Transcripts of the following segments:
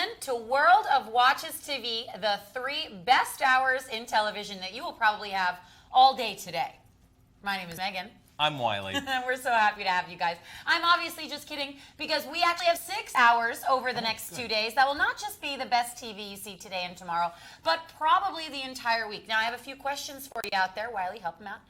gentlemen, to World of Watches TV, the 3 best hours in television that you will probably have all day today. My name is Megan. I'm Wiley. We're so happy to have you guys. I'm obviously just kidding because we actually have 6 hours over the next 2 days that will not just be the best TV you see today and tomorrow, but probably the entire week. Now, I have a few questions for you out there. Wiley, help them out.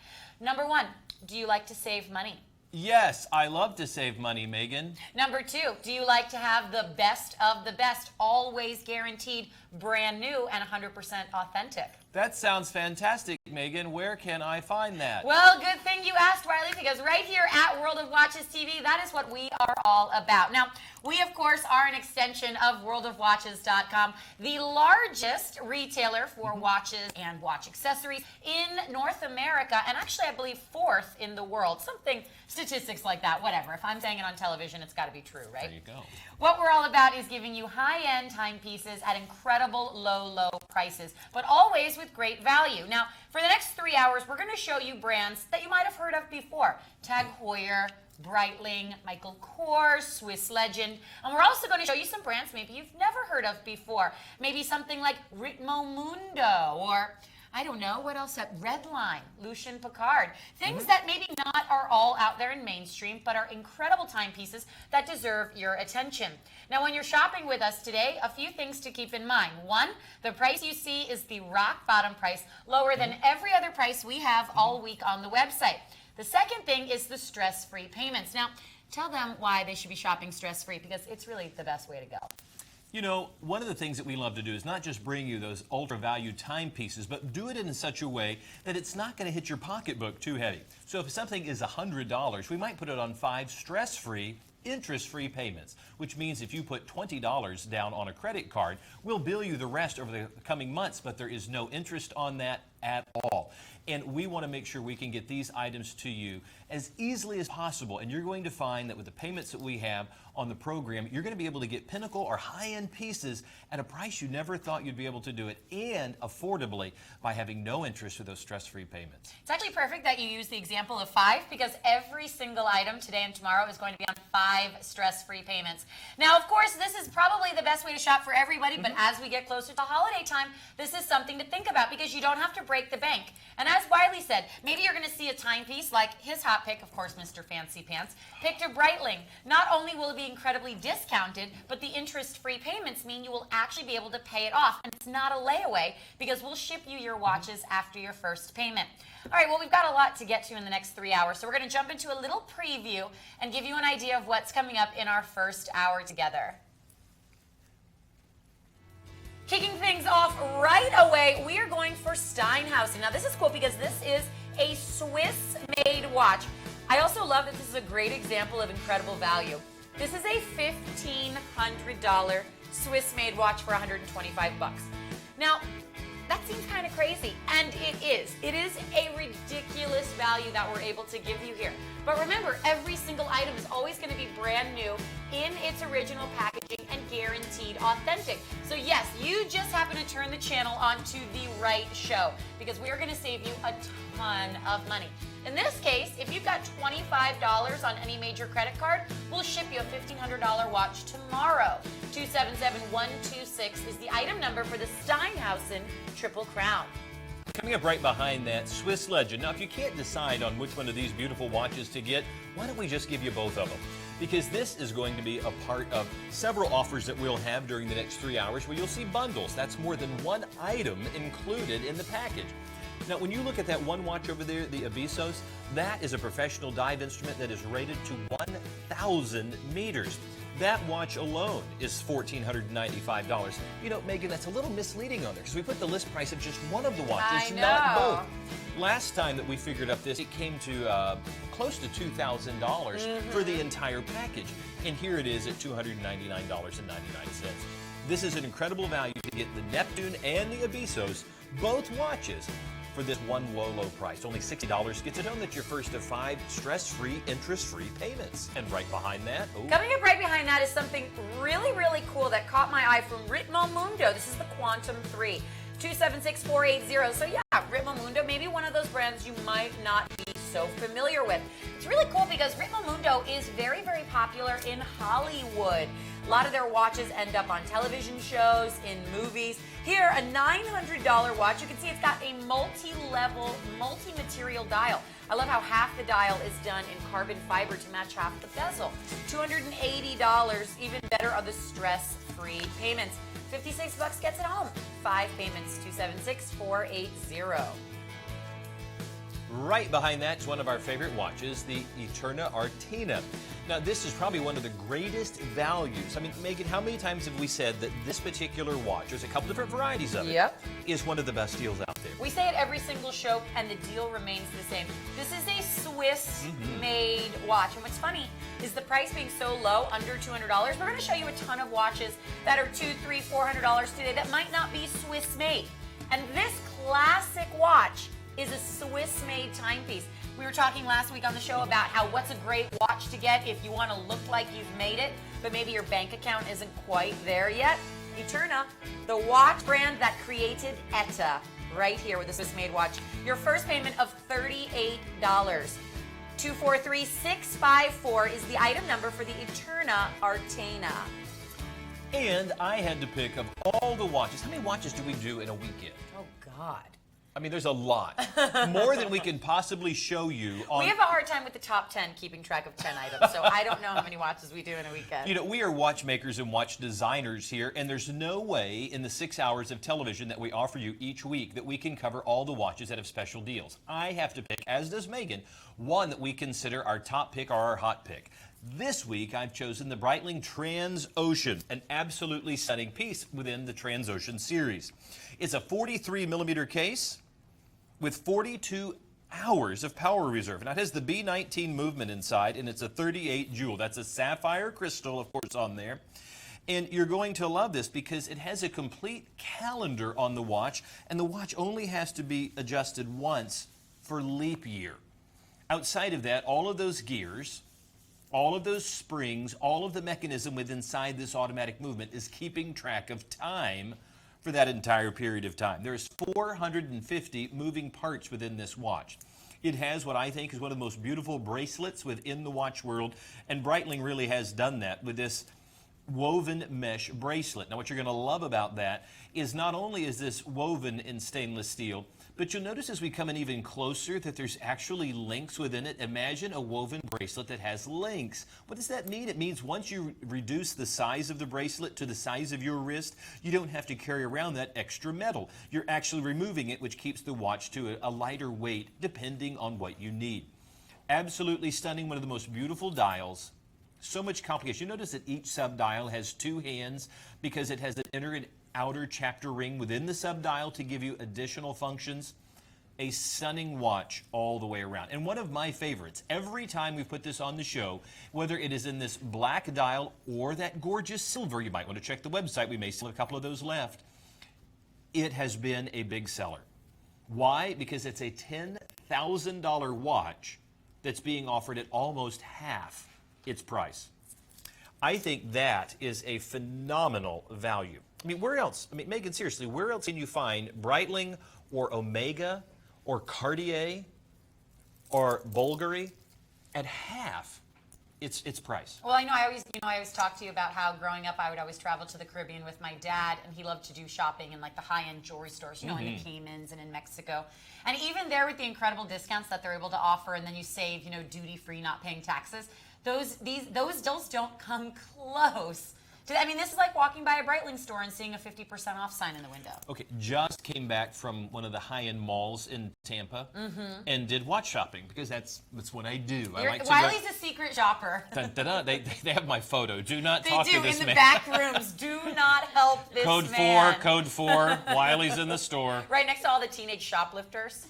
Number 1, do you like to save money? Yes, I love to save money, Megan. Number 2, do you like to have the best of the best, always guaranteed, brand new, and 100% authentic? That sounds fantastic, Megan. Where can I find that? Well, good thing you asked, Wiley, because right here at World of Watches TV, that is what we are all about. Now, we, of course, are an extension of WorldofWatches.com, the largest retailer for watches and watch accessories in North America, and actually, I believe, 4th in the world. Something, statistics like that, whatever. If I'm saying it on television, it's got to be true, right? There you go. What we're all about is giving you high-end timepieces at incredible low prices, but always with great value. Now, for the next 3 hours, we're going to show you brands that you might have heard of before. Tag Heuer, Breitling, Michael Kors, Swiss Legend, and we're also going to show you some brands maybe you've never heard of before. Maybe something like Ritmo Mundo, or I don't know, what else? Redline, Lucien Piccard. Things that maybe not are all out there in mainstream, but are incredible timepieces that deserve your attention. Now, when you're shopping with us today, a few things to keep in mind. 1, the price you see is the rock bottom price, lower than every other price we have all week on the website. The second thing is the stress-free payments. Now, tell them why they should be shopping stress-free, because it's really the best way to go. You know, one of the things that we love to do is not just bring you those ultra-value timepieces, but do it in such a way that it's not going to hit your pocketbook too heavy. So if something is $100, we might put it on 5 stress-free, interest-free payments, which means if you put $20 down on a credit card, we'll bill you the rest over the coming months, but there is no interest on that at all. And we want to make sure we can get these items to you as easily as possible. And you're going to find that with the payments that we have on the program, you're going to be able to get pinnacle or high-end pieces at a price you never thought you'd be able to do it, and affordably by having no interest for those stress-free payments. It's actually perfect that you use the example of 5, because every single item today and tomorrow is going to be on 5 stress-free payments. Now, of course, this is probably the best way to shop for everybody, but as we get closer to holiday time, this is something to think about, because you don't have to break the bank. And as Wiley said, maybe you're going to see a timepiece like his hot pick, of course, Mr. Fancy Pants, picked a Breitling. Not only will it be incredibly discounted, but the interest-free payments mean you will actually be able to pay it off. And it's not a layaway, because we'll ship you your watches after your first payment. All right, well, we've got a lot to get to in the next 3 hours, so we're going to jump into a little preview and give you an idea of what's coming up in our first hour together. Kicking things off right away, we are going for Steinhausen. Now, this is cool because this is a Swiss-made watch. I also love that this is a great example of incredible value. This is a $1,500 Swiss-made watch for 125 bucks. Now, that seems kind of crazy, and it is. It is a ridiculous value that we're able to give you here. But remember, every single item is always going to be brand new in its original packaging and guaranteed authentic. So yes, you just happen to turn the channel onto the right show, because we are going to save you a ton of money. In this case, if you've got $25 on any major credit card, we'll ship you a $1,500 watch tomorrow. 277126 is the item number for the Steinhausen Triple Crown. Coming up right behind that, Swiss Legend. Now, if you can't decide on which one of these beautiful watches to get, why don't we just give you both of them? Because this is going to be a part of several offers that we'll have during the next 3 hours where you'll see bundles. That's more than one item included in the package. Now, when you look at that one watch over there, the Avisos, that is a professional dive instrument that is rated to 1,000 meters. That watch alone is $1,495. You know, Megan, that's a little misleading on there, because we put the list price of just one of the watches, not both. Last time that we figured up this, it came to close to $2,000 for the entire package. And here it is at $299.99. This is an incredible value to get the Neptune and the Avisos, both watches, for this one low price. Only $60 gets it home. That's your first of 5 stress-free, interest-free payments. And right behind that, coming up right behind that is something really cool that caught my eye from Ritmo Mundo. This is the Quantum 3. 276480. So yeah, Ritmo Mundo, maybe one of those brands you might not be so familiar with. It's really cool because Ritmo Mundo is very, very popular in Hollywood. A lot of their watches end up on television shows, in movies. Here, a $900 watch. You can see it's got a multi-level, multi-material dial. I love how half the dial is done in carbon fiber to match half the bezel. $280, even better are the stress-free payments. 56 bucks gets it home. 5 payments, $276,480. Right behind that is one of our favorite watches, the Eterna Artena. Now, this is probably one of the greatest values. I mean, Megan, how many times have we said that this particular watch, there's a couple different varieties of it, is one of the best deals out there? We say it every single show, and the deal remains the same. This is a Swiss-made watch, and what's funny is the price being so low, under $200, we're going to show you a ton of watches that are $200, $300, $400 today that might not be Swiss-made. And this classic watch is a Swiss-made timepiece. We were talking last week on the show about how what's a great watch to get if you want to look like you've made it, but maybe your bank account isn't quite there yet. Eterna, the watch brand that created ETA, right here with a Swiss-made watch. Your first payment of $38. 243654 is the item number for the Eterna Artena. And I had to pick of all the watches. How many watches do we do in a weekend? Oh, God. I mean, there's a lot. More than we can possibly show you. We have a hard time with the top 10 keeping track of 10 items, so I don't know how many watches we do in a weekend. You know, we are watchmakers and watch designers here, and there's no way in the 6 hours of television that we offer you each week that we can cover all the watches that have special deals. I have to pick, as does Megan, one that we consider our top pick or our hot pick. This week, I've chosen the Breitling Transocean, an absolutely stunning piece within the Transocean series. It's a 43mm case with 42 hours of power reserve. Now, it has the B19 movement inside, and it's a 38 jewel. That's a sapphire crystal, of course, on there. And you're going to love this because it has a complete calendar on the watch, and the watch only has to be adjusted once for leap year. Outside of that, all of those gears, all of those springs, all of the mechanism within inside this automatic movement is keeping track of time for that entire period of time. There's 450 moving parts within this watch. It has what I think is one of the most beautiful bracelets within the watch world, and Breitling really has done that with this woven mesh bracelet. Now, what you're going to love about that is not only is this woven in stainless steel, but you'll notice as we come in even closer that there's actually links within it. Imagine a woven bracelet that has links. What does that mean? It means once you reduce the size of the bracelet to the size of your wrist, you don't have to carry around that extra metal. You're actually removing it, which keeps the watch to a lighter weight depending on what you need. Absolutely stunning, one of the most beautiful dials. So much complication. You notice that each sub-dial has 2 hands because it has an inner and outer chapter ring within the sub-dial to give you additional functions. A stunning watch all the way around. And one of my favorites, every time we put this on the show, whether it is in this black dial or that gorgeous silver, you might want to check the website, we may still have a couple of those left, it has been a big seller. Why? Because it's a $10,000 watch that's being offered at almost half its price. I think that is a phenomenal value. I mean, where else? I mean, Megan, seriously, where else can you find Breitling or Omega or Cartier or Bulgari at half its price? Well, I always talk to you about how growing up I would always travel to the Caribbean with my dad, and he loved to do shopping in like the high-end jewelry stores, you know, in the Caymans and in Mexico. And even there with the incredible discounts that they're able to offer, and then you save, you know, duty-free, not paying taxes. Those deals don't come close. I mean, this is like walking by a Breitling store and seeing a 50% off sign in the window. Okay, just came back from one of the high-end malls in Tampa and did watch shopping because that's what I do. Wiley's a secret shopper. Dun, dun, dun. They have my photo. Do not talk to this man. They do, in the back rooms. Do not help this man. Code 4, Wiley's in the store. Right next to all the teenage shoplifters.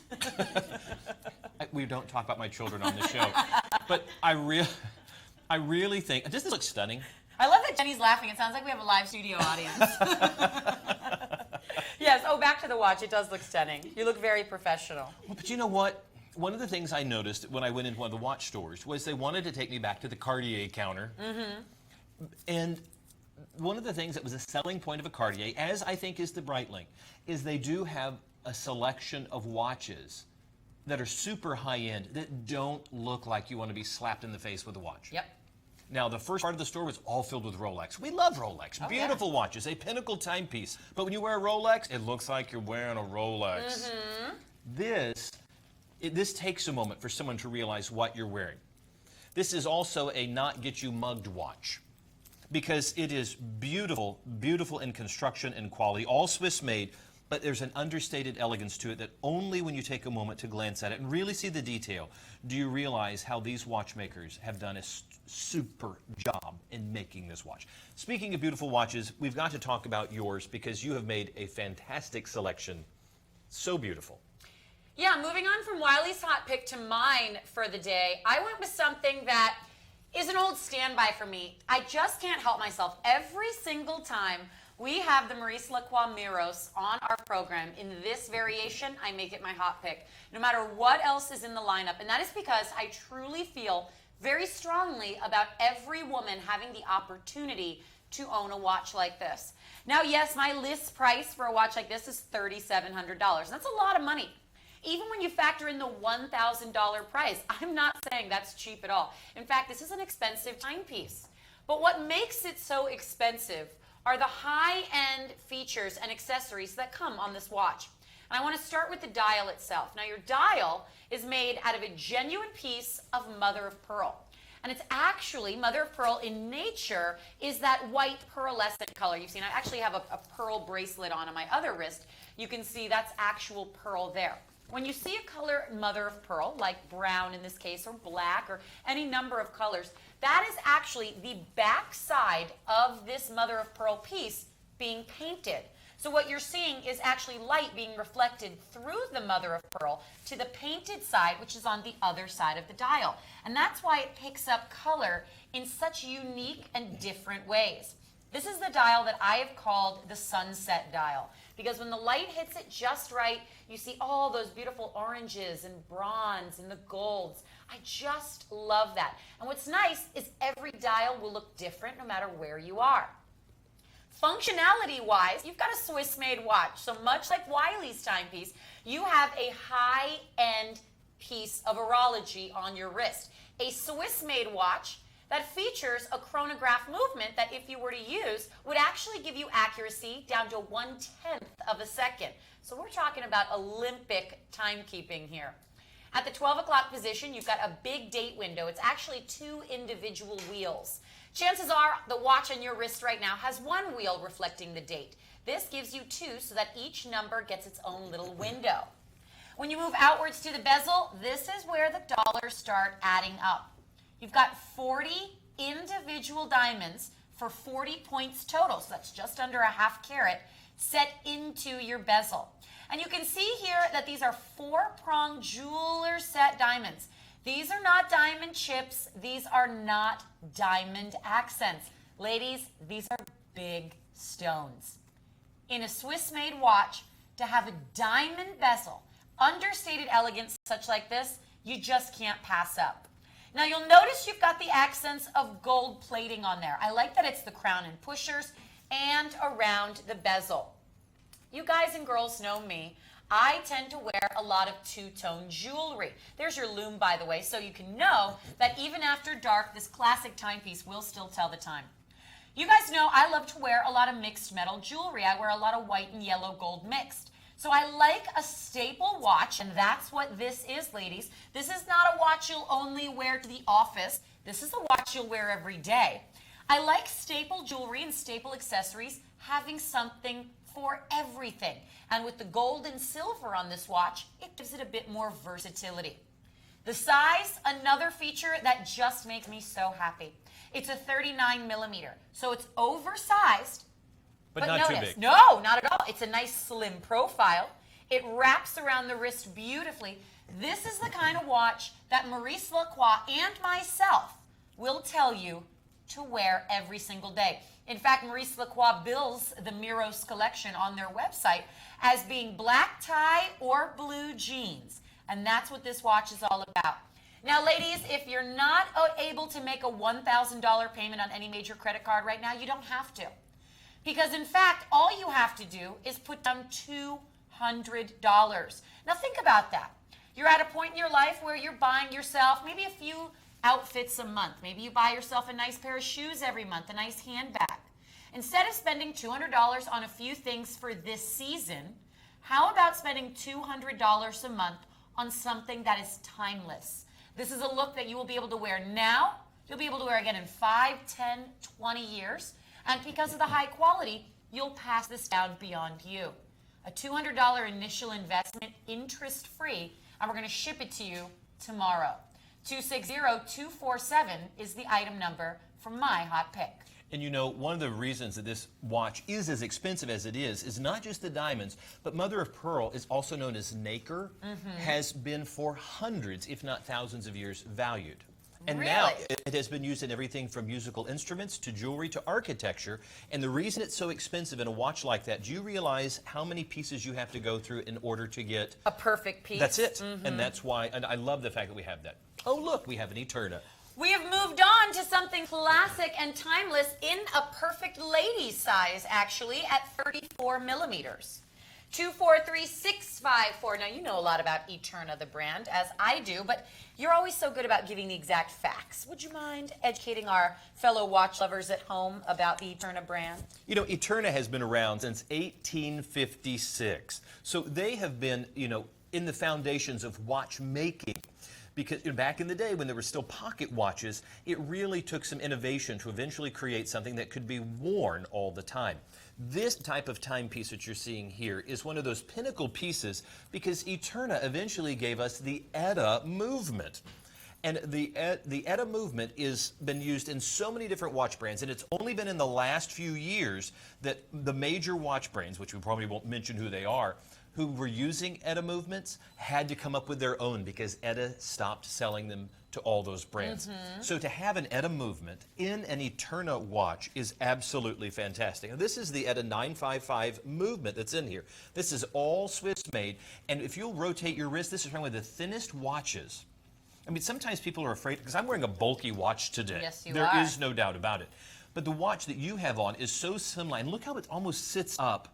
We don't talk about my children on the show. But I really think, does this look stunning? I love that Jenny's laughing. It sounds like we have a live studio audience. Yes. Oh, back to the watch. It does look stunning. You look very professional. Well, but you know what? One of the things I noticed when I went into one of the watch stores was they wanted to take me back to the Cartier counter. And one of the things that was a selling point of a Cartier, as I think is the Breitling, is they do have a selection of watches that are super high-end, that don't look like you want to be slapped in the face with a watch. Yep. Now, the first part of the store was all filled with Rolex. We love Rolex. Oh, Beautiful watches, a pinnacle timepiece. But when you wear a Rolex, it looks like you're wearing a Rolex. This takes a moment for someone to realize what you're wearing. This is also a not get you mugged watch, because it is beautiful, beautiful in construction and quality, all Swiss made, but there's an understated elegance to it that only when you take a moment to glance at it and really see the detail do you realize how these watchmakers have done a super job in making this watch. Speaking of beautiful watches, we've got to talk about yours because you have made a fantastic selection. So beautiful. Yeah, moving on from Wiley's hot pick to mine for the day, I went with something that is an old standby for me. I just can't help myself. Every single time we have the Maurice Lacroix Miros on our program in this variation, I make it my hot pick, no matter what else is in the lineup. And that is because I truly feel very strongly about every woman having the opportunity to own a watch like this. Now, yes, my list price for a watch like this is $3,700. That's a lot of money. Even when you factor in the $1,000 price, I'm not saying that's cheap at all. In fact, this is an expensive timepiece. But what makes it so expensive are the high-end features and accessories that come on this watch. And I want to start with the dial itself. Now, your dial is made out of a genuine piece of mother of pearl. And it's actually, mother of pearl in nature is that white pearlescent color. You've seen, I actually have a pearl bracelet on my other wrist. You can see that's actual pearl there. When you see a color mother of pearl, like brown in this case, or black, or any number of colors, that is actually the back side of this mother of pearl piece being painted. So what you're seeing is actually light being reflected through the mother of pearl to the painted side, which is on the other side of the dial. And that's why it picks up color in such unique and different ways. This is the dial that I have called the sunset dial, because when the light hits it just right, you see all those beautiful oranges and bronze and the golds. I just love that. And what's nice is every dial will look different no matter where you are. Functionality-wise, you've got a Swiss-made watch. So much like Wiley's timepiece, you have a high-end piece of horology on your wrist. A Swiss-made watch that features a chronograph movement that, if you were to use, would actually give you accuracy down to 1/10 of a second. So we're talking about Olympic timekeeping here. At the 12 o'clock position, you've got a big date window. It's actually 2 individual wheels. Chances are the watch on your wrist right now has 1 wheel reflecting the date. This gives you 2 so that each number gets its own little window. When you move outwards to the bezel, this is where the dollars start adding up. You've got 40 individual diamonds for 40 points total, so that's just under a ½ carat, set into your bezel. And you can see here that these are 4-prong jeweler set diamonds. These are not diamond chips. These are not diamond accents. Ladies, these are big stones. In a Swiss-made watch, to have a diamond bezel, understated elegance such like this, you just can't pass up. Now you'll notice you've got the accents of gold plating on there. I like that it's the crown and pushers and around the bezel. You guys and girls know me. I tend to wear a lot of two-tone jewelry. There's your lume, by the way, so you can know that even after dark, this classic timepiece will still tell the time. You guys know I love to wear a lot of mixed metal jewelry. I wear a lot of white and yellow gold mixed. So I like a staple watch, and that's what this is, ladies. This is not a watch you'll only wear to the office. This is a watch you'll wear every day. I like staple jewelry and staple accessories having something for everything. And with the gold and silver on this watch, it gives it a bit more versatility. The size, another feature that just makes me so happy. It's a 39 millimeter, so it's oversized, but not notice, too big. no, not at all. It's a nice slim profile. It wraps around the wrist beautifully. This is the kind of watch that Maurice Lacroix and myself will tell you to wear every single day. In fact, Maurice Lacroix bills the Miros collection on their website as being black tie or blue jeans. And that's what this watch is all about. Now, ladies, if you're not able to make a $1,000 payment on any major credit card right now, you don't have to. Because, in fact, all you have to do is put down $200. Now, think about that. You're at a point in your life where you're buying yourself maybe a few outfits a month. Maybe you buy yourself a nice pair of shoes every month, a nice handbag. Instead of spending $200 on a few things for this season, how about spending $200 a month on something that is timeless? This is a look that you will be able to wear now. You'll be able to wear again in 5, 10, 20 years. And because of the high quality, you'll pass this down beyond you. A $200 initial investment, interest-free, and we're going to ship it to you tomorrow. 260-247 is the item number for my hot pick. And you know, one of the reasons that this watch is as expensive as it is not just the diamonds, but mother of pearl is also known as nacre, has been for hundreds, if not thousands of years, valued. And now it has been used in everything from musical instruments to jewelry to architecture. And the reason it's so expensive in a watch like that, do you realize how many pieces you have to go through in order to get a perfect piece? That's it. And that's why, and I love the fact that we have that. Oh, look, we have an Eterna. We have moved on to something classic and timeless in a perfect lady size, actually, at 34 millimeters. 243-654. Now, you know a lot about Eterna, the brand, as I do, but you're always so good about giving the exact facts. Would you mind educating our fellow watch lovers at home about the Eterna brand? You know, Eterna has been around since 1856. So they have been, you know, in the foundations of watchmaking. Because back in the day when there were still pocket watches, it really took some innovation to eventually create something that could be worn all the time. This type of timepiece that you're seeing here is one of those pinnacle pieces because Eterna eventually gave us the ETA movement. And the ETA movement has been used in so many different watch brands, and it's only been in the last few years that the major watch brands, which we probably won't mention who they are, who were using ETA movements had to come up with their own because ETA stopped selling them to all those brands. So to have an ETA movement in an Eterna watch is absolutely fantastic. And this is the ETA 955 movement that's in here. This is all Swiss made, and if you'll rotate your wrist, this is one of the thinnest watches. I mean, sometimes people are afraid, because I'm wearing a bulky watch today. Yes, you There are. is no doubt about it. But the watch that you have on is so slimline. Look how it almost sits up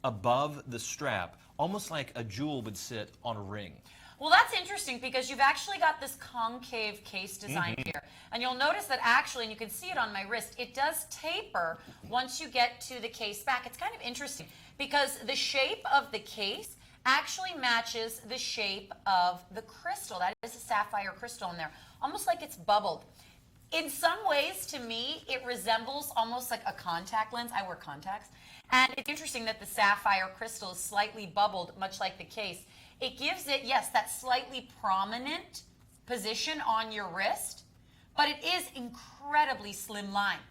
above the strap, almost like a jewel would sit on a ring. Well, that's interesting because you've actually got this concave case design here. And you'll notice that actually, and you can see it on my wrist, it does taper once you get to the case back. It's kind of interesting because the shape of the case actually matches the shape of the crystal. That is a sapphire crystal in there, almost like it's bubbled. In some ways, to me, it resembles almost like a contact lens. I wear contacts. And it's interesting that the sapphire crystal is slightly bubbled, much like the case. It gives it, yes, that slightly prominent position on your wrist, but it is incredibly slimline.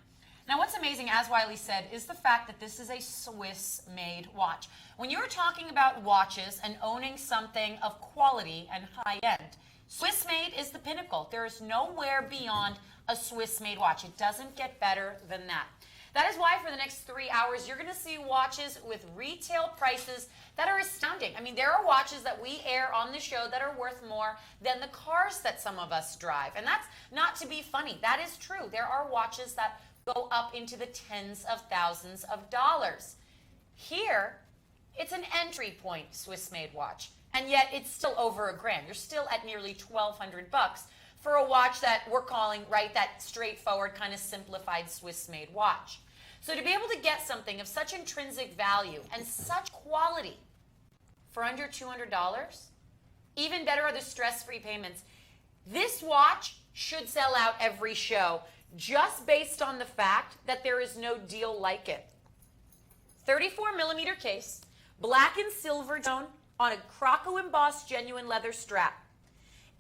Now, what's amazing, as Wiley said, is the fact that this is a Swiss-made watch. When you're talking about watches and owning something of quality and high-end, Swiss-made is the pinnacle. There is nowhere beyond a Swiss-made watch. It doesn't get better than that. That is why for the next 3 hours, you're going to see watches with retail prices that are astounding. I mean, there are watches that we air on the show that are worth more than the cars that some of us drive. And that's not to be funny. That is true. There are watches that go up into the tens of thousands of dollars. Here, it's an entry point Swiss-made watch. And yet it's still over $1,000. You're still at nearly $1,200 for a watch that we're calling, right, that straightforward kind of simplified Swiss-made watch. So to be able to get something of such intrinsic value and such quality for under $200, even better are the stress-free payments. This watch should sell out every show just based on the fact that there is no deal like it. 34 millimeter case, black and silver tone on a Croco embossed genuine leather strap.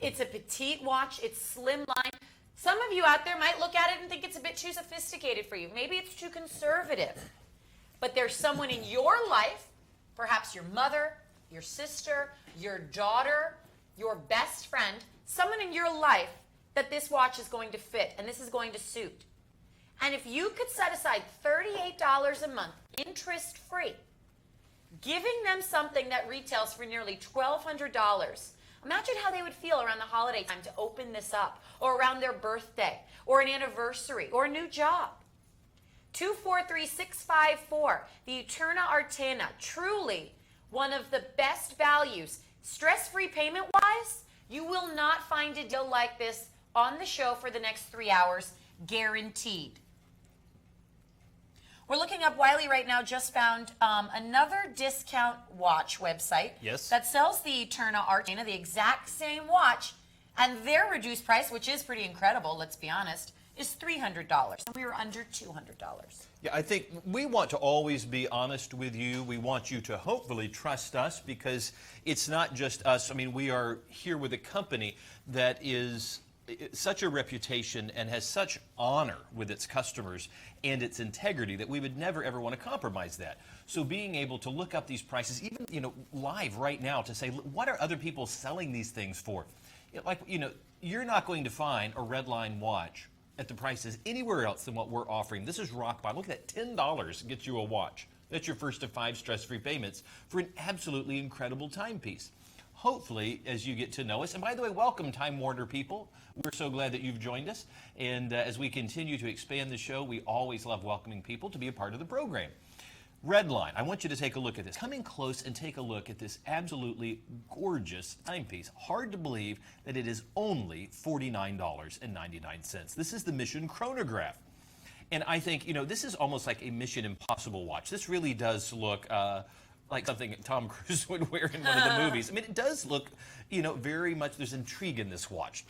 It's a petite watch, it's slimline. Some of you out there might look at it and think it's a bit too sophisticated for you. Maybe it's too conservative. But there's someone in your life, perhaps your mother, your sister, your daughter, your best friend, someone in your life that this watch is going to fit and this is going to suit. And if you could set aside $38 a month, interest-free, giving them something that retails for nearly $1,200, imagine how they would feel around the holiday time to open this up, or around their birthday, or an anniversary, or a new job. 243-654, the Eterna Artena, truly one of the best values, Stress-free payment-wise, you will not find a deal like this on the show for the next 3 hours, guaranteed. We're looking up, Wiley right now just found another discount watch website that sells the Eterna Arcana, the exact same watch, and their reduced price, which is pretty incredible, let's be honest, is $300, and we were under $200. Yeah, I think we want to always be honest with you. We want you to hopefully trust us, because it's not just us. I mean, we are here with a company that is such a reputation and has such honor with its customers and its integrity that we would never ever want to compromise that. So being able to look up these prices, even live right now, to say, what are other people selling these things for? You're not going to find a Redline watch at the prices anywhere else than what we're offering. This is rock bottom. Look at that, $10 gets you a watch. That's your first of 5 stress-free payments for an absolutely incredible timepiece. Hopefully, as you get to know us, and by the way, welcome Time Warner people. We're so glad that you've joined us. And as we continue to expand the show, we always love welcoming people to be a part of the program. Redline, I want you to take a look at this. Come in close and take a look at this absolutely gorgeous timepiece. Hard to believe that it is only $49.99. This is the Mission Chronograph. And I think, this is almost like a Mission Impossible watch. This really does look like something Tom Cruise would wear in one of the movies. I mean, it does look, very much, there's intrigue in this watch.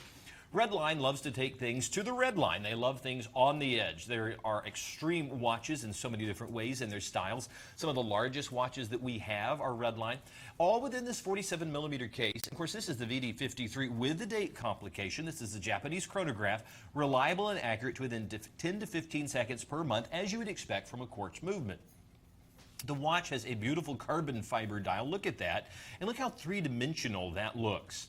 Redline loves to take things to the red line. They love things on the edge. There are extreme watches in so many different ways in their styles. Some of the largest watches that we have are Redline, all within this 47mm case. Of course, this is the VD53 with the date complication. This is the Japanese chronograph, reliable and accurate to within 10 to 15 seconds per month, as you would expect from a quartz movement. The watch has a beautiful carbon fiber dial. Look at that, and look how three-dimensional that looks.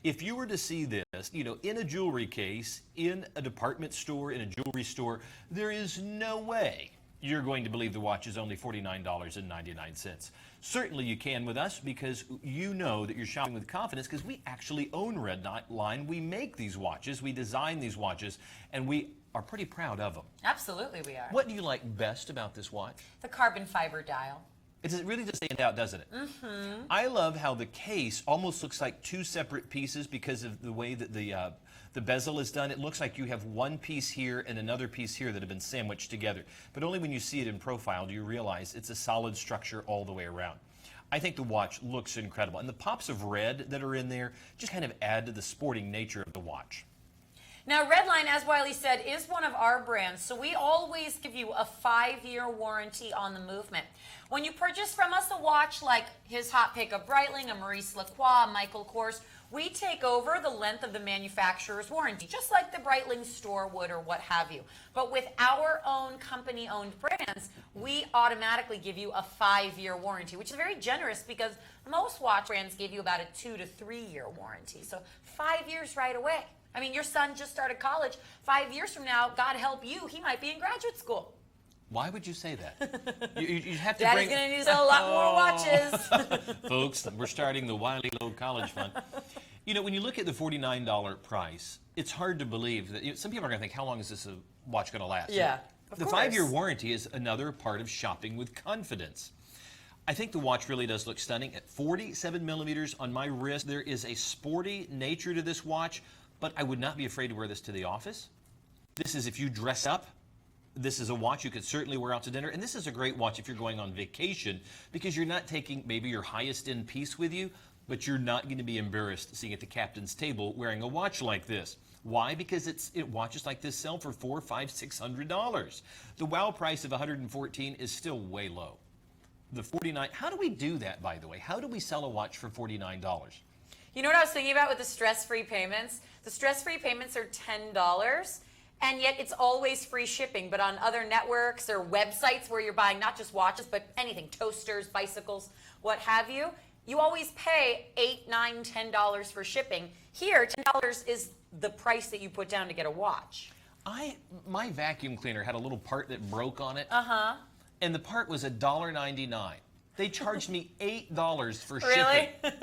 If you were to see this, in a jewelry case, in a department store, in a jewelry store, there is no way you're going to believe the watch is only $49.99. Certainly you can with us, because you know that you're shopping with confidence, because we actually own Redline. We make these watches, we design these watches, and we are pretty proud of them. Absolutely we are. What do you like best about this watch? The carbon fiber dial. It really does stand out, doesn't it? Mm-hmm. I love how the case almost looks like 2 separate pieces because of the way that the bezel is done. It looks like you have one piece here and another piece here that have been sandwiched together. But only when you see it in profile do you realize it's a solid structure all the way around. I think the watch looks incredible. And the pops of red that are in there just kind of add to the sporting nature of the watch. Now, Redline, as Wiley said, is one of our brands, so we always give you a 5-year warranty on the movement. When you purchase from us a watch like his hot pick, a Breitling, a Maurice Lacroix, a Michael Kors, we take over the length of the manufacturer's warranty, just like the Breitling store would or what have you. But with our own company-owned brands, we automatically give you a 5-year warranty, which is very generous because most watch brands give you about a 2 to 3 year warranty. So 5 years right away. I mean, your son just started college. 5 years from now, God help you, he might be in graduate school. Why would you say that? You have to Daddy's going to use a lot more watches. Folks, we're starting the Wiley Low College Fund. When you look at the $49 price, it's hard to believe that some people are going to think, how long is this watch going to last? Yeah, the 5-year warranty is another part of shopping with confidence. I think the watch really does look stunning. At 47mm on my wrist, there is a sporty nature to this watch, but I would not be afraid to wear this to the office. This is if you dress up. This is a watch you could certainly wear out to dinner. And this is a great watch if you're going on vacation, because you're not taking maybe your highest end piece with you, but you're not going to be embarrassed sitting at the captain's table wearing a watch like this. Why? Because watches like this sell for $400, $500, $600. The wow price of $114 is still way low. The $49, how do we do that, by the way? How do we sell a watch for $49? You know what I was thinking about with the stress-free payments? The stress-free payments are $10. And yet it's always free shipping, but on other networks or websites where you're buying not just watches, but anything, toasters, bicycles, what have you, you always pay $8, $9, $10 for shipping. Here, $10 is the price that you put down to get a watch. My vacuum cleaner had a little part that broke on it. Uh-huh. And the part was $1.99. They charged me $8 for shipping. Really?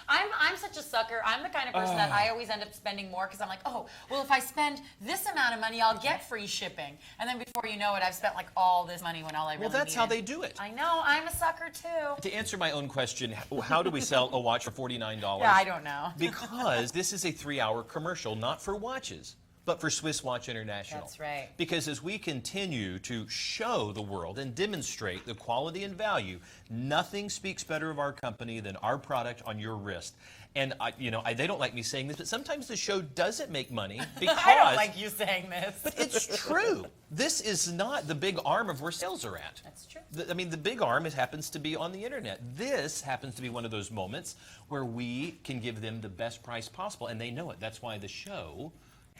I'm such a sucker. I'm the kind of person that I always end up spending more because I'm like, oh, well, if I spend this amount of money, I'll get free shipping. And then before you know it, I've spent like all this money when all I really Well, that's needed. how they do it. I know. I'm a sucker too. To answer my own question, how do we sell a watch for $49? Yeah, I don't know. Because this is a 3-hour commercial, not for watches, but for Swiss Watch International. That's right. Because as we continue to show the world and demonstrate the quality and value, nothing speaks better of our company than our product on your wrist. And they don't like me saying this, but sometimes the show doesn't make money because I don't like you saying this. But it's true. This is not the big arm of where sales are at. That's true. The big arm, it happens to be on the internet. This happens to be one of those moments where we can give them the best price possible, and they know it. That's why the show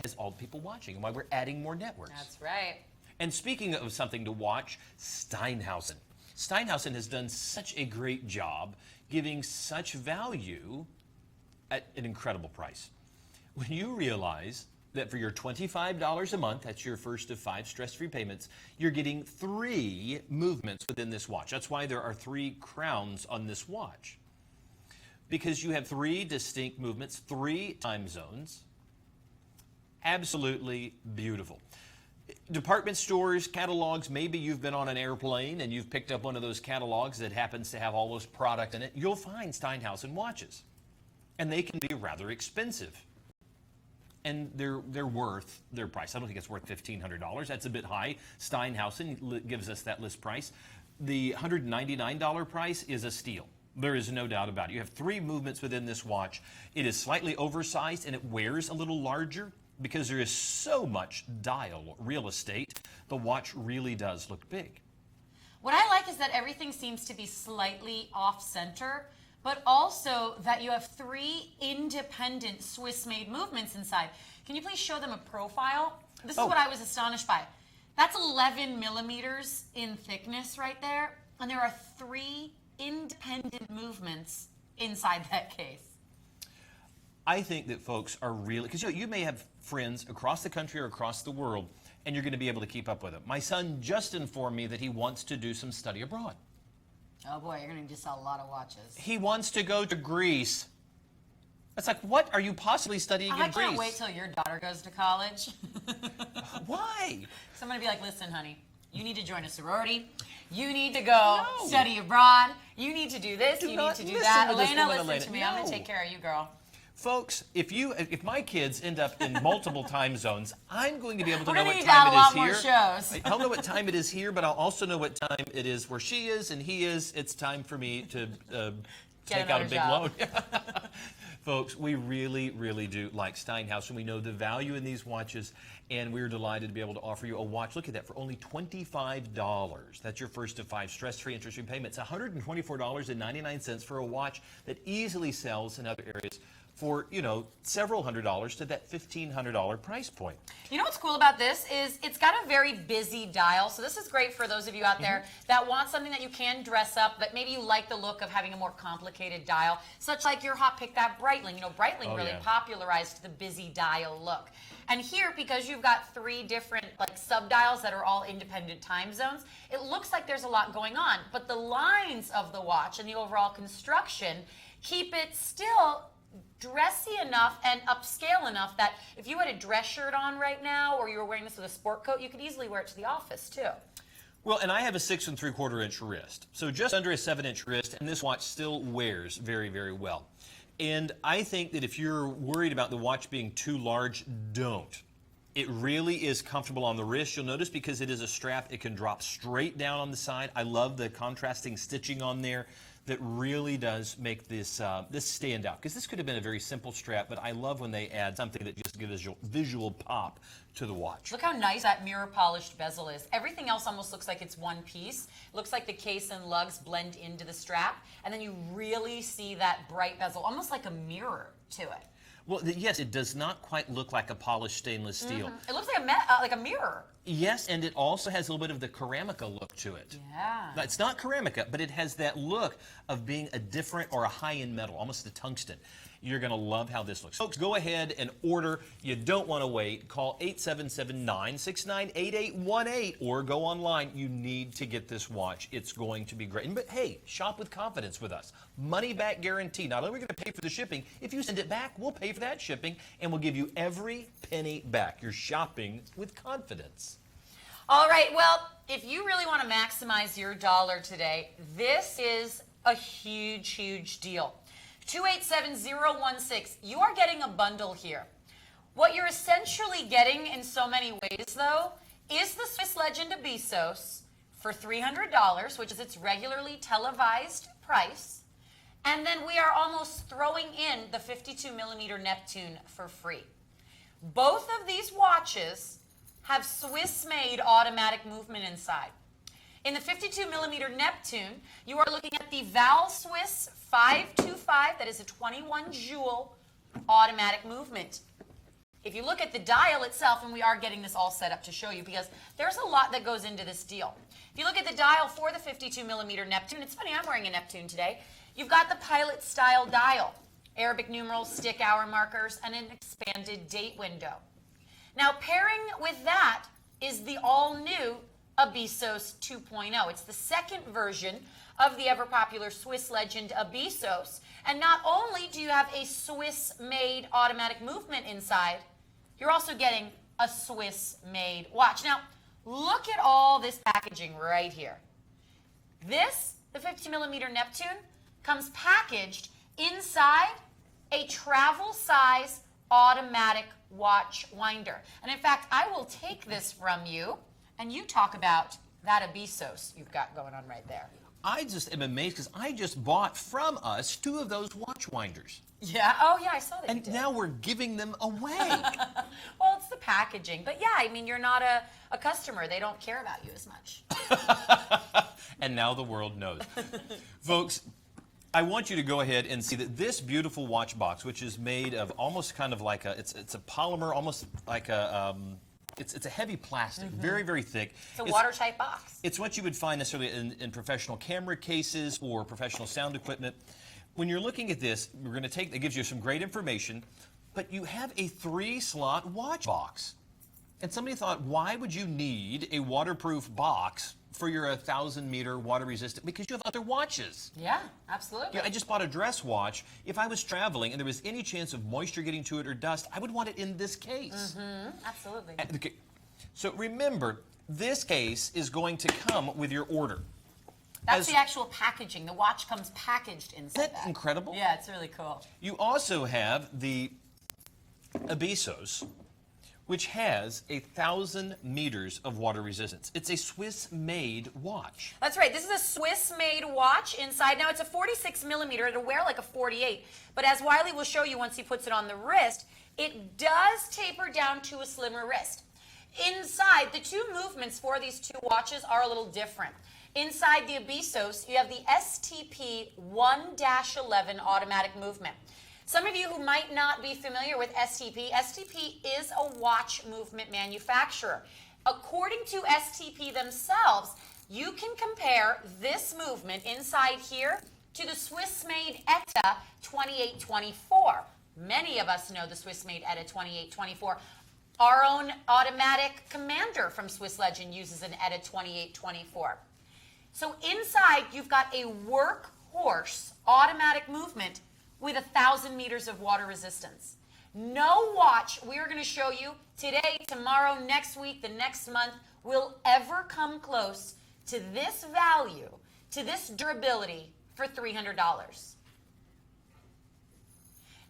has all the people watching, and why we're adding more networks. That's right. And speaking of something to watch, Steinhausen. Steinhausen has done such a great job giving such value at an incredible price. When you realize that for your $25 a month, that's your first of 5 stress-free payments, you're getting 3 movements within this watch. That's why there are 3 crowns on this watch. Because you have 3 distinct movements, 3 time zones. Absolutely beautiful. Department stores, catalogs, maybe you've been on an airplane and you've picked up one of those catalogs that happens to have all those product in it. You'll find Steinhausen watches. And they can be rather expensive. And they're worth their price. I don't think it's worth $1,500. That's a bit high. Steinhausen gives us that list price. The $199 price is a steal. There is no doubt about it. You have 3 movements within this watch. It is slightly oversized and it wears a little larger because there is so much dial real estate. The watch really does look big. What I like is that everything seems to be slightly off-center, but also that you have 3 independent Swiss-made movements inside. Can you please show them a profile? This is what I was astonished by. That's 11 millimeters in thickness right there, and there are 3 independent movements inside that case. I think that folks are really, because you may have friends across the country or across the world, and you're going to be able to keep up with them. My son just informed me that he wants to do some study abroad. Oh boy, you're going to just sell a lot of watches. He wants to go to Greece. It's like, what are you possibly studying in Greece? I can't wait till your daughter goes to college. Why? So I'm going to be like, listen, honey, you need to join a sorority. You need to go study abroad. You need to do this. You need to do that. Elena, listen to me. I'm going to take care of you, girl. Folks, if my kids end up in multiple time zones, I'm going to be able to We're know gonna what need time a it lot is more here. shows. I'll know what time it is here, but I'll also know what time it is where she is and he is. It's time for me to take out a big loan. Folks, we really, really do like Steinhausen. We know the value in these watches, and we're delighted to be able to offer you a watch. Look at that, for only $25. That's your first of 5 stress-free, interest-free payments. $124.99 for a watch that easily sells in other areas for, several $100s to that $1,500 price point. You know what's cool about this is it's got a very busy dial. So this is great for those of you out there that want something that you can dress up, but maybe you like the look of having a more complicated dial, such like your hot pick, that Breitling. Breitling really popularized the busy dial look. And here, because you've got 3 different sub-dials that are all independent time zones, it looks like there's a lot going on. But the lines of the watch and the overall construction keep it still dressy enough and upscale enough that if you had a dress shirt on right now or you were wearing this with a sport coat, you could easily wear it to the office too. Well, and I have a 6 3/4 inch wrist, so just under a 7-inch wrist, and this watch still wears very, very well. And I think that if you're worried about the watch being too large, don't. It really is comfortable on the wrist. You'll notice because it is a strap, it can drop straight down on the side. I love the contrasting stitching on there. That really does make this this stand out. Because this could have been a very simple strap, but I love when they add something that just gives a visual pop to the watch. Look how nice that mirror polished bezel is. Everything else almost looks like it's one piece. It looks like the case and lugs blend into the strap, and then you really see that bright bezel, almost like a mirror to it. Well, yes, it does not quite look like a polished stainless steel. It looks like a mirror. Yes, and it also has a little bit of the ceramica look to it. Yeah. It's not ceramica, but it has that look of being a different or a high-end metal, almost a tungsten. You're going to love how this looks. Folks, go ahead and order. You don't want to wait. Call 877-969-8818 or go online. You need to get this watch. It's going to be great. But hey, shop with confidence with us. Money back guarantee. Not only are we going to pay for the shipping, if you send it back, we'll pay for that shipping and we'll give you every penny back. You're shopping with confidence. All right, well, if you really want to maximize your dollar today, this is a huge, huge deal. 287016, you are getting a bundle here. What you're essentially getting in so many ways, though, is the Swiss Legend Abysos for $300, which is its regularly televised price. And then we are almost throwing in the 52mm Neptune for free. Both of these watches have Swiss-made automatic movement inside. In the 52mm Neptune, you are looking at the Val Swiss 525, that is a 21 joule automatic movement. If you look at the dial itself, and we are getting this all set up to show you because there's a lot that goes into this deal. If you look at the dial for the 52mm Neptune, it's funny, I'm wearing a Neptune today. You've got the pilot style dial, Arabic numerals, stick hour markers, and an expanded date window. Now, pairing with that is the all-new Abysos 2.0. It's the second version of the ever-popular Swiss Legend Abysos. And not only do you have a Swiss-made automatic movement inside, you're also getting a Swiss-made watch. Now, look at all this packaging right here. This, the 50mm Neptune, comes packaged inside a travel-size automatic watch winder. And in fact, I will take this from you and you talk about that Abysos you've got going on right there. I just am amazed because I just bought from us 2 of those watch winders. Yeah, oh yeah, I saw that. And now we're giving them away. Well, it's the packaging. But yeah, I mean, you're not a customer. They don't care about you as much. And now the world knows. Folks, I want you to go ahead and see that this beautiful watch box, which is made of almost kind of like a, it's a polymer, almost like a, it's a heavy plastic, very, very thick. It's a watertight box. It's what you would find necessarily in professional camera cases or professional sound equipment. When you're looking at this, we're going to take, it gives you some great information, but you have a 3-slot watch box. And somebody thought, why would you need a waterproof box for your 1,000-meter water resistant? Because you have other watches. Yeah, absolutely. Yeah, I just bought a dress watch. If I was traveling and there was any chance of moisture getting to it or dust, I would want it in this case. Absolutely. Okay. So remember, this case is going to come with your order. That's the actual packaging. The watch comes packaged inside Isn't that incredible? Yeah, it's really cool. You also have the Abysos, which has 1,000 meters of water resistance. It's a Swiss-made watch. That's right. This is a Swiss-made watch inside. Now, it's a 46mm. It'll wear like a 48. But as Wiley will show you once he puts it on the wrist, it does taper down to a slimmer wrist. Inside, the 2 movements for these 2 watches are a little different. Inside the Abysos, you have the STP 1-11 automatic movement. Some of you who might not be familiar with STP, STP is a watch movement manufacturer. According to STP themselves, you can compare this movement inside here to the Swiss-made ETA 2824. Many of us know the Swiss-made ETA 2824. Our own automatic commander from Swiss Legend uses an ETA 2824. So inside, you've got a workhorse automatic movement with 1,000 meters of water resistance. No watch we are going to show you today, tomorrow, next week, the next month will ever come close to this value, to this durability for $300.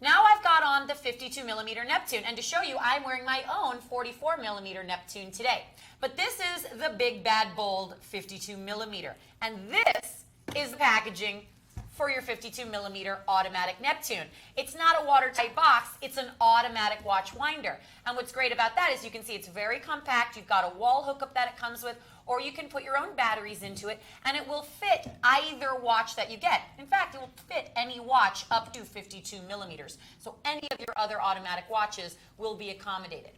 Now I've got on the 52mm Neptune, and to show you, I'm wearing my own 44mm Neptune today. But this is the big, bad, bold 52mm, and this is the packaging for your 52mm automatic Neptune. It's not a watertight box, it's an automatic watch winder. And what's great about that is you can see it's very compact. You've got a wall hookup that it comes with, or you can put your own batteries into it, and it will fit either watch that you get. In fact, it will fit any watch up to 52mm. So any of your other automatic watches will be accommodated.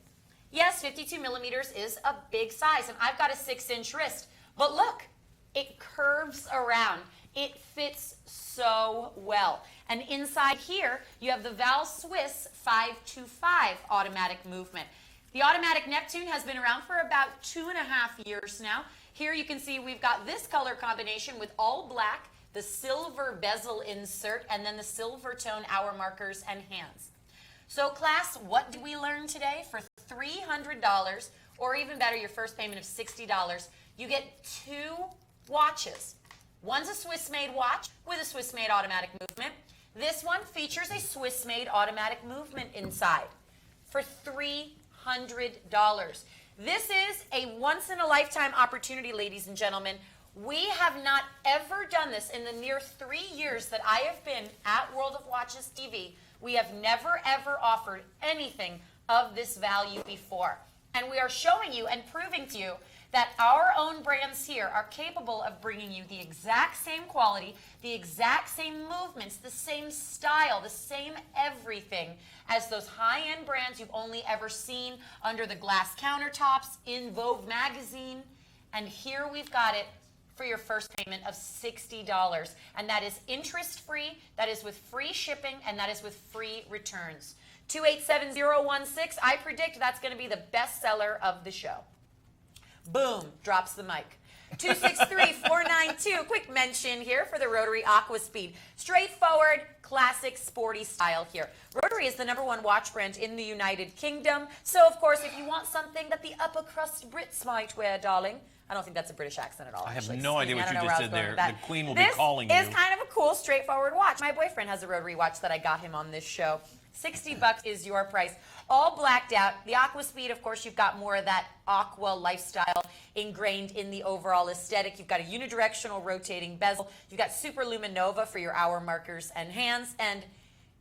Yes, 52mm is a big size, and I've got a 6-inch wrist, but look, it curves around. It fits so well. And inside here, you have the Val Swiss 525 automatic movement. The automatic Neptune has been around for about 2.5 years now. Here you can see we've got this color combination with all black, the silver bezel insert, and then the silver tone hour markers and hands. So class, what did we learn today? For $300, or even better, your first payment of $60, you get 2 watches. One's a Swiss-made watch with a Swiss-made automatic movement. This one features a Swiss-made automatic movement inside for $300. This is a once-in-a-lifetime opportunity, ladies and gentlemen. We have not ever done this in the near 3 years that I have been at World of Watches TV. We have never, ever offered anything of this value before. And we are showing you and proving to you that our own brands here are capable of bringing you the exact same quality, the exact same movements, the same style, the same everything as those high-end brands you've only ever seen under the glass countertops in Vogue magazine. And here we've got it for your first payment of $60. And that is interest-free, that is with free shipping, and that is with free returns. 287016, I predict that's going to be the best seller of the show. Boom, drops the mic. 263492, quick mention here for the Rotary Aqua Speed. Straightforward, classic, sporty style here. Rotary is the #1 watch brand in the United Kingdom. So, of course, if you want something that the upper crust Brits might wear, darling, I don't think that's a British accent at all. I have actually. no idea what you just said there. The Queen will be calling you. This is kind of a cool, straightforward watch. My boyfriend has a Rotary watch that I got him on this show. $60 is your price. All blacked out. The Aqua Speed, of course, you've got more of that aqua lifestyle ingrained in the overall aesthetic. You've got a unidirectional rotating bezel. You've got Super Luminova for your hour markers and hands. And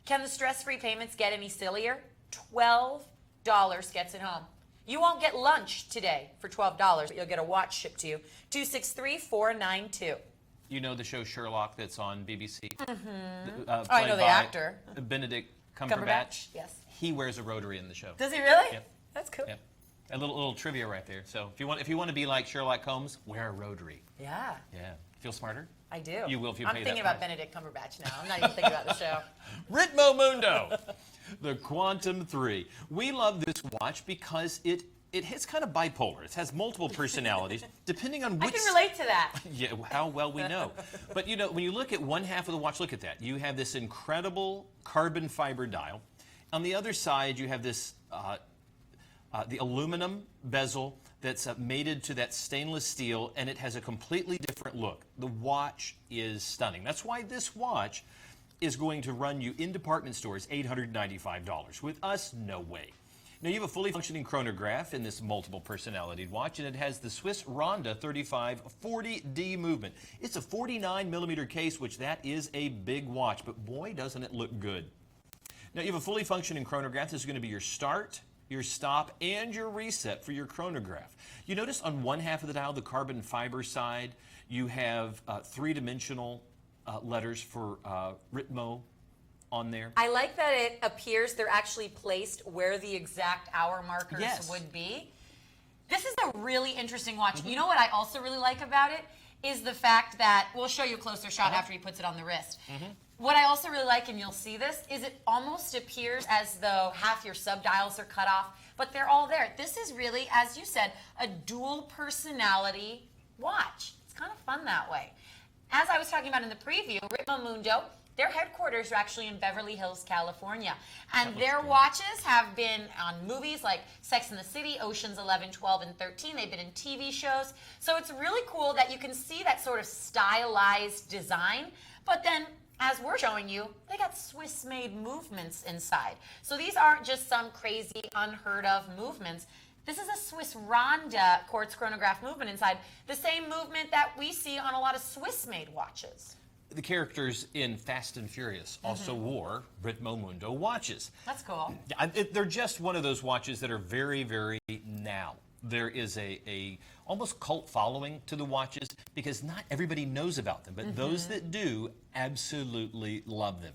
can the stress-free payments get any sillier? $12 gets it home. You won't get lunch today for $12, but you'll get a watch shipped to you. 263492. You know the show Sherlock that's on BBC? Mm-hmm. I know the actor. Benedict Cumberbatch. Yes. He wears a rotary in the show. Does he really? Yep. That's cool. Yep. A little trivia right there. So if you want to be like Sherlock Holmes, wear a rotary. Yeah. Yeah. Feel smarter? I do. You will if you I'm pay thinking that about price. Benedict Cumberbatch now. I'm not even thinking about the show. Ritmo Mundo, the Quantum 3. We love this watch because it's kind of bipolar. It has multiple personalities, depending on which... I can relate to that. Yeah, how well we know. But, you know, when you look at one half of the watch, look at that. You have this incredible carbon fiber dial. On the other side, you have this, the aluminum bezel that's mated to that stainless steel, and it has a completely different look. The watch is stunning. That's why this watch is going to run you in department stores $895. With us, no way. Now, you have a fully functioning chronograph in this multiple personality watch, and it has the Swiss Ronda 3540D movement. It's a 49mm case, which that is a big watch, but boy, doesn't it look good. Now, you have a fully functioning chronograph. This is going to be your start, your stop, and your reset for your chronograph. You notice on one half of the dial, the carbon fiber side, you have three-dimensional letters for Ritmo on there. I like that it appears they're actually placed where the exact hour markers would be. This is a really interesting watch. You know what I also really like about it is the fact that, we'll show you a closer shot after he puts it on the wrist. What I also really like, and you'll see this, is it almost appears as though half your subdials are cut off, but they're all there. This is really, as you said, a dual personality watch. It's kind of fun that way. As I was talking about in the preview, Ritmo Mundo, their headquarters are actually in Beverly Hills, California. And their watches have been on movies like Sex and the City, Oceans 11, 12, and 13. They've been in TV shows. So it's really cool that you can see that sort of stylized design. But then, as we're showing you, they got Swiss-made movements inside. So these aren't just some crazy, unheard of movements. This is a Swiss Ronda quartz chronograph movement inside, the same movement that we see on a lot of Swiss-made watches. The characters in Fast and Furious also wore Ritmo Mundo watches. That's cool. They're just one of those watches that are very, very now. There is a almost cult following to the watches because not everybody knows about them, but those that do absolutely love them.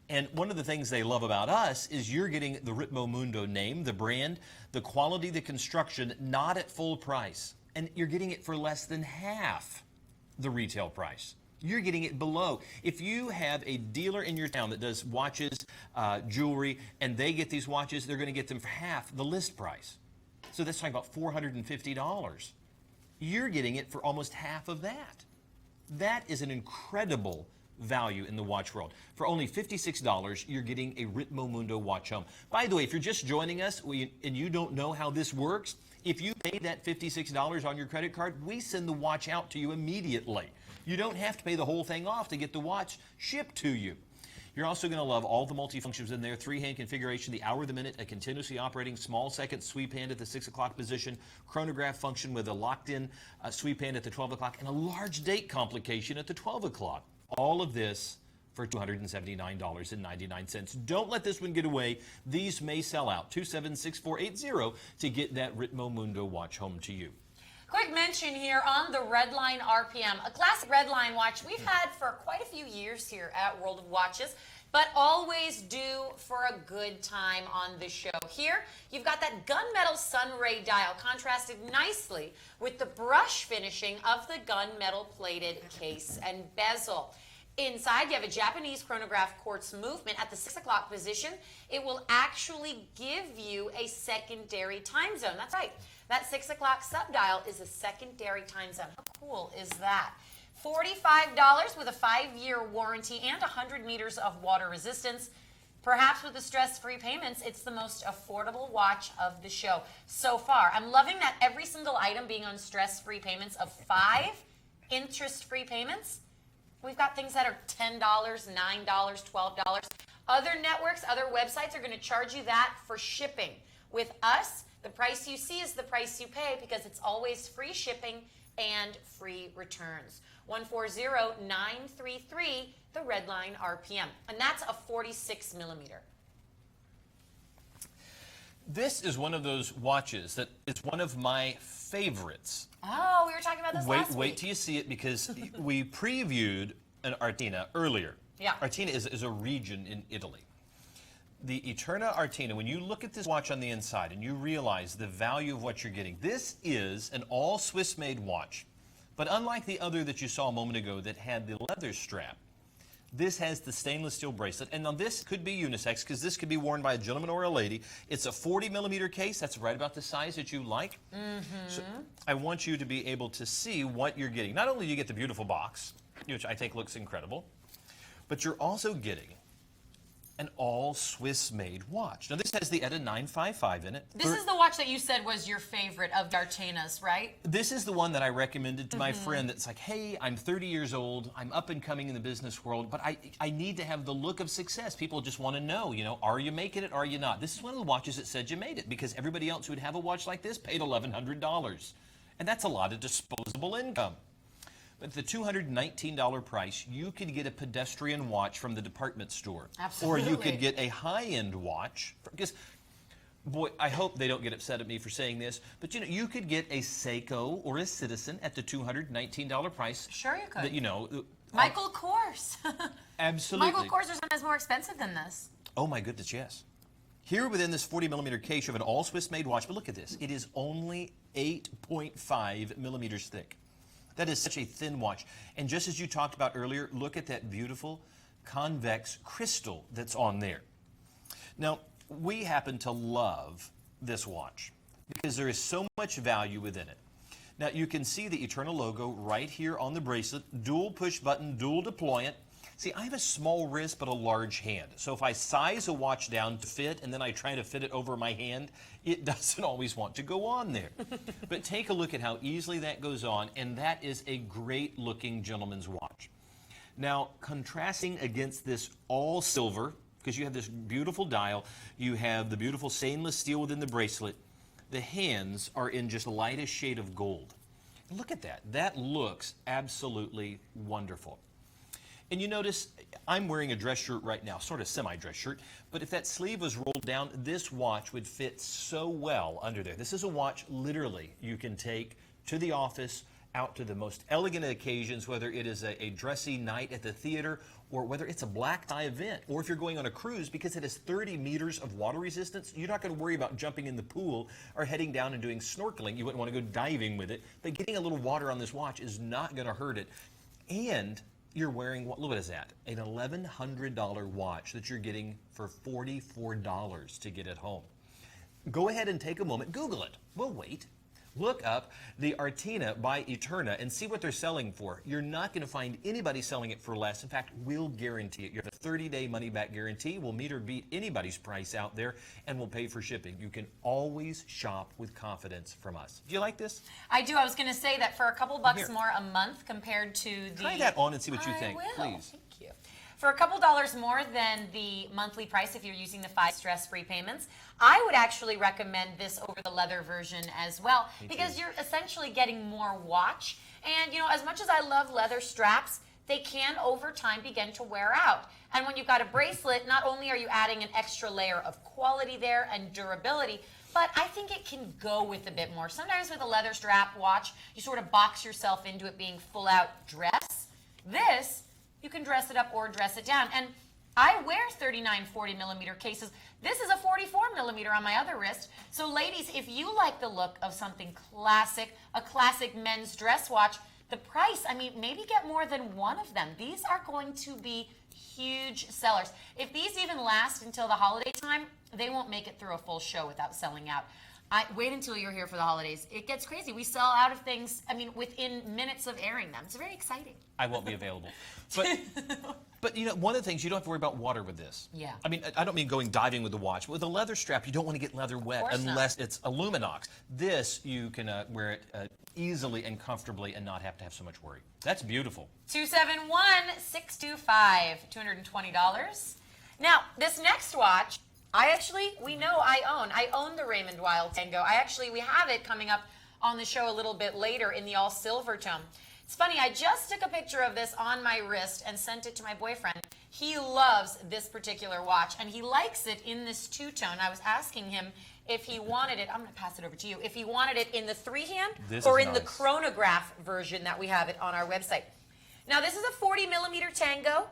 And one of the things they love about us is you're getting the Ritmo Mundo name, the brand, the quality, the construction, not at full price. And you're getting it for less than half the retail price. You're getting it below. If you have a dealer in your town that does watches, jewelry, and they get these watches, they're going to get them for half the list price. So that's talking about $450. You're getting it for almost half of that. That is an incredible value in the watch world. For only $56, you're getting a Ritmo Mundo watch home. By the way, if you're just joining us and you don't know how this works, if you pay that $56 on your credit card, we send the watch out to you immediately. You don't have to pay the whole thing off to get the watch shipped to you. You're also going to love all the multifunctions in there. 3-hand configuration, the hour, the minute, a continuously operating small second sweep hand at the 6 o'clock position, chronograph function with a locked-in sweep hand at the 12 o'clock, and a large date complication at the 12 o'clock. All of this for $279.99. Don't let this one get away. These may sell out. 276480 to get that Ritmo Mundo watch home to you. Quick mention here on the Redline RPM, a classic Redline watch we've had for quite a few years here at World of Watches, but always due for a good time on the show. Here, you've got that gunmetal sunray dial contrasted nicely with the brush finishing of the gunmetal plated case and bezel. Inside, you have a Japanese chronograph quartz movement at the 6 o'clock position. It will actually give you a secondary time zone. That's right. That 6 o'clock subdial is a secondary time zone. How cool is that? $45 with a 5-year warranty and 100 meters of water resistance. Perhaps with the stress-free payments, it's the most affordable watch of the show so far. I'm loving that every single item being on stress-free payments of 5 interest-free payments. We've got things that are $10, $9, $12. Other networks, other websites are going to charge you that for shipping. With us, the price you see is the price you pay because it's always free shipping and free returns. 140933, the Redline RPM. And that's a 46 millimeter. This is one of those watches that is one of my favorites. Oh, we were talking about this last week. Wait till you see it because we previewed an Artina earlier. Yeah. Artina is a region in Italy. The Eterna Artina, when you look at this watch on the inside and you realize the value of what you're getting, this is an all Swiss-made watch. But unlike the other that you saw a moment ago that had the leather strap, this has the stainless steel bracelet. And now this could be unisex because this could be worn by a gentleman or a lady. It's a 40 millimeter case. That's right about the size that you like. So I want you to be able to see what you're getting. Not only do you get the beautiful box, which I think looks incredible, but you're also getting an all Swiss-made watch. Now this has the ETA 955 in it. This is the watch that you said was your favorite of D'Artagna's, right? This is the one that I recommended to my friend that's like, hey, I'm 30 years old, I'm up and coming in the business world, but I need to have the look of success. People just want to know, are you making it, are you not? This is one of the watches that said you made it because everybody else who would have a watch like this paid $1,100. And that's a lot of disposable income. But at the $219 price, you could get a pedestrian watch from the department store. Absolutely. Or you could get a high-end watch. Because, boy, I hope they don't get upset at me for saying this, but you could get a Seiko or a Citizen at the $219 price. Sure you could. That, Michael Kors. Absolutely. Michael Kors or something is more expensive than this. Oh my goodness, yes. Here within this 40 millimeter case, you have an all Swiss-made watch, but look at this. It is only 8.5 millimeters thick. That is such a thin watch. And just as you talked about earlier, look at that beautiful convex crystal that's on there. Now, we happen to love this watch because there is so much value within it. Now, you can see the Eternal logo right here on the bracelet, dual push button, dual deployant. See, I have a small wrist but a large hand. So if I size a watch down to fit and then I try to fit it over my hand, it doesn't always want to go on there. But take a look at how easily that goes on, and that is a great looking gentleman's watch. Now, contrasting against this all silver, because you have this beautiful dial, you have the beautiful stainless steel within the bracelet, the hands are in just the lightest shade of gold. Look at that. That looks absolutely wonderful. And you notice I'm wearing a dress shirt right now, sort of semi-dress shirt, but if that sleeve was rolled down, this watch would fit so well under there. This is a watch literally you can take to the office, out to the most elegant occasions, whether it is a dressy night at the theater or whether it's a black tie event, or if you're going on a cruise, because it has 30 meters of water resistance, you're not going to worry about jumping in the pool or heading down and doing snorkeling. You wouldn't want to go diving with it, but getting a little water on this watch is not going to hurt it. And you're wearing, what is that? An $1,100 watch that you're getting for $44 to get at home. Go ahead and take a moment, Google it. We'll wait. Look up the Artina by Eterna and see what they're selling for. You're not going to find anybody selling it for less. In fact, we'll guarantee it. You have a 30-day money-back guarantee. We'll meet or beat anybody's price out there, and we'll pay for shipping. You can always shop with confidence from us. Do you like this? I do. I was going to say that for a couple bucks Here. more a month compared to the... Try that on and see what you I think, will. please. Thank you. For a couple dollars more than the monthly price if you're using the 5 stress-free payments, I would actually recommend this over the leather version as well, because you're essentially getting more watch. And, you know, as much as I love leather straps, they can over time begin to wear out. And when you've got a bracelet, not only are you adding an extra layer of quality there and durability, but I think it can go with a bit more. Sometimes with a leather strap watch, you sort of box yourself into it being full-out dress. This, you can dress it up or dress it down. And I wear 39 40 millimeter cases. This is a 44 millimeter on my other wrist. So ladies, if you like the look of something classic, a classic men's dress watch, the price, I mean, maybe get more than one of them. These are going to be huge sellers. If these even last until the holiday time, they won't make it through a full show without selling out. Wait until you're here for the holidays. It gets crazy. We sell out of things, I mean, within minutes of airing them. It's very exciting. I won't be available. But you know, one of the things, you don't have to worry about water with this. Yeah. I mean, I don't mean going diving with the watch. With a leather strap, you don't want to get leather wet unless it's Aluminox. This, you can wear it easily and comfortably and not have to have so much worry. That's beautiful. 271-625, $220. Now, this next watch, we know I own the Raymond Wild Tango. We have it coming up on the show a little bit later in the all silver tone. It's funny, I just took a picture of this on my wrist and sent it to my boyfriend. He loves this particular watch, and he likes it in this two-tone. I was asking him if he wanted it, I'm going to pass it over to you, if he wanted it in the three-hand or in the chronograph version that we have it on our website. Now, this is a 40 millimeter Tango.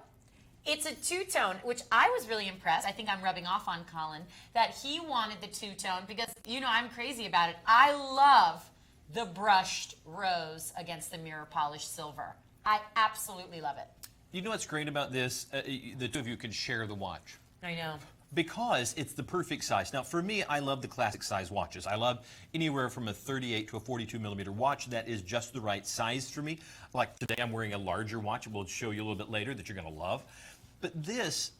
It's a two-tone, which I was really impressed. I think I'm rubbing off on Colin, that he wanted the two-tone because, you know, I'm crazy about it. I love the brushed rose against the mirror polished silver. I absolutely love it. You know what's great about this? The two of you can share the watch. I know. Because it's the perfect size. Now, for me, I love the classic size watches. I love anywhere from a 38 to a 42 millimeter watch. That is just the right size for me. Like today, I'm wearing a larger watch. We'll show you a little bit later that you're going to love. But this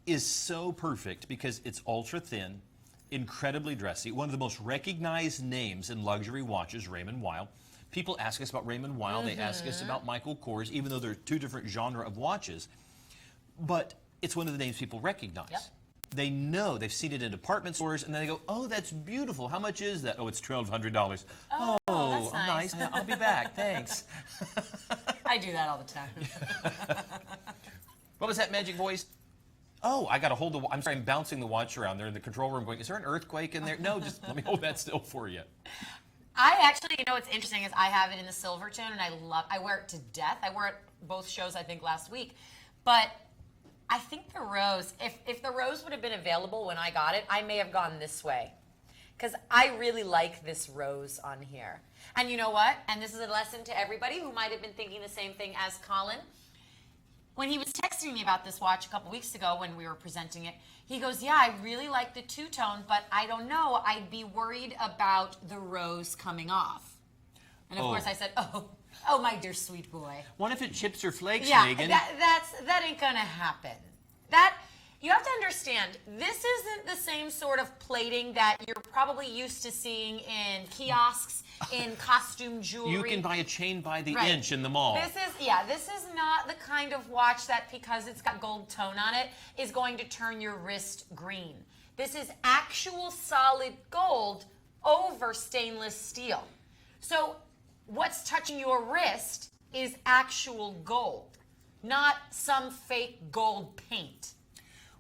is so perfect because it's ultra thin, incredibly dressy. One of the most recognized names in luxury watches, Raymond Weil. People ask us about Raymond Weil. They ask us about Michael Kors, even though they're two different genre of watches. But it's one of the names people recognize. Yep. They know, they've seen it in department stores, and then they go, oh, that's beautiful. How much is that? Oh, it's $1,200. Oh, that's nice. I'll be back. Thanks. I do that all the time. What was that magic voice? Oh, I got to hold the, I'm sorry, I'm bouncing the watch around there in the control room going, is there an earthquake in there? No, just let me hold that still for you. I actually, you know what's interesting is I have it in the silver tone, and I wear it to death. I wore it both shows, I think, last week. But I think the rose, if the rose would have been available when I got it, I may have gone this way. Because I really like this rose on here. And you know what? And this is a lesson to everybody who might have been thinking the same thing as Colin. When he was texting me about this watch a couple weeks ago when we were presenting it, he goes, yeah, I really like the two-tone, but I don't know. I'd be worried about the rose coming off. And of course I said, oh, my dear sweet boy. What if it chips or flakes, Yeah, Megan? that ain't gonna happen. You have to understand, this isn't the same sort of plating that you're probably used to seeing in kiosks, in costume jewelry. You can buy a chain by the inch in the mall. This is not the kind of watch that, because it's got gold tone on it, is going to turn your wrist green. This is actual solid gold over stainless steel. So what's touching your wrist is actual gold, not some fake gold paint.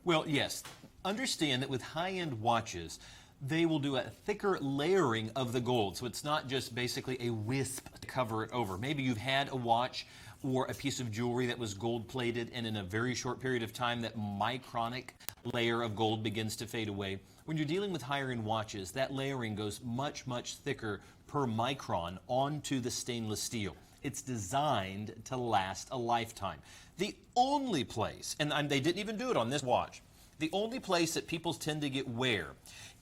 Well, yes. Understand that with high-end watches, they will do a thicker layering of the gold. So it's not just basically a wisp to cover it over. Maybe you've had a watch or a piece of jewelry that was gold-plated, and in a very short period of time, that micronic layer of gold begins to fade away. When you're dealing with higher-end watches, that layering goes much, much thicker per micron onto the stainless steel. It's designed to last a lifetime. The only place, and they didn't even do it on this watch, the only place that people tend to get wear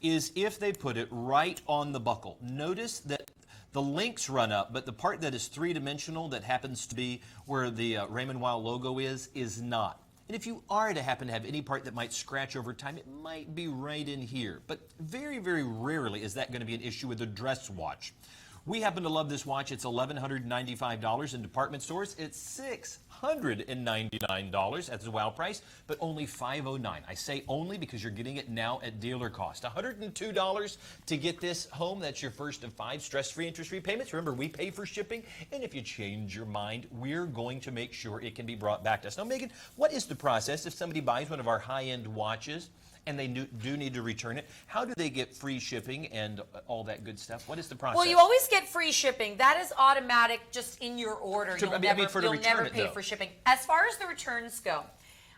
is if they put it right on the buckle. Notice that the links run up, but the part that is three-dimensional that happens to be where the Raymond Weil logo is not. And if you are to happen to have any part that might scratch over time, it might be right in here. But very, very rarely is that going to be an issue with a dress watch. We happen to love this watch. It's $1,195 in department stores. It's $699 at the WOW price, but only $509. I say only because you're getting it now at dealer cost. $102 to get this home. That's your first of 5 stress-free, interest-free payments. Remember, we pay for shipping, and if you change your mind, we're going to make sure it can be brought back to us. Now, Megan, what is the process if somebody buys one of our high-end watches and they do need to return it? How do they get free shipping and all that good stuff? What is the process? Well, you always get free shipping. That is automatic just in your order. You'll never pay for shipping. As far as the returns go,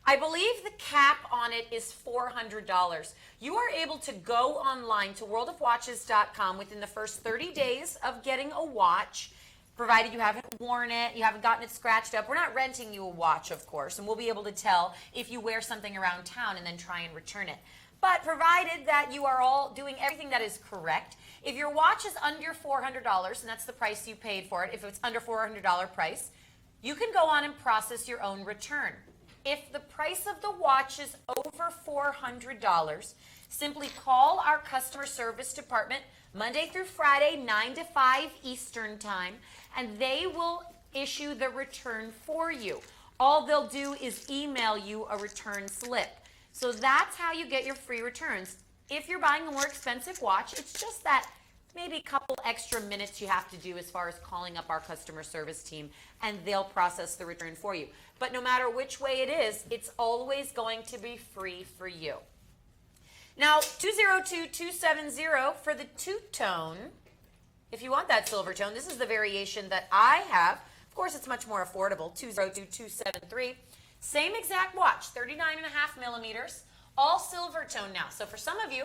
I believe the cap on it is $400. You are able to go online to WorldofWatches.com within the first 30 days of getting a watch, provided you haven't worn it, you haven't gotten it scratched up. We're not renting you a watch, of course, and we'll be able to tell if you wear something around town and then try and return it. But provided that you are all doing everything that is correct, if your watch is under $400, and that's the price you paid for it, if it's under $400 price, you can go on and process your own return. If the price of the watch is over $400, simply call our customer service department Monday through Friday, 9 to 5 Eastern time, and they will issue the return for you. All they'll do is email you a return slip. So that's how you get your free returns. If you're buying a more expensive watch, it's just that maybe a couple extra minutes you have to do as far as calling up our customer service team, and they'll process the return for you. But no matter which way it is, it's always going to be free for you. Now, 202-270 for the two-tone. If you want that silver tone, this is the variation that I have. Of course, it's much more affordable, 202-273. Same exact watch, 39.5 millimeters, all silver tone now. So for some of you,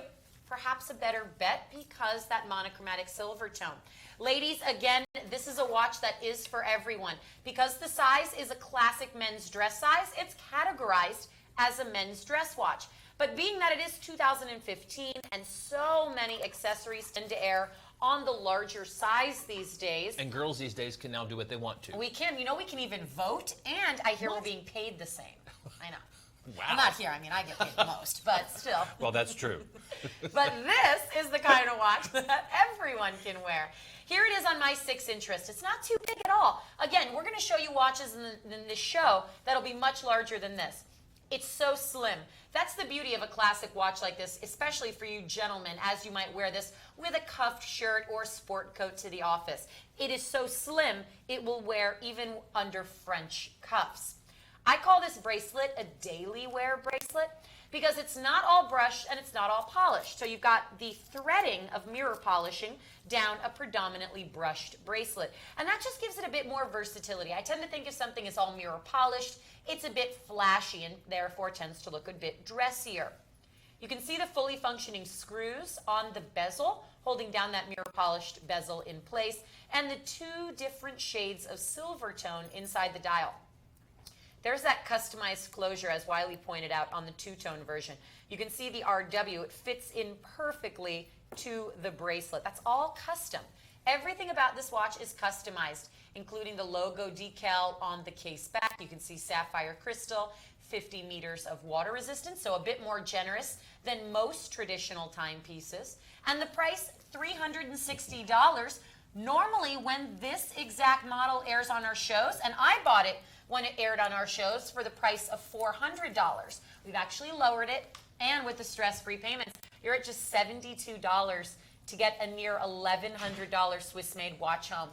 perhaps a better bet because that monochromatic silver tone. Ladies, again, this is a watch that is for everyone. Because the size is a classic men's dress size, it's categorized as a men's dress watch. But being that it is 2015 and so many accessories tend to air on the larger size these days. And girls these days can now do what they want to. We can. You know, we can even vote, and I hear we're being paid the same. I know. Wow. I'm not here. I mean, I get paid the most, but still. Well, that's true. But this is the kind of watch that everyone can wear. Here it is on my 6-inch wrist. It's not too big at all. Again, we're going to show you watches in this show that'll be much larger than this. It's so slim. That's the beauty of a classic watch like this, especially for you gentlemen, as you might wear this with a cuffed shirt or sport coat to the office. It is so slim, it will wear even under French cuffs. I call this bracelet a daily wear bracelet because it's not all brushed and it's not all polished. So you've got the threading of mirror polishing down a predominantly brushed bracelet. And that just gives it a bit more versatility. I tend to think if something is all mirror polished, it's a bit flashy and therefore tends to look a bit dressier. You can see the fully functioning screws on the bezel, holding down that mirror polished bezel in place, and the 2 different shades of silver tone inside the dial. There's that customized closure, as Wiley pointed out, on the two-tone version. You can see the RW. It fits in perfectly to the bracelet. That's all custom. Everything about this watch is customized, including the logo decal on the case back. You can see sapphire crystal, 50 meters of water resistance, so a bit more generous than most traditional timepieces. And the price, $360. Normally, when this exact model airs on our shows, and I bought it when it aired on our shows for the price of $400. We've actually lowered it, and with the stress-free payments, you're at just $72 to get a near $1,100 Swiss-made watch home.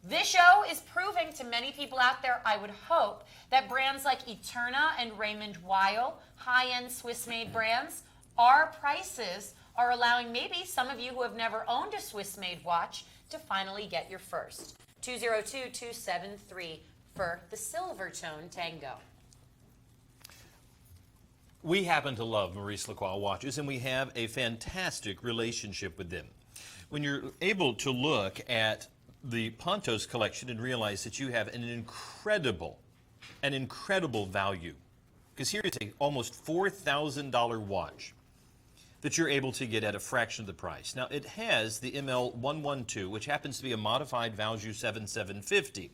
This show is proving to many people out there, I would hope, that brands like Eterna and Raymond Weil, high-end Swiss-made brands, our prices are allowing maybe some of you who have never owned a Swiss-made watch to finally get your first. 202-273 for the silver tone Tango. We happen to love Maurice Lacroix watches, and we have a fantastic relationship with them. When you're able to look at the Pontos collection and realize that you have an incredible value. Because here is a almost $4,000 watch that you're able to get at a fraction of the price. Now, it has the ML112, which happens to be a modified Valjoux 7750.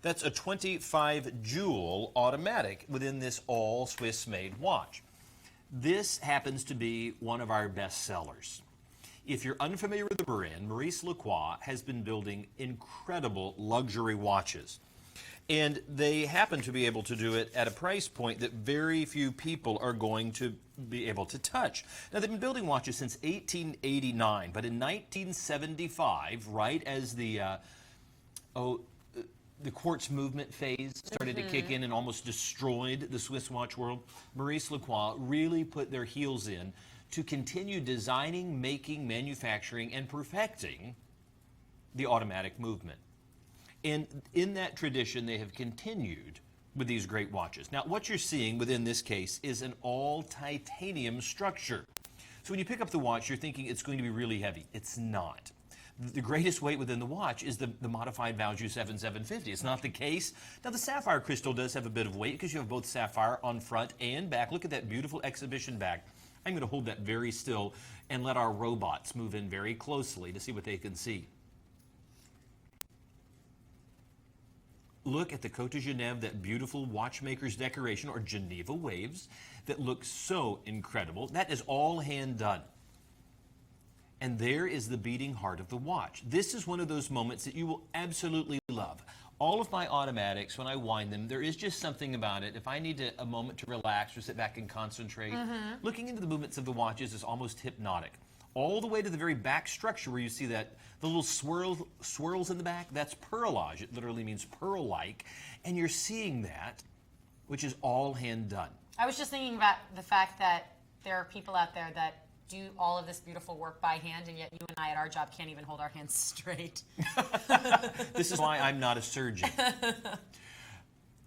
That's a 25 joule automatic within this all Swiss-made watch. This happens to be one of our best sellers. If you're unfamiliar with the brand, Maurice Lacroix has been building incredible luxury watches. And they happen to be able to do it at a price point that very few people are going to be able to touch. Now, they've been building watches since 1889, but in 1975, right as the quartz movement phase started to kick in and almost destroyed the Swiss watch world, Maurice Lacroix really put their heels in to continue designing, making, manufacturing, and perfecting the automatic movement. And in that tradition, they have continued with these great watches. Now, what you're seeing within this case is an all titanium structure. So when you pick up the watch, you're thinking it's going to be really heavy. It's not. The greatest weight within the watch is the modified Valjoux 7750. It's not the case. Now, the sapphire crystal does have a bit of weight because you have both sapphire on front and back. Look at that beautiful exhibition back. I'm going to hold that very still and let our robots move in very closely to see what they can see. Look at the Côte de Genève, that beautiful watchmaker's decoration, or Geneva waves, that looks so incredible. That is all hand done. And there is the beating heart of the watch. This is one of those moments that you will absolutely love. All of my automatics, when I wind them, there is just something about it. If I need a moment to relax or sit back and concentrate, looking into the movements of the watches is almost hypnotic. All the way to the very back structure where you see that the little swirls in the back, that's pearlage. It literally means pearl-like. And you're seeing that, which is all hand done. I was just thinking about the fact that there are people out there that do all of this beautiful work by hand, and yet you and I at our job can't even hold our hands straight. This is why I'm not a surgeon.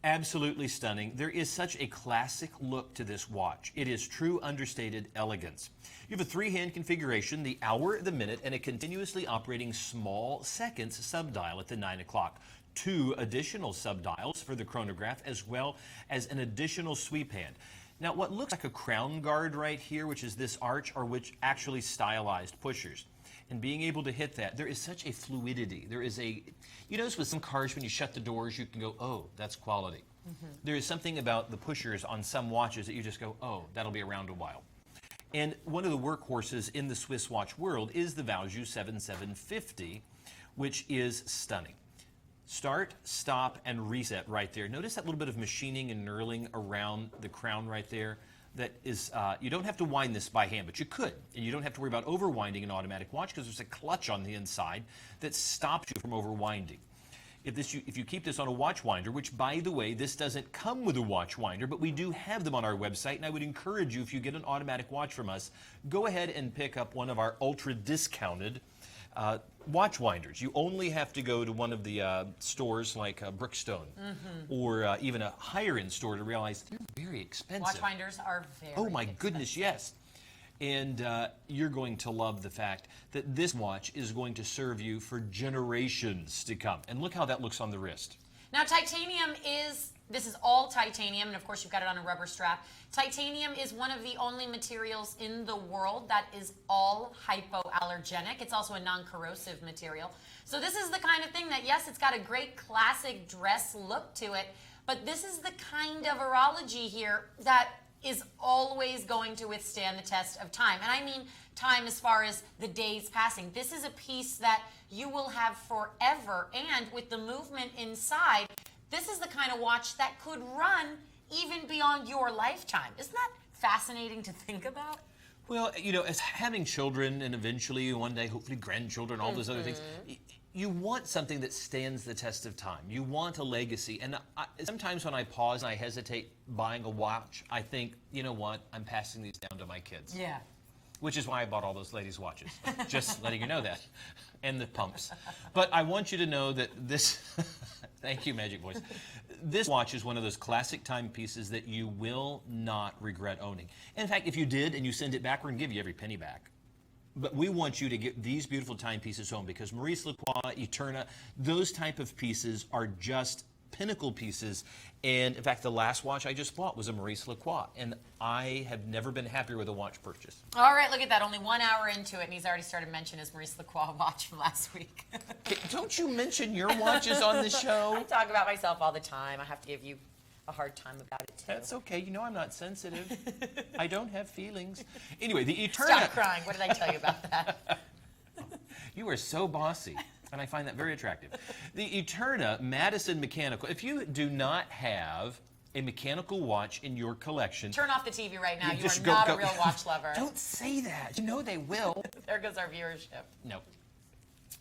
Absolutely stunning. There is such a classic look to this watch. It is true understated elegance. You have a three-hand configuration, the hour, the minute, and a continuously operating small seconds subdial at the 9 o'clock. 2 additional subdials for the chronograph, as well as an additional sweep hand. Now, what looks like a crown guard right here, which is this arch, are which actually stylized pushers. And being able to hit that, there is such a fluidity. There is a, you notice with some cars, when you shut the doors, you can go, oh, that's quality. There is something about the pushers on some watches that you just go, oh, that'll be around a while. And one of the workhorses in the Swiss watch world is the Valjoux 7750, which is stunning. Start, stop, and reset right there. Notice that little bit of machining and knurling around the crown right there. That is, you don't have to wind this by hand, but you could. And you don't have to worry about overwinding an automatic watch because there's a clutch on the inside that stops you from overwinding. If you keep this on a watch winder, which, by the way, this doesn't come with a watch winder, but we do have them on our website, and I would encourage you, if you get an automatic watch from us, go ahead and pick up one of our ultra-discounted watch winders. You only have to go to one of the stores like Brookstone or even a higher-end store to realize they're very expensive. Watch winders are very Oh my expensive. goodness, yes. And you're going to love the fact that this watch is going to serve you for generations to come. And look how that looks on the wrist. Now, titanium is, this is all titanium, and of course you've got it on a rubber strap. Titanium is one of the only materials in the world that is all hypoallergenic. It's also a non-corrosive material. So this is the kind of thing that, yes, it's got a great classic dress look to it, but this is the kind of horology here that is always going to withstand the test of time. And I mean time as far as the days passing. This is a piece that you will have forever, and with the movement inside, this is the kind of watch that could run even beyond your lifetime. Isn't that fascinating to think about? Well, you know, as having children and eventually one day, hopefully grandchildren, all those other things, you want something that stands the test of time. You want a legacy. And sometimes when I pause and I hesitate buying a watch, I think, you know what, I'm passing these down to my kids. Yeah. Which is why I bought all those ladies' watches. Just letting you know that. And the pumps. But I want you to know that this, thank you, Magic Voice. This watch is one of those classic timepieces that you will not regret owning. In fact, if you did and you send it back, we're going to give you every penny back. But we want you to get these beautiful timepieces home because Maurice Lacroix, Eterna, those type of pieces are just pinnacle pieces. And in fact, the last watch I just bought was a Maurice Lacroix, and I have never been happier with a watch purchase. All right, look at that. Only 1 hour into it, and he's already started mentioning his Maurice Lacroix watch from last week. Don't you mention your watches on the show? I talk about myself all the time. I have to give you a hard time about it, too. That's okay. You know I'm not sensitive. I don't have feelings. Anyway, the Eterna... Stop crying. What did I tell you about that? You are so bossy, and I find that very attractive. The Eterna Madison Mechanical. If you do not have a mechanical watch in your collection... Turn off the TV right now. You just are go- not go- a real watch lover. Don't say that. You know they will. There goes our viewership. No.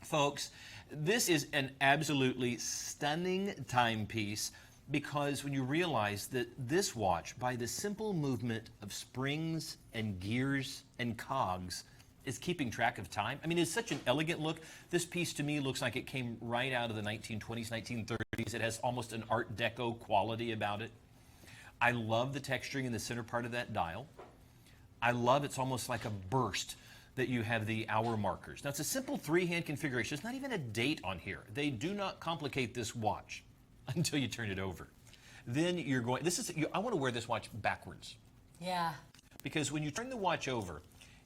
Folks, this is an absolutely stunning timepiece because when you realize that this watch, by the simple movement of springs and gears and cogs, is keeping track of time. I mean, it's such an elegant look. This piece to me looks like it came right out of the 1920s, 1930s. It has almost an Art Deco quality about it. I love the texturing in the center part of that dial. I love it's almost like a burst that you have the hour markers. Now, it's a simple three-hand configuration. There's not even a date on here. They do not complicate this watch until you turn it over. Then you're going, I want to wear this watch backwards. Yeah. Because when you turn the watch over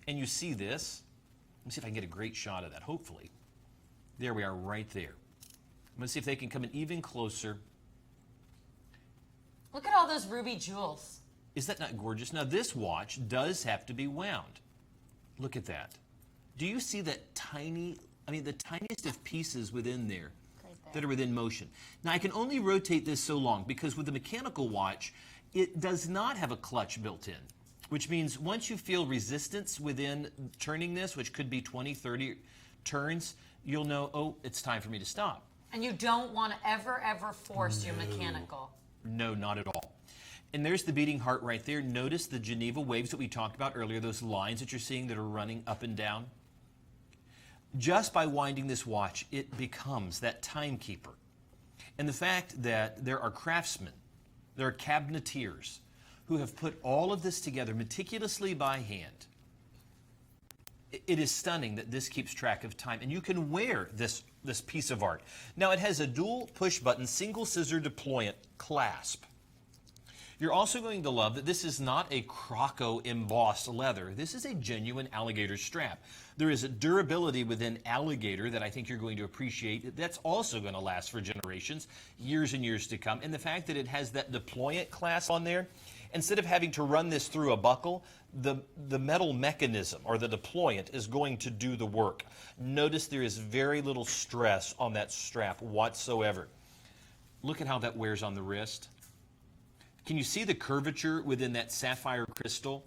and you see this, let me see if I can get a great shot of that, hopefully. There we are, right there. I'm going to see if they can come in even closer. Look at all those ruby jewels. Is that not gorgeous? Now, this watch does have to be wound. Look at that. Do you see that tiny, the tiniest of pieces within there that are within motion? Now, I can only rotate this so long because with the mechanical watch, it does not have a clutch built in, which means once you feel resistance within turning this, which could be 20, 30 turns, you'll know, oh, it's time for me to stop. And you don't want to ever force your mechanical. No, not at all. And there's the beating heart right there. Notice the Geneva waves that we talked about earlier, those lines that you're seeing that are running up and down. Just by winding this watch, it becomes that timekeeper. And the fact that there are craftsmen, there are cabinetiers who have put all of this together meticulously by hand. It is stunning that this keeps track of time. And you can wear this piece of art. Now, it has a dual push button, single scissor deployant clasp. You're also going to love that this is not a Croco embossed leather. This is a genuine alligator strap. There is a durability within alligator that I think you're going to appreciate. That's also going to last for generations, years and years to come. And the fact that it has that deployant clasp on there, instead of having to run this through a buckle, the metal mechanism or the deployant is going to do the work. Notice there is very little stress on that strap whatsoever. Look at how that wears on the wrist. Can you see the curvature within that sapphire crystal?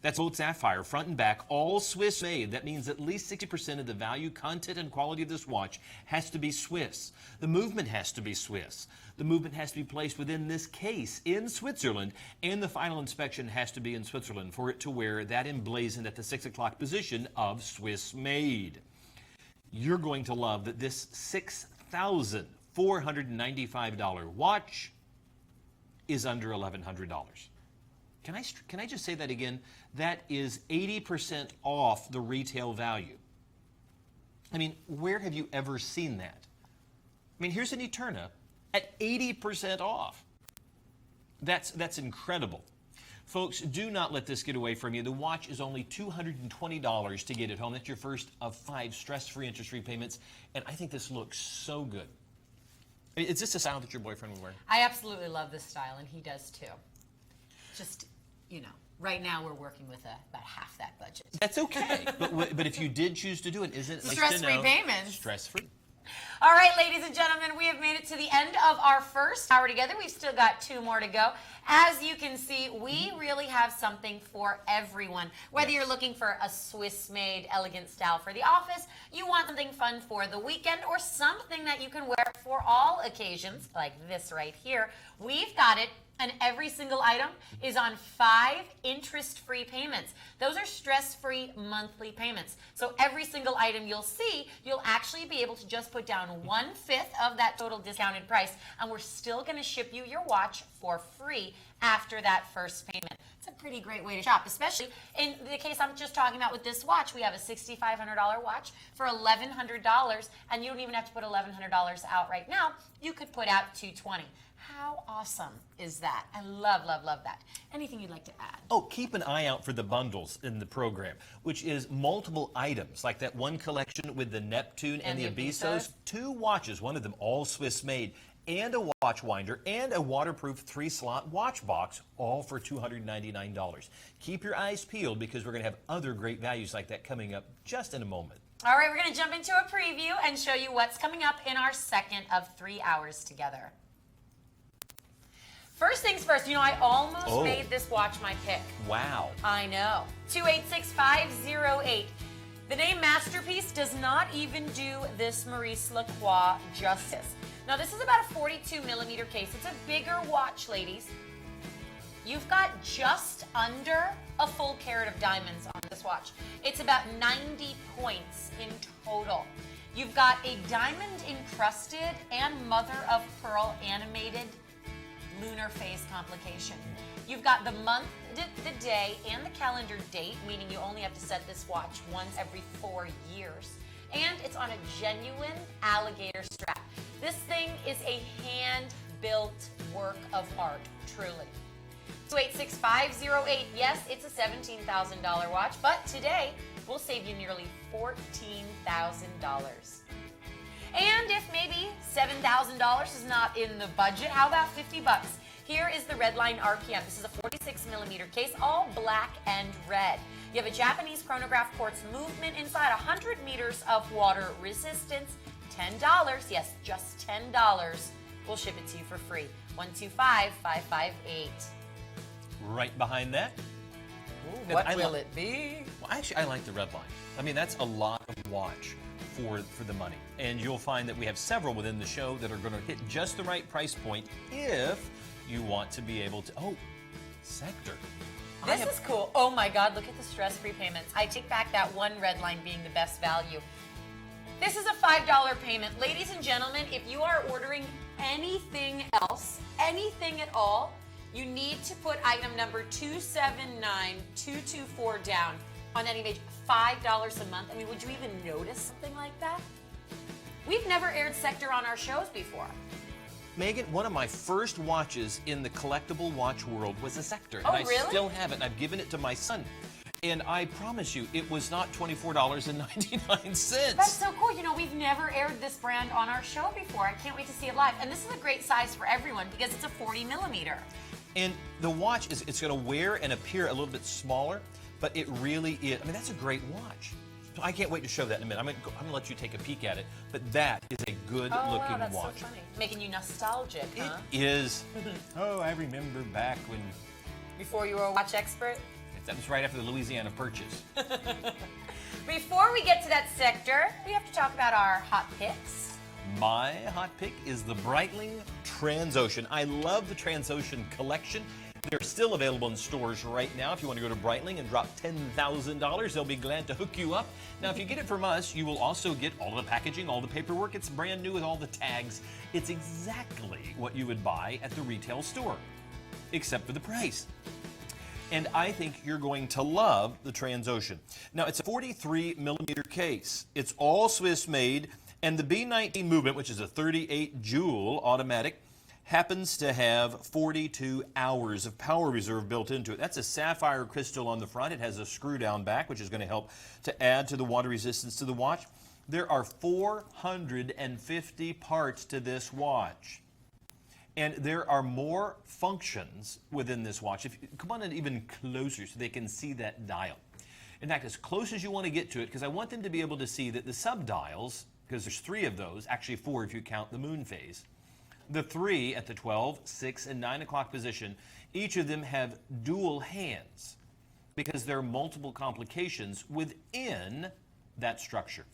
That's both sapphire, front and back, all Swiss made. That means at least 60% of the value, content, and quality of this watch has to be Swiss. The movement has to be Swiss. The movement has to be placed within this case in Switzerland, and the final inspection has to be in Switzerland for it to wear that emblazoned at the 6 o'clock position of Swiss made. You're going to love that this $6,495 watch is under $1,100. Can I just say that again? That is 80% off the retail value. I mean, where have you ever seen that? I mean, here's an Eterna at 80% off. That's incredible. Folks, do not let this get away from you. The watch is only $220 to get it home. That's your first of 5 stress-free interest-free payments. And I think this looks so good. Is this a style that your boyfriend would wear? I absolutely love this style, and he does too. Just, right now we're working with about half that budget. That's okay. but if you did choose to do it, isn't it nice to know? Stress-free payments. Stress-free. All right, ladies and gentlemen, we have made it to the end of our first hour together. We've still got 2 more to go. As you can see, we really have something for everyone. Whether you're looking for a Swiss-made elegant style for the office, you want something fun for the weekend, or something that you can wear for all occasions, like this right here, we've got it. And every single item is on 5 interest-free payments. Those are stress-free monthly payments. So every single item you'll see, you'll actually be able to just put down 1/5 of that total discounted price, and we're still going to ship you your watch for free after that first payment. It's a pretty great way to shop, especially in the case I'm just talking about with this watch. We have a $6,500 watch for $1,100, and you don't even have to put $1,100 out right now. You could put out $220. How awesome is that? I love, love, love that. Anything you'd like to add? Oh, keep an eye out for the bundles in the program, which is multiple items, like that one collection with the Neptune and the Abyssos. 2 watches, one of them all Swiss made, and a watch winder, and a waterproof 3-slot watch box, all for $299. Keep your eyes peeled because we're going to have other great values like that coming up just in a moment. All right, we're going to jump into a preview and show you what's coming up in our second of 3 hours together. First things first, I almost made this watch my pick. Wow. I know. 286-508. The name Masterpiece does not even do this Maurice Lacroix justice. Now, this is about a 42mm case. It's a bigger watch, ladies. You've got just under a full carat of diamonds on this watch. It's about 90 points in total. You've got a diamond-encrusted and mother-of-pearl animated lunar phase complication. You've got the month, the day, and the calendar date, meaning you only have to set this watch once every 4 years. And it's on a genuine alligator strap. This thing is a hand-built work of art, truly. 286-508, yes, it's a $17,000 watch, but today we'll save you nearly $14,000. And if maybe $7,000 is not in the budget, how about 50 bucks? Here is the Redline RPM. This is a 46mm case, all black and red. You have a Japanese chronograph quartz movement inside, 100 meters of water resistance, $10. Yes, just $10. We'll ship it to you for free. 125-558. Right behind that. Ooh, what will it be? Well, actually, I like the Redline. I mean, that's a lot of watch for the money. And you'll find that we have several within the show that are going to hit just the right price point if you want to be able to. Oh, Sector. This is cool. Oh my God, look at the stress-free payments. I take back that one Redline being the best value. This is a $5 payment. Ladies and gentlemen, if you are ordering anything else, anything at all, you need to put item number 279224 down on any page. $5 a month. I mean, would you even notice something like that? We've never aired Sector on our shows before. Megan, one of my first watches in the collectible watch world was a Sector. Oh, and I really? still have it. I've given it to my son. And I promise you, it was not $24.99. That's so cool. We've never aired this brand on our show before. I can't wait to see it live. And this is a great size for everyone because it's a 40mm. And the watch, it's going to wear and appear a little bit smaller, but it really is. I mean, that's a great watch. So I can't wait to show that in a minute. I'm going to let you take a peek at it, but that is a good-looking wow, that's watch. So funny. Making you nostalgic, huh? It is. Oh, I remember back when... Before you were a watch expert? That was right after the Louisiana Purchase. Before we get to that Sector, we have to talk about our hot picks. My hot pick is the Breitling Transocean. I love the Transocean collection. They're still available in stores right now. If you want to go to Breitling and drop $10,000, they'll be glad to hook you up. Now, if you get it from us, you will also get all the packaging, all the paperwork. It's brand new with all the tags. It's exactly what you would buy at the retail store, except for the price. And I think you're going to love the Transocean. Now, it's a 43mm case. It's all Swiss made, and the B19 movement, which is a 38 joule automatic, happens to have 42 hours of power reserve built into it. That's a sapphire crystal on the front. It has a screw down back, which is going to help to add to the water resistance to the watch. There are 450 parts to this watch. And there are more functions within this watch. If you come on in even closer so they can see that dial. In fact, as close as you want to get to it, because I want them to be able to see that the sub-dials, because there's 3 of those, actually 4 if you count the moon phase. The 3 at the 12, 6, and 9 o'clock position, each of them have dual hands because there are multiple complications within that structure.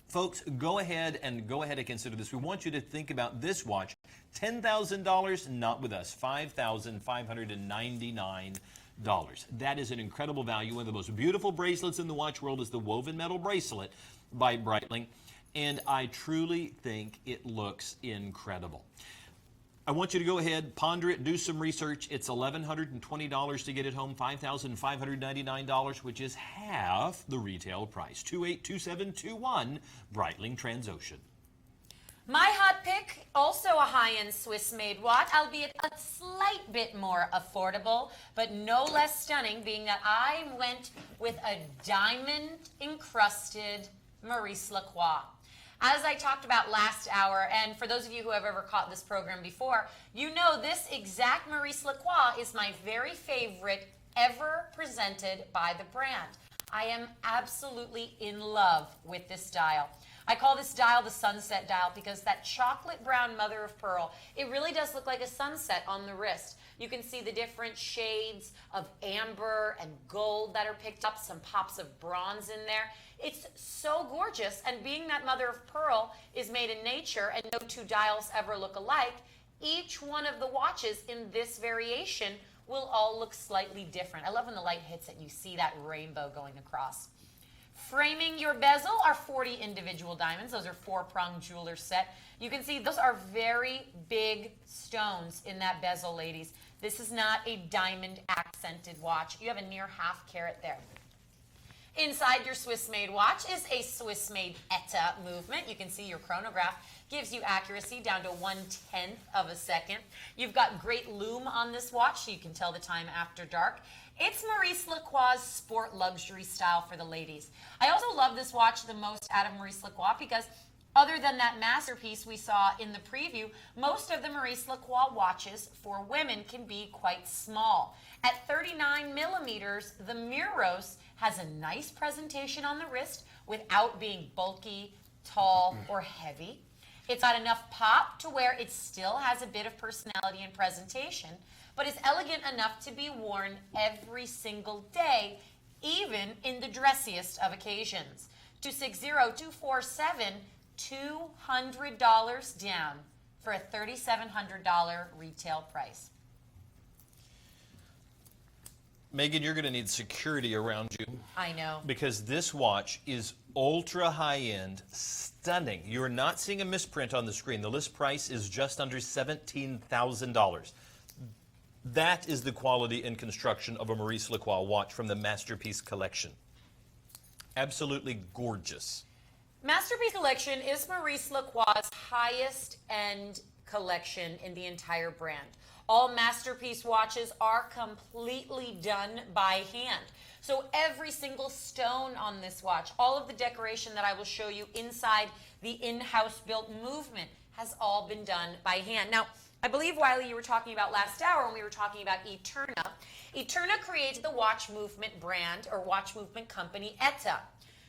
Folks, go ahead and consider this. We want you to think about this watch. $10,000, not with us. $5,599. That is an incredible value. One of the most beautiful bracelets in the watch world is the woven metal bracelet by Breitling. And I truly think it looks incredible. I want you to go ahead, ponder it, do some research. It's $1,120 to get it home, $5,599, which is half the retail price. 282721, Breitling Transocean. My hot pick, also a high-end Swiss-made watch, albeit a slight bit more affordable, but no less stunning, being that I went with a diamond-encrusted Maurice Lacroix. As I talked about last hour, and for those of you who have ever caught this program before, you know this exact Maurice Lacroix is my very favorite ever presented by the brand. I am absolutely in love with this dial. I call this dial the sunset dial because that chocolate brown mother of pearl, it really does look like a sunset on the wrist. You can see the different shades of amber and gold that are picked up, some pops of bronze in there. It's so gorgeous, and being that mother of pearl is made in nature and no two dials ever look alike, each one of the watches in this variation will all look slightly different. I love when the light hits it and you see that rainbow going across. Framing your bezel are 40 individual diamonds. Those are four-pronged jeweler set. You can see those are very big stones in that bezel, ladies. This is not a diamond accented watch. You have a near half carat there. Inside your Swiss-made watch is a Swiss-made ETA movement. You can see your chronograph gives you accuracy down to 1/10 of a second. You've got great lume on this watch, so you can tell the time after dark. It's Maurice Lacroix's sport luxury style for the ladies. I also love this watch the most out of Maurice Lacroix because other than that masterpiece we saw in the preview, most of the Maurice Lacroix watches for women can be quite small. At 39 millimeters, the Miros has a nice presentation on the wrist without being bulky, tall, or heavy. It's got enough pop to where it still has a bit of personality and presentation, but is elegant enough to be worn every single day, even in the dressiest of occasions. 260-247, $200 down for a $3,700 retail price. Megan, you're going to need security around you. I know. Because this watch is ultra high-end, stunning. You're not seeing a misprint on the screen. The list price is just under $17,000. That is the quality and construction of a Maurice Lacroix watch from the Masterpiece Collection. Absolutely gorgeous. Masterpiece Collection is Maurice Lacroix's highest end collection in the entire brand. All Masterpiece watches are completely done by hand. So every single stone on this watch, all of the decoration that I will show you inside the in-house built movement has all been done by hand. Now, I believe, Wiley, you were talking about last hour when we were talking about Eterna. Eterna created the watch movement brand or watch movement company ETA.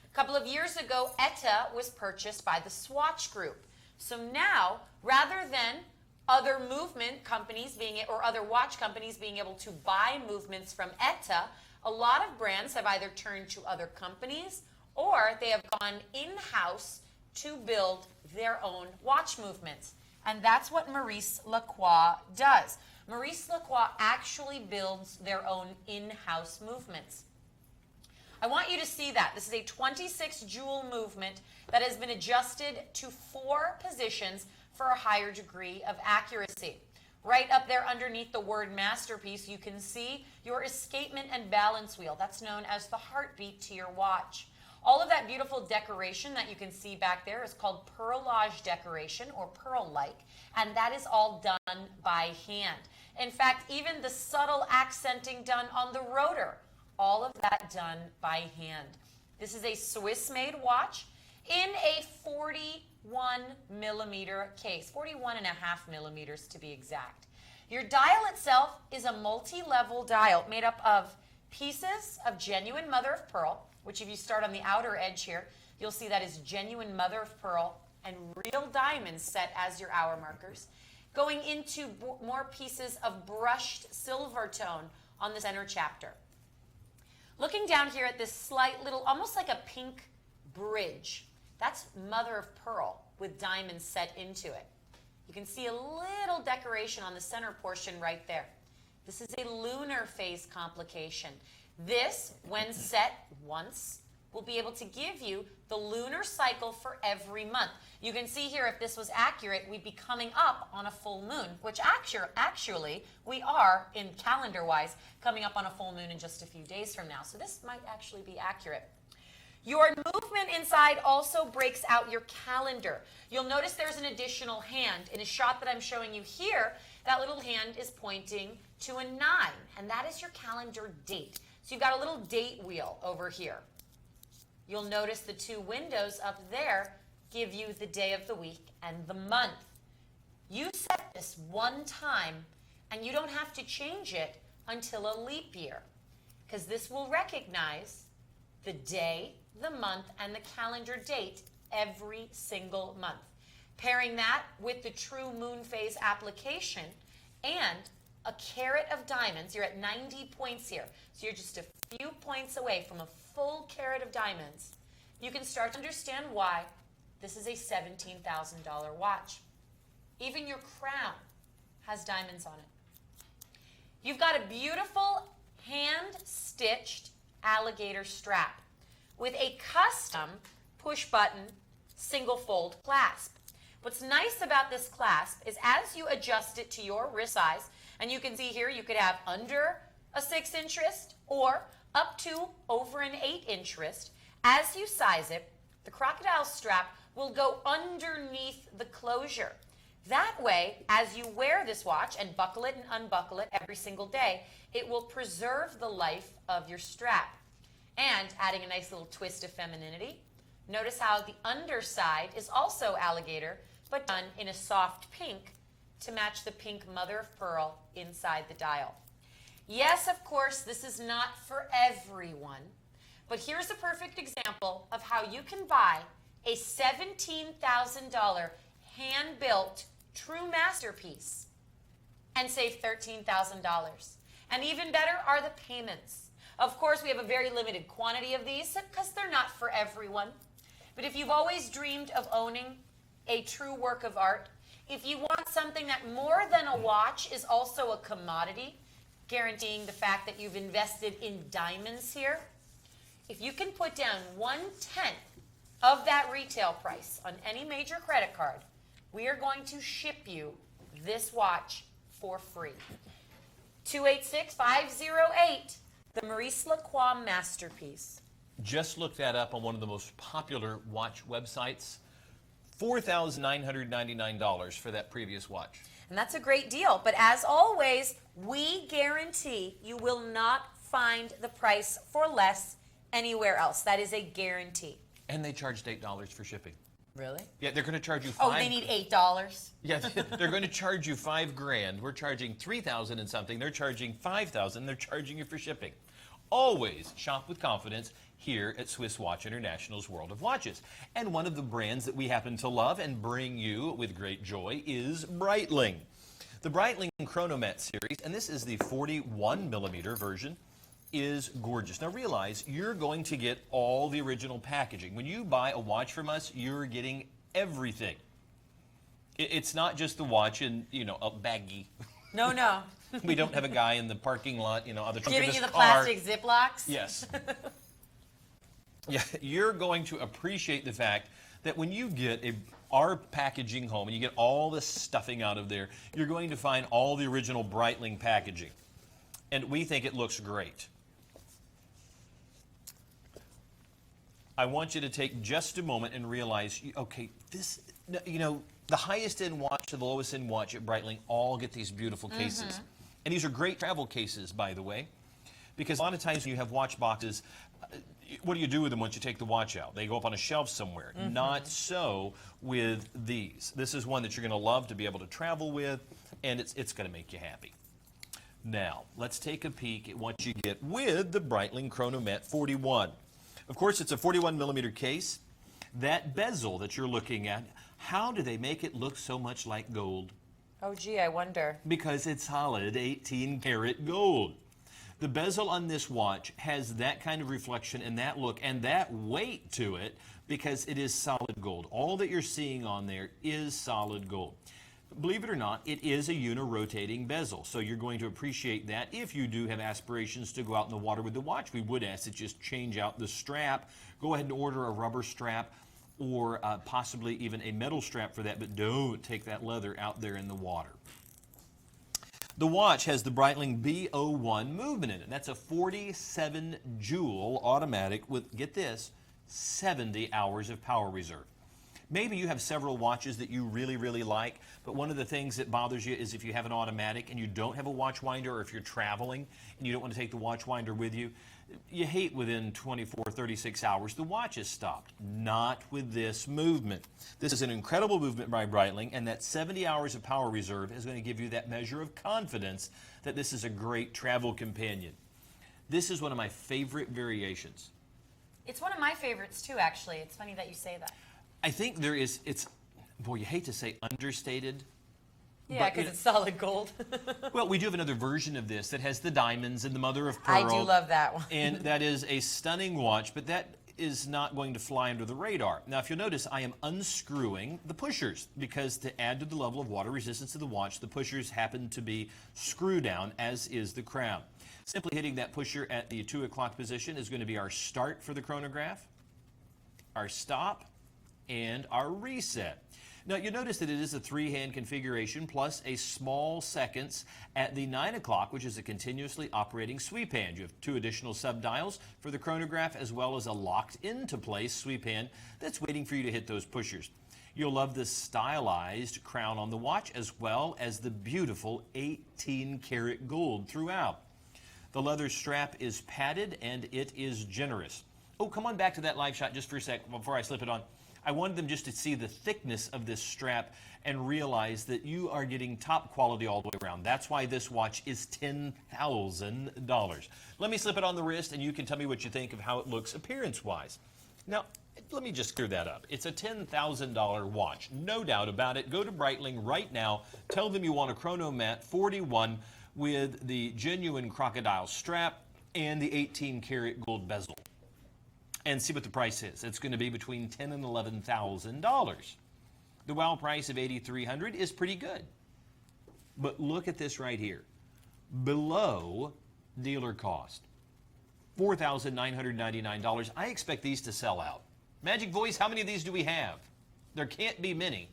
A couple of years ago, ETA was purchased by the Swatch Group. So now, rather than other movement companies or other watch companies being able to buy movements from ETA, a lot of brands have either turned to other companies or they have gone in-house to build their own watch movements. And that's what Maurice Lacroix does. Maurice Lacroix actually builds their own in-house movements. I want you to see that. This is a 26 jewel movement that has been adjusted to 4 positions for a higher degree of accuracy. Right up there underneath the word masterpiece, you can see your escapement and balance wheel. That's known as the heartbeat to your watch. All of that beautiful decoration that you can see back there is called pearlage decoration or pearl-like, and that is all done by hand. In fact, even the subtle accenting done on the rotor, all of that done by hand. This is a Swiss-made watch in a 41 millimeter case, 41 and a half millimeters to be exact. Your dial itself is a multi-level dial made up of pieces of genuine mother of pearl, which if you start on the outer edge here, you'll see that is genuine mother of pearl and real diamonds set as your hour markers, going into more pieces of brushed silver tone on the center chapter. Looking down here at this slight little, almost like a pink bridge, that's mother of pearl with diamonds set into it. You can see a little decoration on the center portion right there. This is a lunar phase complication. This, when set once, will be able to give you the lunar cycle for every month. You can see here if this was accurate, we'd be coming up on a full moon, which actually we are, in calendar-wise, coming up on a full moon in just a few days from now. So this might actually be accurate. Your movement inside also breaks out your calendar. You'll notice there's an additional hand. In a shot that I'm showing you here, that little hand is pointing to a 9, and that is your calendar date. So you've got a little date wheel over here. You'll notice the 2 windows up there give you the day of the week and the month. You set this one time, and you don't have to change it until a leap year, because this will recognize the day, the month, and the calendar date every single month. Pairing that with the true moon phase application and a carat of diamonds, you're at 90 points here. So you're just a few points away from a full carat of diamonds. You can start to understand why this is a $17,000 watch. Even your crown has diamonds on it. You've got a beautiful hand-stitched alligator strap with a custom push-button single-fold clasp. What's nice about this clasp is as you adjust it to your wrist size, and you can see here you could have under a 6-inch wrist or up to over an 8-inch wrist. As you size it, the crocodile strap will go underneath the closure. That way, as you wear this watch and buckle it and unbuckle it every single day, it will preserve the life of your strap. And adding a nice little twist of femininity, notice how the underside is also alligator, but done in a soft pink to match the pink mother of pearl inside the dial. Yes, of course, this is not for everyone, but here's a perfect example of how you can buy a $17,000 hand-built true masterpiece and save $13,000. And even better are the payments. Of course, we have a very limited quantity of these because they're not for everyone. But if you've always dreamed of owning a true work of art, if you want something that more than a watch is also a commodity, guaranteeing the fact that you've invested in diamonds here, if you can put down 1/10 of that retail price on any major credit card, we are going to ship you this watch for free. 286-508, the Maurice Lacroix Masterpiece. Just look that up on one of the most popular watch websites. $4,999 for that previous watch. And that's a great deal. But as always, we guarantee you will not find the price for less anywhere else. That is a guarantee. And they charged $8 for shipping. Really? Yeah, they're going to charge you $5. Oh, they need $8? Yeah, they're going to charge you $5,000. We're charging $3,000 and something. They're charging $5,000. They're charging you for shipping. Always shop with confidence here at Swiss Watch International's World of Watches. And one of the brands that we happen to love and bring you with great joy is Breitling. The Breitling Chronomat series, and this is the 41mm version, is gorgeous. Now realize you're going to get all the original packaging. When you buy a watch from us, you're getting everything. It's not just the watch in, a baggie. No, no. We don't have a guy in the parking lot, on the trunk Giving of his you the car. plastic Ziplocs? Yes. Yeah, you're going to appreciate the fact that when you get our packaging home and you get all the stuffing out of there, you're going to find all the original Breitling packaging. And we think it looks great. I want you to take just a moment and realize, okay, this, the highest end watch to the lowest end watch at Breitling all get these beautiful cases. And these are great travel cases, by the way, because a lot of times when you have watch boxes, what do you do with them once you take the watch out? They go up on a shelf somewhere. Not so with these. This is one that you're going to love to be able to travel with, and it's going to make you happy. Now, let's take a peek at what you get with the Breitling Chronomat 41. Of course, it's a 41mm case. That bezel that you're looking at, how do they make it look so much like gold? Oh, gee, I wonder. Because it's solid 18-karat gold. The bezel on this watch has that kind of reflection and that look and that weight to it because it is solid gold. All that you're seeing on there is solid gold. Believe it or not, it is a unirotating bezel, so you're going to appreciate that. If you do have aspirations to go out in the water with the watch, we would ask that just change out the strap. Go ahead and order a rubber strap or possibly even a metal strap for that, but don't take that leather out there in the water. The watch has the Breitling B01 movement in it. That's a 47 joule automatic with, get this, 70 hours of power reserve. Maybe you have several watches that you really, really like, but one of the things that bothers you is if you have an automatic and you don't have a watch winder, or if you're traveling and you don't want to take the watch winder with you, you hate within 24, 36 hours the watch is stopped. Not with this movement. This is an incredible movement by Breitling, and that 70 hours of power reserve is going to give you that measure of confidence that this is a great travel companion. This is one of my favorite variations. It's one of my favorites too, actually. It's funny that you say that. I think there is, boy, you hate to say understated. Yeah, because it's solid gold. Well, we do have another version of this that has the diamonds and the mother of pearl. I do love that one. And that is a stunning watch, but that is not going to fly under the radar. Now, if you'll notice, I am unscrewing the pushers because to add to the level of water resistance of the watch, the pushers happen to be screw down, as is the crown. Simply hitting that pusher at the 2 o'clock position is going to be our start for the chronograph, our stop, and our reset. Now, you'll notice that it is a 3-hand configuration plus a small seconds at the 9 o'clock, which is a continuously operating sweep hand. You have 2 additional sub-dials for the chronograph as well as a locked into place sweep hand that's waiting for you to hit those pushers. You'll love the stylized crown on the watch as well as the beautiful 18-karat gold throughout. The leather strap is padded and it is generous. Oh, come on back to that live shot just for a sec before I slip it on. I wanted them just to see the thickness of this strap and realize that you are getting top quality all the way around. That's why this watch is $10,000. Let me slip it on the wrist and you can tell me what you think of how it looks appearance-wise. Now, let me just clear that up. It's a $10,000 watch, no doubt about it. Go to Breitling right now. Tell them you want a Chronomat 41 with the genuine crocodile strap and the 18-karat gold bezel. And see what the price is. It's going to be between $10,000 and $11,000. The WOW price of $8,300 is pretty good. But look at this right here. Below dealer cost, $4,999. I expect these to sell out. Magic Voice, how many of these do we have? There can't be many.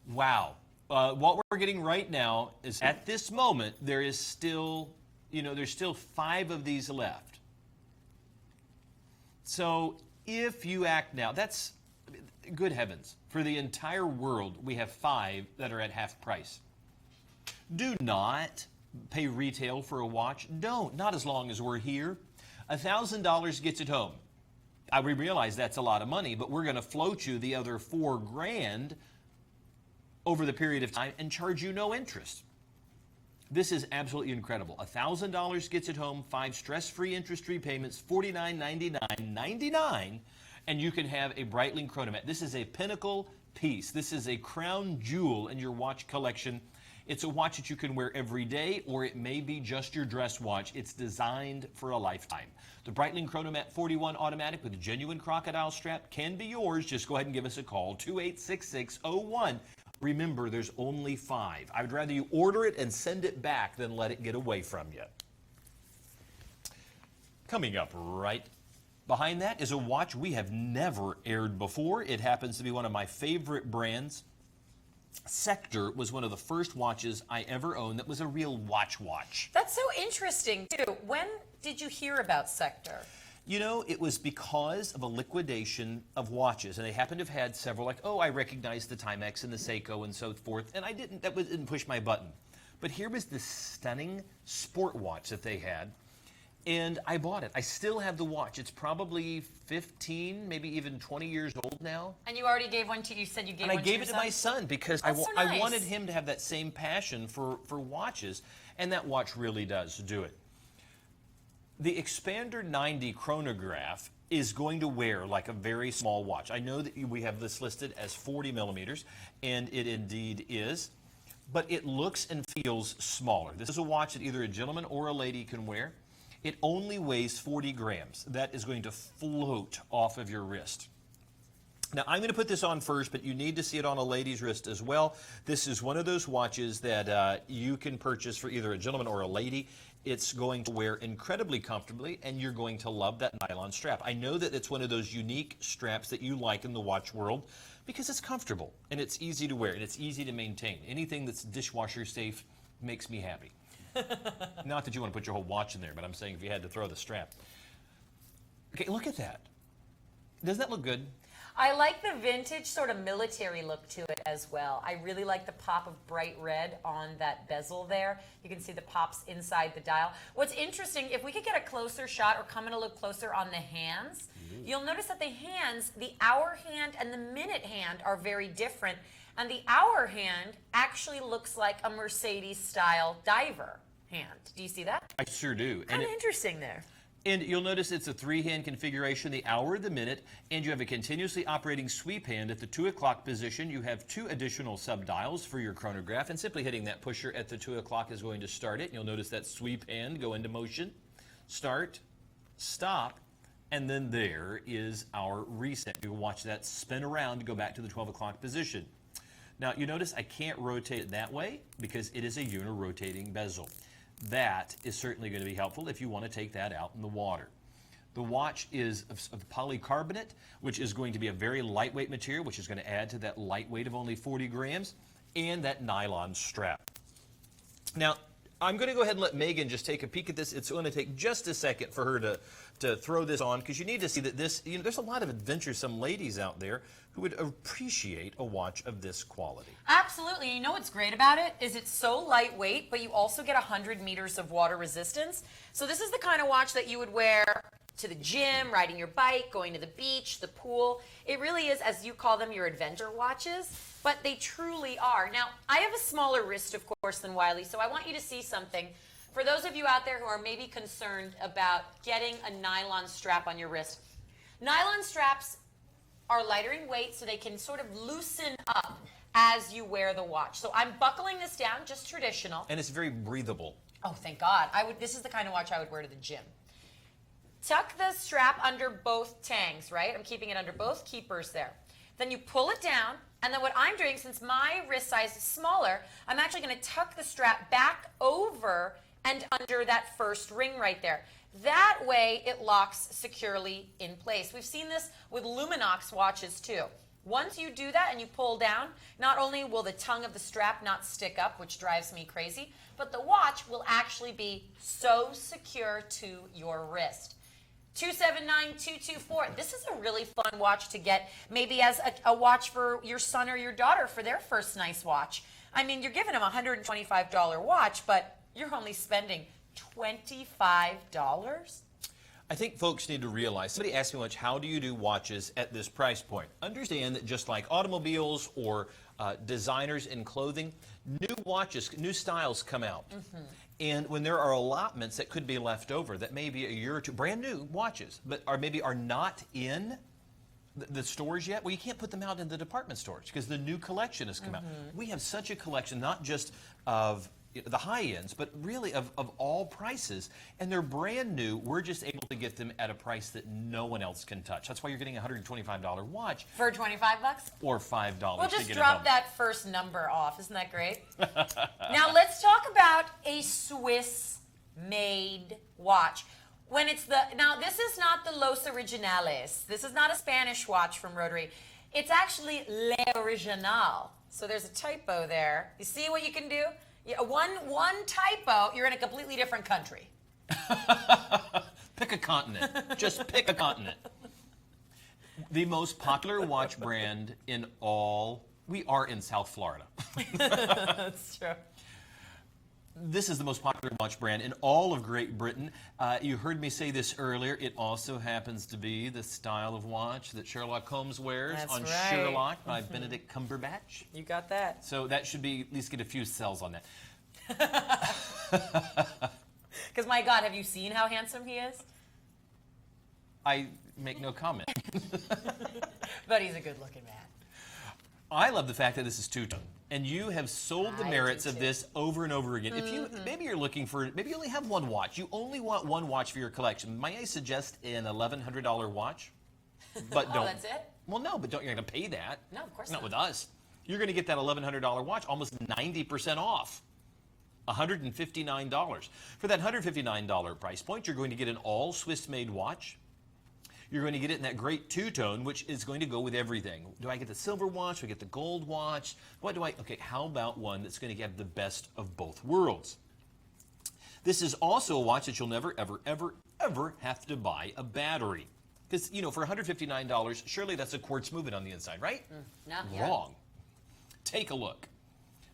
Wow. What we're getting right now is at this moment, there is still, there's still 5 of these left. So if you act now, that's, good heavens, for the entire world, we have 5 that are at half price. Do not pay retail for a watch. Don't, not as long as we're here. $1,000 gets it home. I realize that's a lot of money, but we're going to float you the other $4,000 over the period of time and charge you no interest. This is absolutely incredible. $1,000 gets it home, 5 stress-free interest-free payments, $49.99, and you can have a Breitling Chronomat. This is a pinnacle piece. This is a crown jewel in your watch collection. It's a watch that you can wear every day, or it may be just your dress watch. It's designed for a lifetime. The Breitling Chronomat 41 automatic with a genuine crocodile strap can be yours. Just go ahead and give us a call, 286601. Remember, there's only 5. I would rather you order it and send it back than let it get away from you. Coming up right behind that is a watch we have never aired before. It happens to be one of my favorite brands. Sector was one of the first watches I ever owned that was a real watch. That's so interesting, too. When did you hear about Sector? It was because of a liquidation of watches, and they happened to have had several, like, I recognize the Timex and the Seiko and so forth, and didn't push my button. But here was this stunning sport watch that they had, and I bought it. I still have the watch. It's probably 15, maybe even 20 years old now. And you already gave one to, you said you gave one to your son? And I gave it to my son because I wanted him to have that same passion for watches, and that watch really does do it. The Expander 90 chronograph is going to wear like a very small watch. I know that we have this listed as 40 millimeters, and it indeed is, but it looks and feels smaller. This is a watch that either a gentleman or a lady can wear. It only weighs 40 grams. That is going to float off of your wrist. Now, I'm going to put this on first, but you need to see it on a lady's wrist as well. This is one of those watches that you can purchase for either a gentleman or a lady. It's going to wear incredibly comfortably, and you're going to love that nylon strap. I know that it's one of those unique straps that you like in the watch world because it's comfortable, and it's easy to wear, and it's easy to maintain. Anything that's dishwasher safe makes me happy. Not that you want to put your whole watch in there, but I'm saying if you had to throw the strap. Okay, look at that. Doesn't that look good? I like the vintage sort of military look to it as well. I really like the pop of bright red on that bezel there. You can see the pops inside the dial. What's interesting, if we could get a closer shot or come in a little closer on the hands, you'll notice that the hands, the hour hand and the minute hand are very different. And the hour hand actually looks like a Mercedes style diver hand. Do you see that? I sure do. Kind of interesting there. And you'll notice it's a 3-hand configuration, the hour, the minute, and you have a continuously operating sweep hand at the 2 o'clock position. You have 2 additional sub-dials for your chronograph, and simply hitting that pusher at the 2 o'clock is going to start it. You'll notice that sweep hand go into motion, start, stop, and then there is our reset. You can watch that spin around to go back to the 12 o'clock position. Now, you notice I can't rotate it that way because it is a uni-rotating bezel. That is certainly going to be helpful if you want to take that out in the water. The watch is of polycarbonate, which is going to be a very lightweight material, which is going to add to that lightweight of only 40 grams, and that nylon strap. Now, I'm going to go ahead and let Megan just take a peek at this. It's going to take just a second for her to throw this on, because you need to see that this, there's a lot of adventuresome ladies out there who would appreciate a watch of this quality. Absolutely. You know what's great about it is it's so lightweight, but you also get 100 meters of water resistance. So this is the kind of watch that you would wear to the gym, riding your bike, going to the beach, the pool. It really is, as you call them, your adventure watches, but they truly are. Now, I have a smaller wrist, of course, than Wiley, so I want you to see something. For those of you out there who are maybe concerned about getting a nylon strap on your wrist, nylon straps are lighter in weight, so they can sort of loosen up as you wear the watch. So I'm buckling this down, just traditional. And it's very breathable. Oh, thank God. This is the kind of watch I would wear to the gym. Tuck the strap under both tangs, right? I'm keeping it under both keepers there. Then you pull it down, and then what I'm doing, since my wrist size is smaller, I'm actually going to tuck the strap back over and under that first ring right there. That way it locks securely in place. We've seen this with Luminox watches too. Once you do that and you pull down, not only will the tongue of the strap not stick up, which drives me crazy, but the watch will actually be so secure to your wrist. 279-224. This is a really fun watch to get maybe as a watch for your son or your daughter for their first nice watch. I mean, you're giving them a $125 watch, but you're only spending $25. I think folks need to realize, somebody asked me once, how do you do watches at this price point? Understand that just like automobiles or designers in clothing, new watches, new styles come out. And when there are allotments that could be left over, that may be a year or two, brand new watches, but maybe are not in the stores yet, well, you can't put them out in the department stores because the new collection has come out. We have such a collection, not just of the high ends, but really of all prices, and they're brand new. We're just able to get them at a price that no one else can touch. That's why you're getting a $125 watch For 25 bucks? or $5. We'll just to get drop it that first number off. Isn't that great? Now let's talk about a Swiss-made watch. When it's now this is not the Los Originales. This is not a Spanish watch from Rotary. It's actually Le Original. So there's a typo there. You see what you can do? Yeah, one typo, you're in a completely different country. Pick a continent. Just pick a continent. The most popular watch brand in we are in South Florida. That's true. This is the most popular watch brand in all of Great Britain. You heard me say this earlier. It also happens to be the style of watch that Sherlock Holmes wears That's on right. Sherlock by Benedict Cumberbatch. You got that. So that should be, at least get a few cells on that. Because my God, have you seen how handsome he is? I make no comment. But he's a good-looking man. I love the fact that this is two-tone. And you have sold the merits of this over and over again. If you maybe you're looking for, maybe you only have one watch. You only want one watch for your collection. Might I suggest an $1,100 watch? But don't. Oh, that's it? Well, no, but you're going to pay that. No, of course not. not. With us. You're going to get that $1,100 watch almost 90% off. $159. For that $159 price point, you're going to get an all Swiss-made watch. You're going to get it in that great two-tone, which is going to go with everything. Do I get the silver watch? Do I get the gold watch? What do I... Okay, how about one that's going to get the best of both worlds? This is also a watch that you'll never, ever, ever, ever have to buy a battery. Because, you know, for $159, surely that's a quartz movement on the inside, right? No. Wrong. Take a look.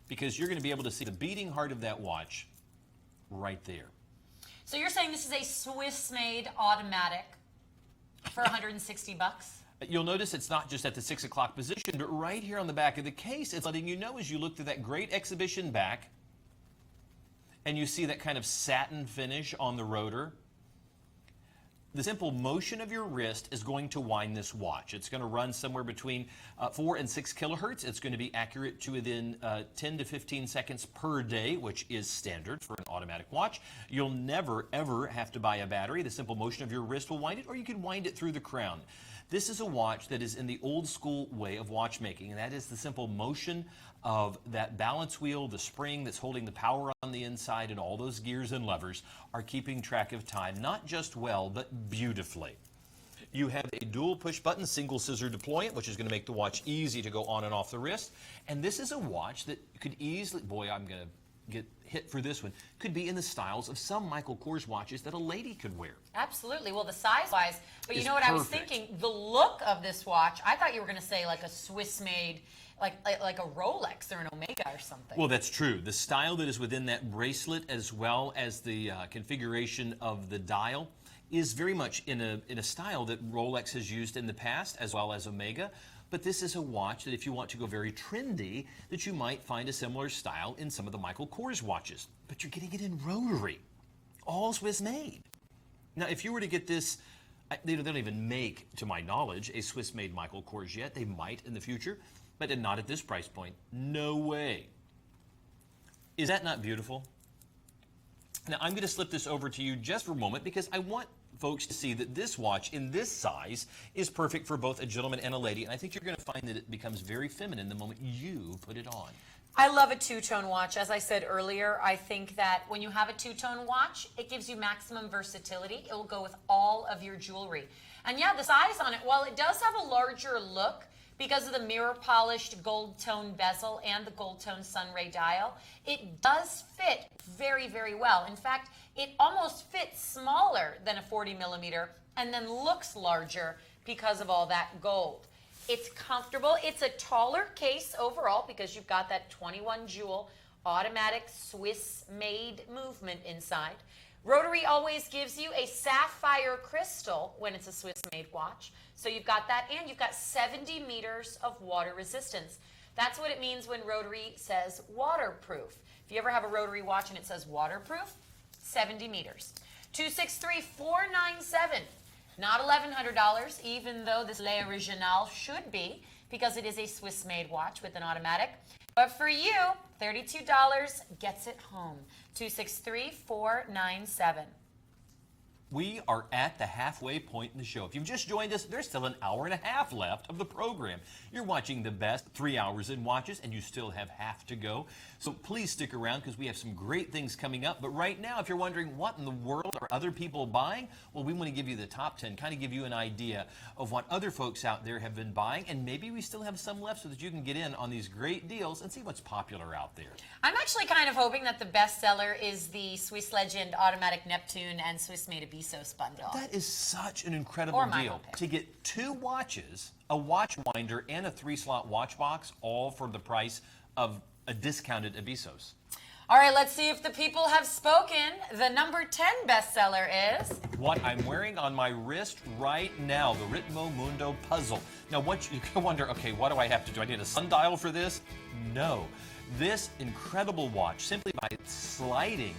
Because you're going to be able to see the beating heart of that watch right there. So you're saying this is a Swiss-made automatic for 160 bucks? You'll notice it's not just at the 6 o'clock position, but right here on the back of the case, it's letting you know as you look through that great exhibition back, and you see that kind of satin finish on the rotor. The simple motion of your wrist is going to wind this watch. It's going to run somewhere between 4 and 6 kilohertz. It's going to be accurate to within 10 to 15 seconds per day, which is standard for an automatic watch. You'll never, ever have to buy a battery. The simple motion of your wrist will wind it, or you can wind it through the crown. This is a watch that is in the old school way of watchmaking, and that is the simple motion of that balance wheel, the spring that's holding the power on the inside, and all those gears and levers are keeping track of time, not just well, but beautifully. You have a dual push button, single scissor deployment, which is going to make the watch easy to go on and off the wrist. And this is a watch that could easily, boy, I'm going to get hit for this one, could be in the styles of some Michael Kors watches that a lady could wear. Absolutely. Well, the size-wise, but you know what perfect. I was thinking? The look of this watch, I thought you were going to say like a Swiss-made, like a Rolex or an Omega or something. Well, that's true. The style that is within that bracelet, as well as the configuration of the dial, is very much in a style that Rolex has used in the past, as well as Omega. But this is a watch that if you want to go very trendy, that you might find a similar style in some of the Michael Kors watches. But you're getting it in rotary, all Swiss made. Now, if you were to get this, they don't even make, to my knowledge, a Swiss-made Michael Kors yet. They might in the future, but not at this price point. No way. Is that not beautiful? Now, I'm going to slip this over to you just for a moment because I want folks to see that this watch in this size is perfect for both a gentleman and a lady. And I think you're going to find that it becomes very feminine the moment you put it on. I love a two-tone watch. As I said earlier, I think that when you have a two-tone watch, it gives you maximum versatility. It will go with all of your jewelry. And yeah, the size on it, while it does have a larger look because of the mirror-polished gold-tone bezel and the gold-tone sunray dial, it does fit very, very well. In fact, it almost fits smaller than a 40 millimeter and then looks larger because of all that gold. It's comfortable. It's a taller case overall because you've got that 21 jewel automatic Swiss-made movement inside. Rotary always gives you a sapphire crystal when it's a Swiss-made watch. So you've got that, and you've got 70 meters of water resistance. That's what it means when Rotary says waterproof. If you ever have a Rotary watch and it says waterproof, 70 meters. 263-497. Not $1,100, even though this Le Original should be, because it is a Swiss-made watch with an automatic. But for you, $32 gets it home. 263-497. We are at the halfway point in the show. If you've just joined us, there's still an hour and a half left of the program. You're watching the best 3 hours in watches, and you still have half to go. So please stick around because we have some great things coming up. But right now, if you're wondering what in the world are other people buying, well, we want to give you the top 10, kind of give you an idea of what other folks out there have been buying, and maybe we still have some left so that you can get in on these great deals and see what's popular out there. I'm actually kind of hoping that the bestseller is the Swiss Legend Automatic Neptune and Swiss-made Abisos bundle. That is such an incredible deal. To get 2 watches, a watch winder, and a 3-slot watch box, all for the price of a discounted Abisos. All right, let's see if the people have spoken. The number 10 bestseller is... what I'm wearing on my wrist right now, the Ritmo Mundo puzzle. Now, what you can wonder, okay, what do I have to do? I need a sundial for this? No. This incredible watch, simply by sliding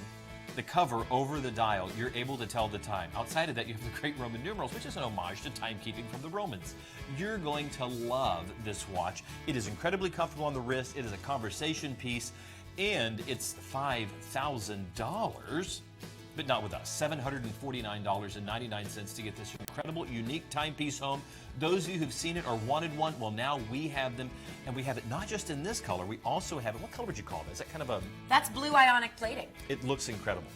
the cover over the dial, you're able to tell the time. Outside of that, you have the great Roman numerals, which is an homage to timekeeping from the Romans. You're going to love this watch. It is incredibly comfortable on the wrist. It is a conversation piece, and it's $5,000. But not with us. $749.99 to get this incredible, unique timepiece home. Those of you who've seen it or wanted one, well, now we have them. And we have it not just in this color, we also have it. What color would you call it? Is that kind of a... That's blue ionic plating. It looks incredible.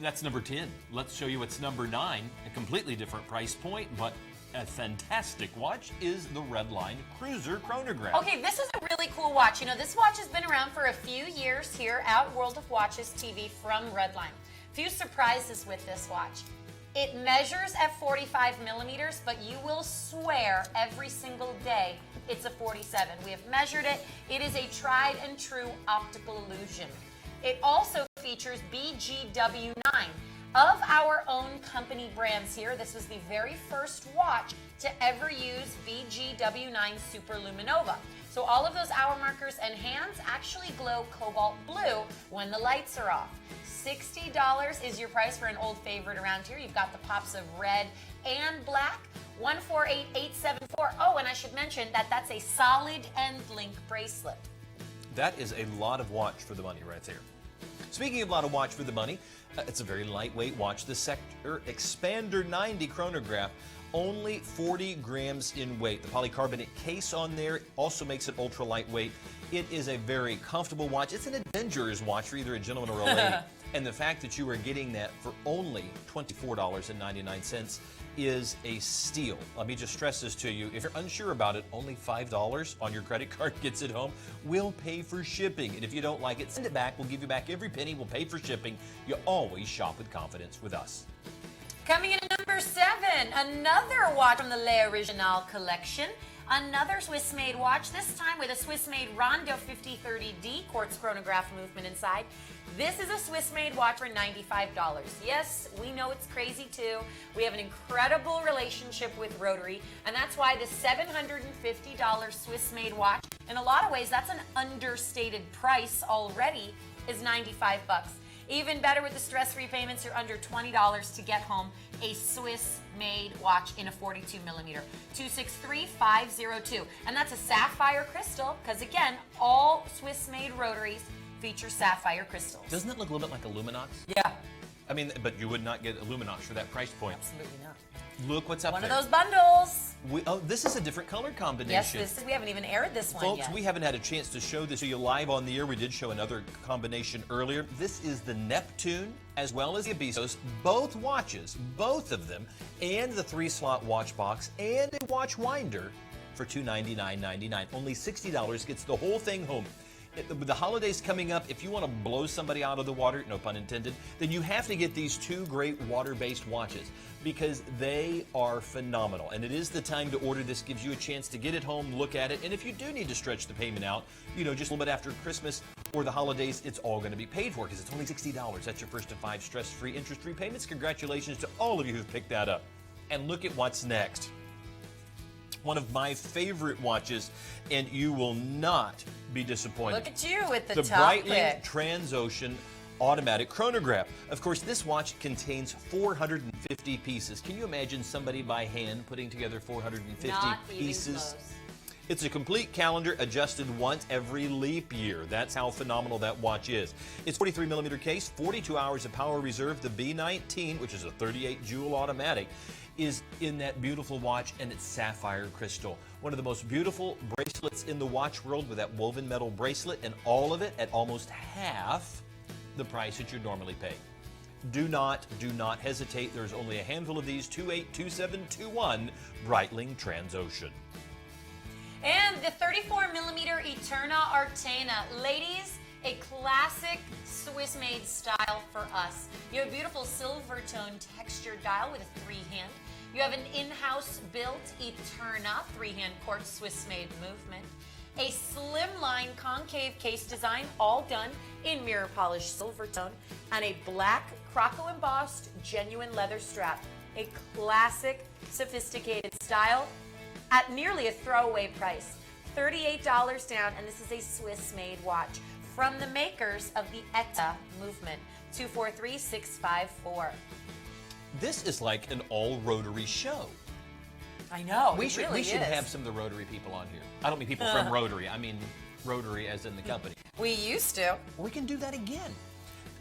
That's number 10. Let's show you what's number 9. A completely different price point, but a fantastic watch is the Redline Cruiser chronograph. Okay, this is a really cool watch. You know, this watch has been around for a few years here at World of Watches TV from Redline. Few surprises with this watch. It measures at 45 millimeters, but you will swear every single day it's a 47. We have measured it. It is a tried and true optical illusion. It also features BGW9. Of our own company brands here, this was the very first watch to ever use BGW9 Superluminova. So all of those hour markers and hands actually glow cobalt blue when the lights are off. $60 is your price for an old favorite around here. You've got the pops of red and black. 148874. Oh, and I should mention that that's a solid end link bracelet. That is a lot of watch for the money right there. Speaking of a lot of watch for the money, it's a very lightweight watch. The Sector Expander 90 chronograph, only 40 grams in weight. The polycarbonate case on there also makes it ultra lightweight. It is a very comfortable watch. It's an adventurer's watch for either a gentleman or a lady. And the fact that you are getting that for only $24.99 is a steal. Let me just stress this to you. If you're unsure about it, only $5 on your credit card gets it home. We'll pay for shipping. And if you don't like it, send it back. We'll give you back every penny. We'll pay for shipping. You always shop with confidence with us. Coming in at number 7, another watch from the Le Original collection. Another Swiss-made watch, this time with a Swiss-made Rondo 5030D quartz chronograph movement inside. This is a Swiss-made watch for $95. Yes, we know it's crazy too. We have an incredible relationship with Rotary, and that's why the $750 Swiss-made watch, in a lot of ways, that's an understated price already, is $95. Even better with the stress-free payments, you're under $20 to get home a Swiss-made watch in a 42 millimeter. 263502. And that's a sapphire crystal, because again, all Swiss-made rotaries feature sapphire crystals. Doesn't it look a little bit like a Luminox? Yeah. I mean, but you would not get a Luminox for that price point. Absolutely not. Look what's up One there. of those bundles. Oh, this is a different color combination. Yes, we haven't even aired this one Folks, yet. we haven't had a chance to show this to you live on the air. We did show another combination earlier. This is the Neptune as well as the Abyssos, both watches, both of them, and the 3-slot watch box and a watch winder for $299.99. Only $60 gets the whole thing home. With the holidays coming up, if you want to blow somebody out of the water, no pun intended, then you have to get these 2 great water-based watches because they are phenomenal. And it is the time to order this. Gives you a chance to get it home, look at it, and if you do need to stretch the payment out, you know, just a little bit after Christmas or the holidays, it's all going to be paid for because it's only $60. That's your first of 5 stress-free, interest-free payments. Congratulations to all of you who've picked that up. And look at what's next. One of my favorite watches, and you will not be disappointed. Look at you with the The top Breitling pick. Transocean automatic chronograph. Of course, this watch contains 450 pieces. Can you imagine somebody by hand putting together 450 Not even pieces? close. It's a complete calendar adjusted once every leap year. That's how phenomenal that watch is. It's 43 millimeter case, 42 hours of power reserve. The B19, which is a 38 joule automatic, is in that beautiful watch, and it's sapphire crystal. One of the most beautiful bracelets in the watch world with that woven metal bracelet, and all of it at almost half the price that you normally pay. Do not hesitate. There's only a handful of these. 282721 Breitling Transocean. And the 34 millimeter Eterna Artena. Ladies, a classic Swiss-made style for us. You have a beautiful silver tone textured dial with a 3-hand. You have an in-house built Eterna 3-hand quartz Swiss-made movement. A slimline concave case design, all done in mirror polished silver tone, and a black croco embossed genuine leather strap. A classic sophisticated style at nearly a throwaway price. $38 down, and this is a Swiss-made watch from the makers of the ETA movement. 243654. This is like an all-rotary show. I know, We should have some of the Rotary people on here. I don't mean people from Rotary. I mean Rotary as in the company. We used to. We can do that again.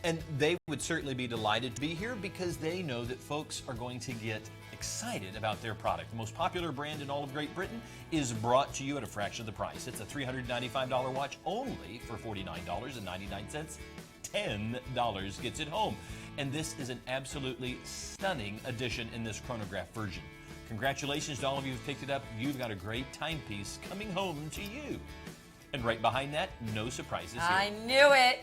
And they would certainly be delighted to be here because they know that folks are going to get excited about their product. The most popular brand in all of Great Britain is brought to you at a fraction of the price. It's a $395 watch only for $49.99. $10 gets it home. And this is an absolutely stunning addition in this chronograph version. Congratulations to all of you who've picked it up. You've got a great timepiece coming home to you. And right behind that, no surprises here. I knew it.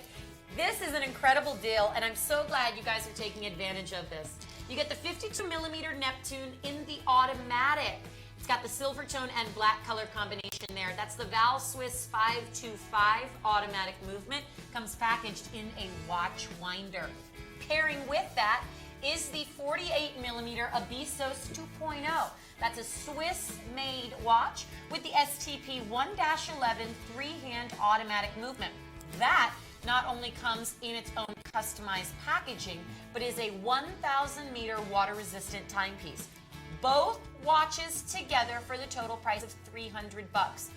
This is an incredible deal, and I'm so glad you guys are taking advantage of this. You get the 52mm Neptune in the automatic. It's got the silver tone and black color combination there. That's the Val Swiss 525 automatic movement. Comes packaged in a watch winder. Pairing with that is the 48mm Abisos 2.0. That's a Swiss-made watch with the STP 1-11 three-hand automatic movement. That not only comes in its own customized packaging, but is a 1,000-meter water-resistant timepiece. Both watches together for the total price of $300.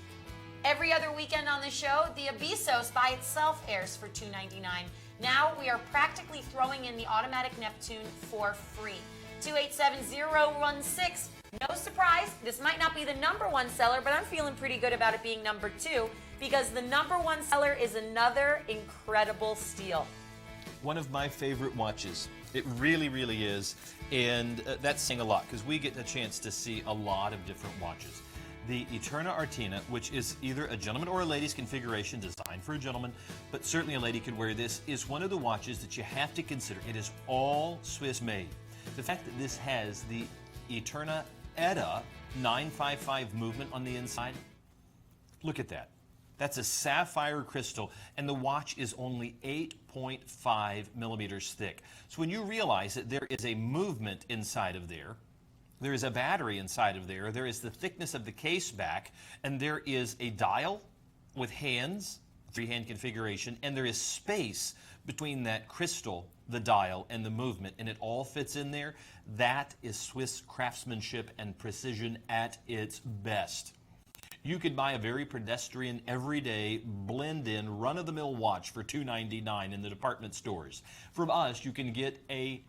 Every other weekend on the show, the Abisos by itself airs for $299. Now we are practically throwing in the automatic Neptune for free. 287016. No surprise, this might not be the #1 seller, but I'm feeling pretty good about it being #2 because the #1 seller is another incredible steal. One of my favorite watches. It really, really is. And that's saying a lot because we get a chance to see a lot of different watches. The Eterna Artina, which is either a gentleman or a lady's configuration designed for a gentleman, but certainly a lady could wear this, is one of the watches that you have to consider. It is all Swiss made. The fact that this has the Eterna ETA 955 movement on the inside, look at that. That's a sapphire crystal, and the watch is only 8.5 millimeters thick. So when you realize that there is a movement inside of there is a battery inside of there is the thickness of the case back, and there is a dial with hands, three-hand configuration, and there is space between that crystal, the dial, and the movement, and it all fits in there. That is Swiss craftsmanship and precision at its best. You could buy a very pedestrian, everyday, blend-in, run-of-the-mill watch for $299 in the department stores. From us, you can get a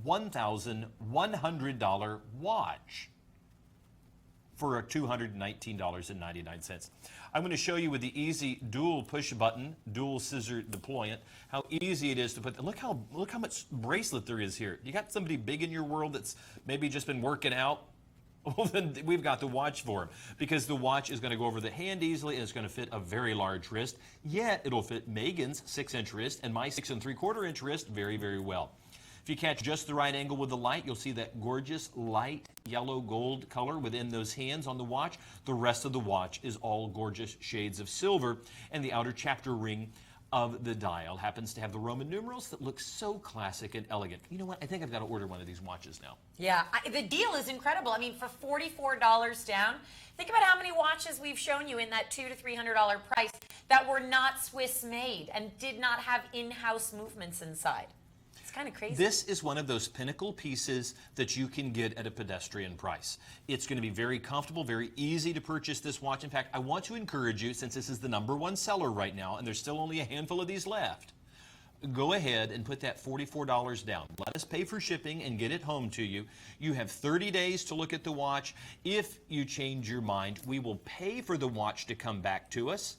$1,100 watch for $219.99. I'm going to show you with the easy dual push button, dual scissor deployant, how easy it is to put. Look how much bracelet there is here. You got somebody big in your world that's maybe just been working out? Well, then we've got the watch for him, because the watch is going to go over the hand easily, and it's going to fit a very large wrist, yet it'll fit Megan's 6-inch wrist and my 6 3/4-inch wrist very, very well. If you catch just the right angle with the light, you'll see that gorgeous light yellow gold color within those hands on the watch. The rest of the watch is all gorgeous shades of silver, and the outer chapter ring of the dial happens to have the Roman numerals that look so classic and elegant. You know what? I think I've got to order one of these watches now. Yeah, the deal is incredible. I mean, for $44 down, think about how many watches we've shown you in that $200 to $300 price that were not Swiss made and did not have in-house movements inside. It's kind of crazy. This is one of those pinnacle pieces that you can get at a pedestrian price. It's going to be very comfortable, very easy to purchase this watch. In fact, I want to encourage you, since this is the #1 seller right now, and there's still only a handful of these left, go ahead and put that $44 down. Let us pay for shipping and get it home to you. You have 30 days to look at the watch. If you change your mind, we will pay for the watch to come back to us,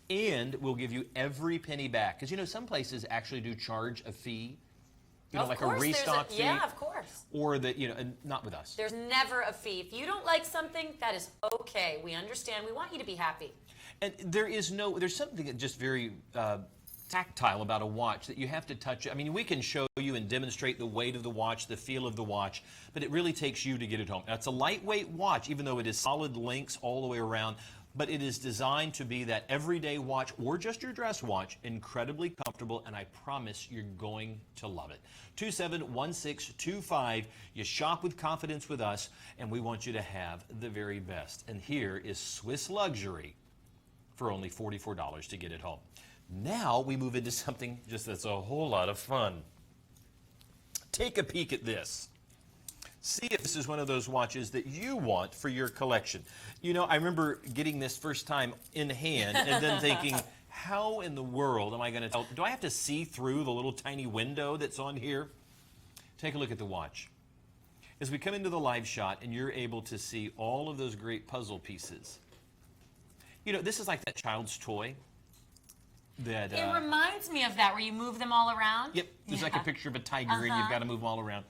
and we'll give you every penny back. Because, you know, some places actually do charge a fee. You know, like a restock fee. Yeah, of course. Or the, you know, and not with us. There's never a fee. If you don't like something, that is okay. We understand. We want you to be happy. And there's something that just very tactile about a watch that you have to touch. I mean, we can show you and demonstrate the weight of the watch, the feel of the watch, but it really takes you to get it home. Now, it's a lightweight watch, even though it is solid links all the way around, but it is designed to be that everyday watch or just your dress watch, incredibly comfortable, and I promise you're going to love it. 271625. You shop with confidence with us, and we want you to have the very best. And here is Swiss luxury for only $44 to get it home. Now we move into something just that's a whole lot of fun. Take a peek at this. See if this is one of those watches that you want for your collection. You know, I remember getting this first time in hand and then thinking, how in the world am I going to tell? Do I have to see through the little tiny window that's on here? Take a look at the watch. As we come into the live shot and you're able to see all of those great puzzle pieces. You know, this is like that child's toy. That, it reminds me of that, where you move them all around. Yep, there's like a picture of a tiger and you've got to move them all around.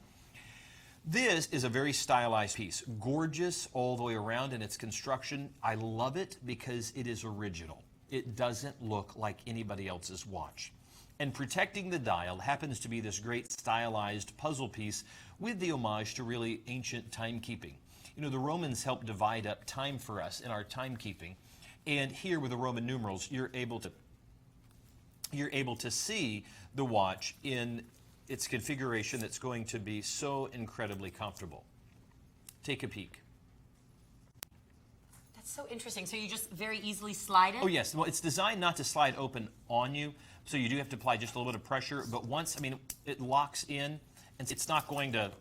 This is a very stylized piece, gorgeous all the way around in its construction. I love it because it is original. It doesn't look like anybody else's watch. And protecting the dial happens to be this great stylized puzzle piece with the homage to really ancient timekeeping. You know, the Romans helped divide up time for us in our timekeeping. And here with the Roman numerals, you're able to see the watch in its configuration that's going to be so incredibly comfortable. Take a peek. That's so interesting. So you just very easily slide it? Oh yes, well it's designed not to slide open on you, so you do have to apply just a little bit of pressure, but once, I mean, it locks in and it's not going to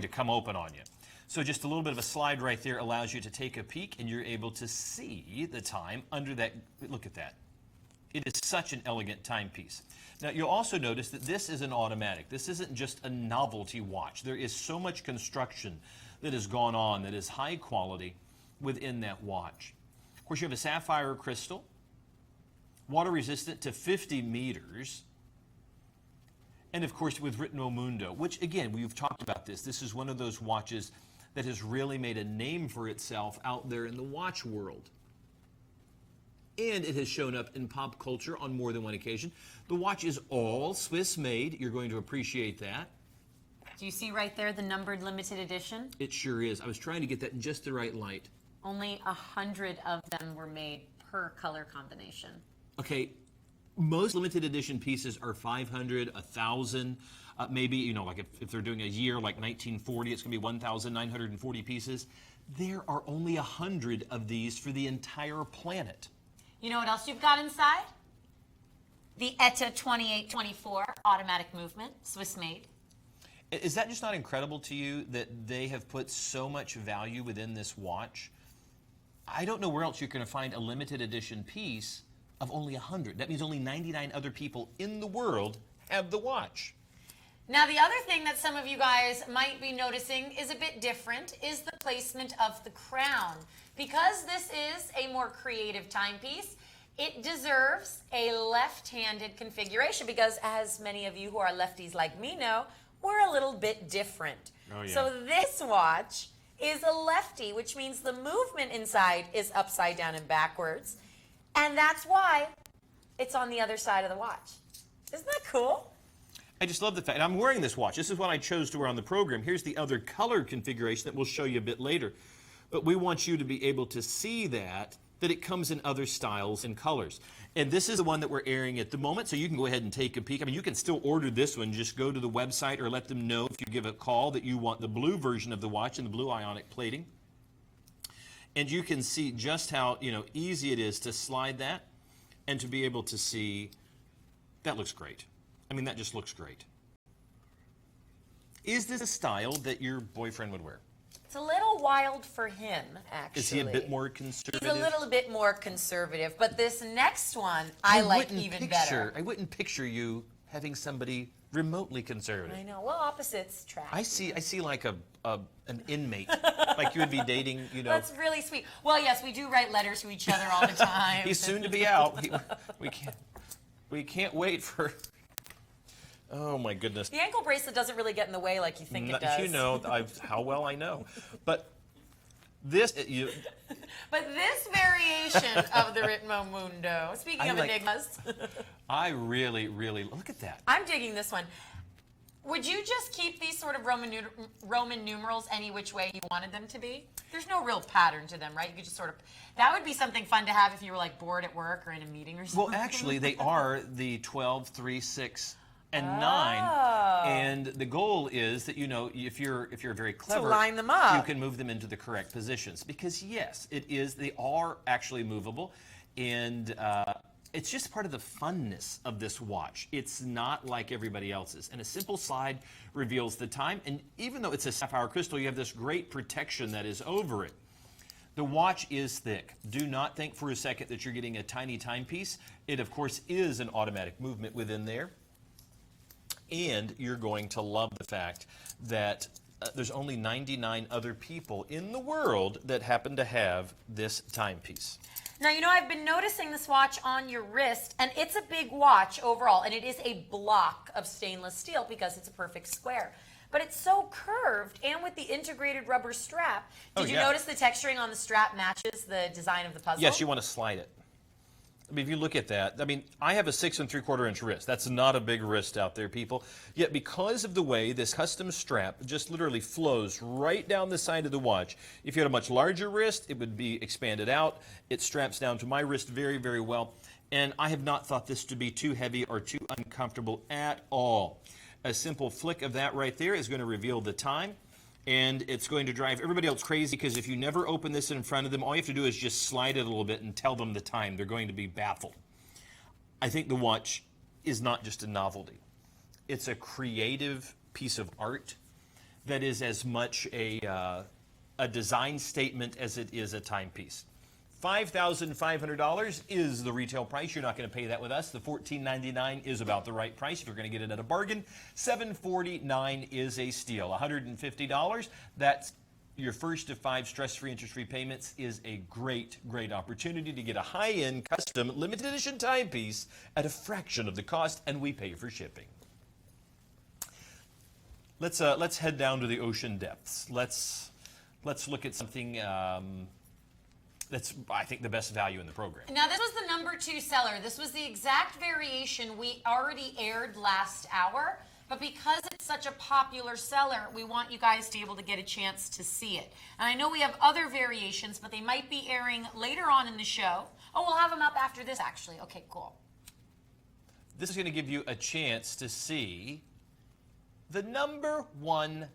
come open on you. So just a little bit of a slide right there allows you to take a peek and you're able to see the time under that. Look at that. It is such an elegant timepiece. Now, you'll also notice that this is an automatic. This isn't just a novelty watch. There is so much construction that has gone on that is high quality within that watch. Of course, you have a sapphire crystal, water resistant to 50 meters, and of course with Ritmo Mundo, which again, we've talked about this. This is one of those watches that has really made a name for itself out there in the watch world. And it has shown up in pop culture on more than one occasion. The watch is all Swiss made. You're going to appreciate that. Do you see right there the numbered limited edition? It sure is. I was trying to get that in just the right light. Only 100 of them were made per color combination. Okay, most limited edition pieces are 500, 1,000. Maybe, you know, like if they're doing a year like 1940, it's going to be 1,940 pieces. There are only 100 of these for the entire planet. You know what else you've got inside? The ETA 2824 automatic movement, Swiss made. Is that just not incredible to you that they have put so much value within this watch? I don't know where else you're going to find a limited edition piece of only 100. That means only 99 other people in the world have the watch. Now, the other thing that some of you guys might be noticing is a bit different is the placement of the crown. Because this is a more creative timepiece, it deserves a left-handed configuration because, as many of you who are lefties like me know, we're a little bit different. Oh, yeah. So this watch is a lefty, which means the movement inside is upside down and backwards. And that's why it's on the other side of the watch. Isn't that cool? I just love the fact, and I'm wearing this watch. This is what I chose to wear on the program. Here's the other color configuration that we'll show you a bit later. But we want you to be able to see that it comes in other styles and colors. And this is the one that we're airing at the moment, so you can go ahead and take a peek. I mean, you can still order this one. Just go to the website or let them know if you give a call that you want the blue version of the watch and the blue ionic plating. And you can see just how, you know, easy it is to slide that and to be able to see. That looks great. I mean, that just looks great. Is this a style that your boyfriend would wear? It's a little wild for him, actually. Is he a bit more conservative? He's a little bit more conservative, but this next one I like even better. I wouldn't picture you having somebody remotely conservative. I know. Well, opposites attract. I see like an inmate, like you would be dating, you know. That's really sweet. Well, yes, we do write letters to each other all the time. He's soon to be out. We can't wait for. Oh my goodness. The ankle bracelet doesn't really get in the way like you think it does. You know how well I know. But this But this variation of the Ritmo Mundo, speaking of enigmas. I really, really look at that. I'm digging this one. Would you just keep these sort of Roman numerals any which way you wanted them to be? There's no real pattern to them, right? You could just sort of, that would be something fun to have if you were like bored at work or in a meeting or something. Well, actually, they are the 12, 3, 6, and 9, and the goal is that, you know, if you're very clever, to line them up, you can move them into the correct positions. Because yes, they are actually movable, and it's just part of the funness of this watch. It's not like everybody else's. And a simple slide reveals the time. And even though it's a sapphire crystal, you have this great protection that is over it. The watch is thick. Do not think for a second that you're getting a tiny timepiece. It, of course, is an automatic movement within there. And you're going to love the fact that there's only 99 other people in the world that happen to have this timepiece. Now, you know, I've been noticing this watch on your wrist, and it's a big watch overall, and it is a block of stainless steel because it's a perfect square. But it's so curved, and with the integrated rubber strap. Did you notice the texturing on the strap matches the design of the puzzle? Yes, you want to slide it. I mean, if you look at that, I mean, I have a 6 3/4 inch wrist. That's not a big wrist out there, people. Yet because of the way this custom strap just literally flows right down the side of the watch, if you had a much larger wrist, it would be expanded out. It straps down to my wrist very, very well. And I have not thought this to be too heavy or too uncomfortable at all. A simple flick of that right there is going to reveal the time. And it's going to drive everybody else crazy because if you never open this in front of them, all you have to do is just slide it a little bit and tell them the time. They're going to be baffled. I think the watch is not just a novelty. It's a creative piece of art that is as much a design statement as it is a timepiece. $5,500 is the retail price. You're not going to pay that with us. The $14.99 is about the right price. If you're going to get it at a bargain, $749 is a steal. $150, that's your first of 5 stress-free, interest-free payments, is a great, great opportunity to get a high-end, custom, limited edition timepiece at a fraction of the cost, and we pay for shipping. Let's head down to the ocean depths. Let's look at something that's, I think, the best value in the program. Now, this was the #2 seller. This was the exact variation we already aired last hour, but because it's such a popular seller, we want you guys to be able to get a chance to see it. And I know we have other variations, but they might be airing later on in the show. Oh, we'll have them up after this, actually. Okay, cool. This is going to give you a chance to see the #1,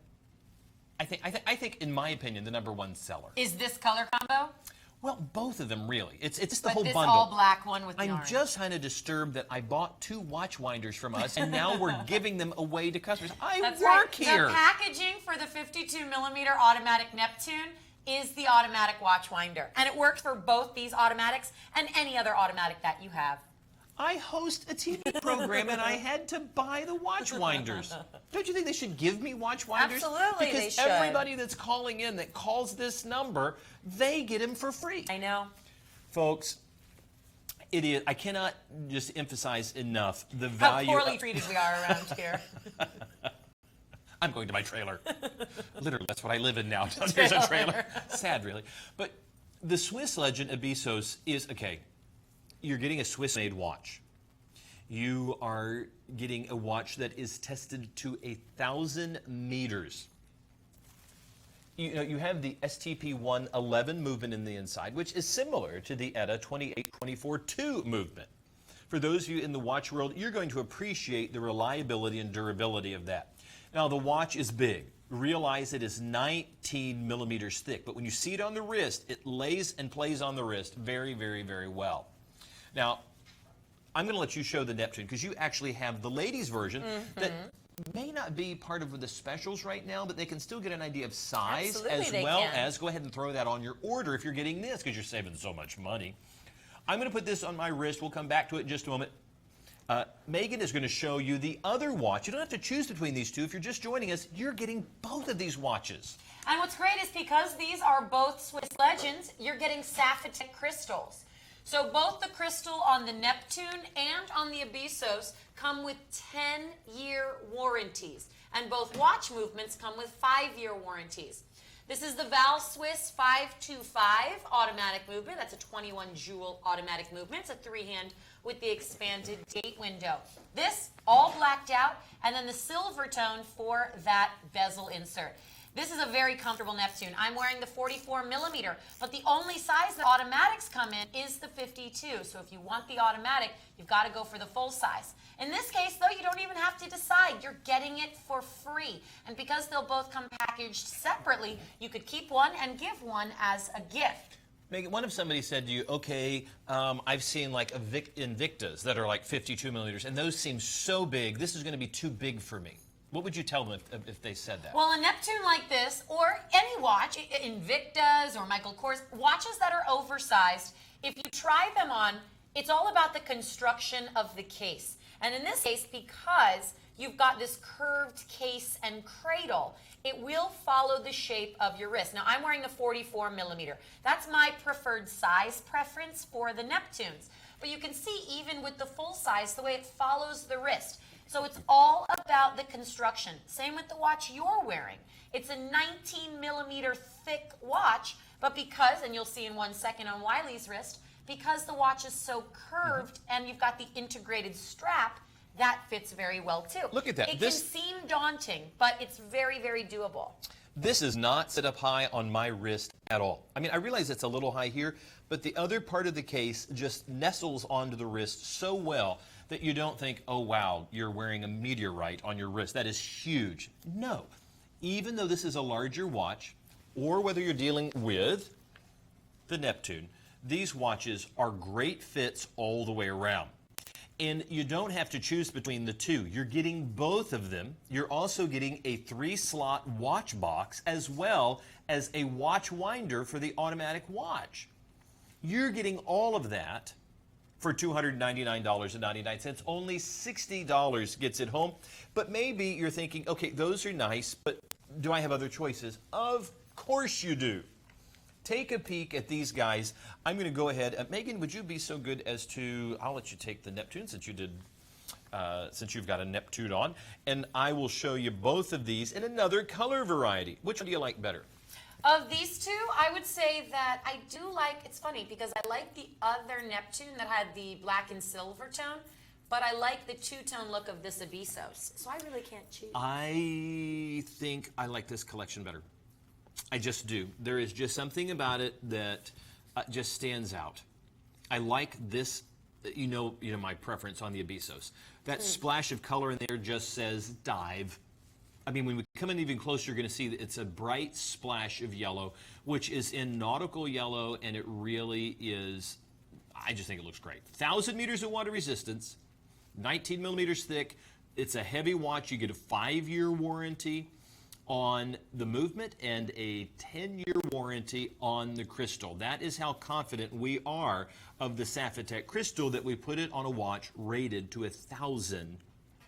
I think, in my opinion, the #1 seller. Is this color combo? Well, both of them, really. It's just the But whole this bundle. all black one with the I'm orange. just kind of disturbed that I bought 2 watch winders from us, and now we're giving them away to customers. That's work right. here. The packaging for the 52mm automatic Neptune is the automatic watch winder. And it works for both these automatics and any other automatic that you have. I host a TV program, and I had to buy the watch winders. Don't you think they should give me watch winders? Absolutely, because they should. Everybody that's calling in that calls this number, they get them for free. I know. Folks, it is. I cannot just emphasize enough the value. How poorly treated we are around here. I'm going to my trailer. Literally, that's what I live in now. There's a trailer. Sad, really. But the Swiss legend Abisos is, okay, you're getting a Swiss-made watch. You are getting a watch that is tested to 1,000 meters. You know, you have the STP-111 movement in the inside, which is similar to the ETA 2824-2 movement. For those of you in the watch world, you're going to appreciate the reliability and durability of that. Now, the watch is big. Realize it is 19 millimeters thick, but when you see it on the wrist, it lays and plays on the wrist very, very, very well. Now, I'm going to let you show the Neptune because you actually have the ladies' version that may not be part of the specials right now, but they can still get an idea of size. Absolutely, as well as go ahead and throw that on your order if you're getting this because you're saving so much money. I'm going to put this on my wrist. We'll come back to it in just a moment. Megan is going to show you the other watch. You don't have to choose between these two. If you're just joining us, you're getting both of these watches. And what's great is because these are both Swiss legends, you're getting Sapphitech crystals. So both the crystal on the Neptune and on the Abisos come with 10-year warranties. And both watch movements come with 5-year warranties. This is the Val Swiss 525 automatic movement. That's a 21 joule automatic movement. It's a 3-hand with the expanded date window. This all blacked out, and then the silver tone for that bezel insert. This is a very comfortable Neptune. I'm wearing the 44mm, but the only size that automatics come in is the 52. So if you want the automatic, you've got to go for the full size. In this case, though, you don't even have to decide. You're getting it for free. And because they'll both come packaged separately, you could keep one and give one as a gift. Megan, what if somebody said to you, okay, I've seen like Invictas that are like 52 millimeters, and those seem so big, this is going to be too big for me. What would you tell them if they said that? Well, a Neptune like this, or any watch, Invictas or Michael Kors, watches that are oversized, if you try them on, it's all about the construction of the case. And in this case, because you've got this curved case and cradle, it will follow the shape of your wrist. Now, I'm wearing a 44 millimeter. That's my preferred size preference for the Neptunes. But you can see even with the full size, the way it follows the wrist. So it's all about the construction. Same with the watch you're wearing. It's a 19 millimeter thick watch, but because, and you'll see in 1 second on Wiley's wrist, because the watch is so curved and you've got the integrated strap, that fits very well too. Look at that. It can seem daunting, but it's very, very doable. This is not set up high on my wrist at all. I mean, I realize it's a little high here, but the other part of the case just nestles onto the wrist so well that you don't think, oh wow, you're wearing a meteorite on your wrist. That is huge. No. Even though this is a larger watch, or whether you're dealing with the Neptune, these watches are great fits all the way around. And you don't have to choose between the two. You're getting both of them. You're also getting a 3-slot watch box as well as a watch winder for the automatic watch. You're getting all of that for $299.99. Only $60 gets it home. But maybe you're thinking, okay, those are nice, but do I have other choices? Of course you do. Take a peek at these guys. I'm going to go ahead. Megan, would you be so good as to, I'll let you take the Neptune since you did, since you've got a Neptune on, and I will show you both of these in another color variety. Which one do you like better? Of these two, I would say that I do like, it's funny because I like the other Neptune that had the black and silver tone, but I like the two-tone look of this Abysos. So I really can't choose. I think I like this collection better. I just do. There is just something about it that just stands out. I like this, you know my preference on the Abysos. That splash of color in there just says dive. I mean, when we come in even closer, you're going to see that it's a bright splash of yellow, which is in nautical yellow, and it really is, I just think it looks great. 1,000 meters of water resistance, 19 millimeters thick. It's a heavy watch. You get a 5-year warranty on the movement and a 10-year warranty on the crystal. That is how confident we are of the Safetec crystal, that we put it on a watch rated to 1,000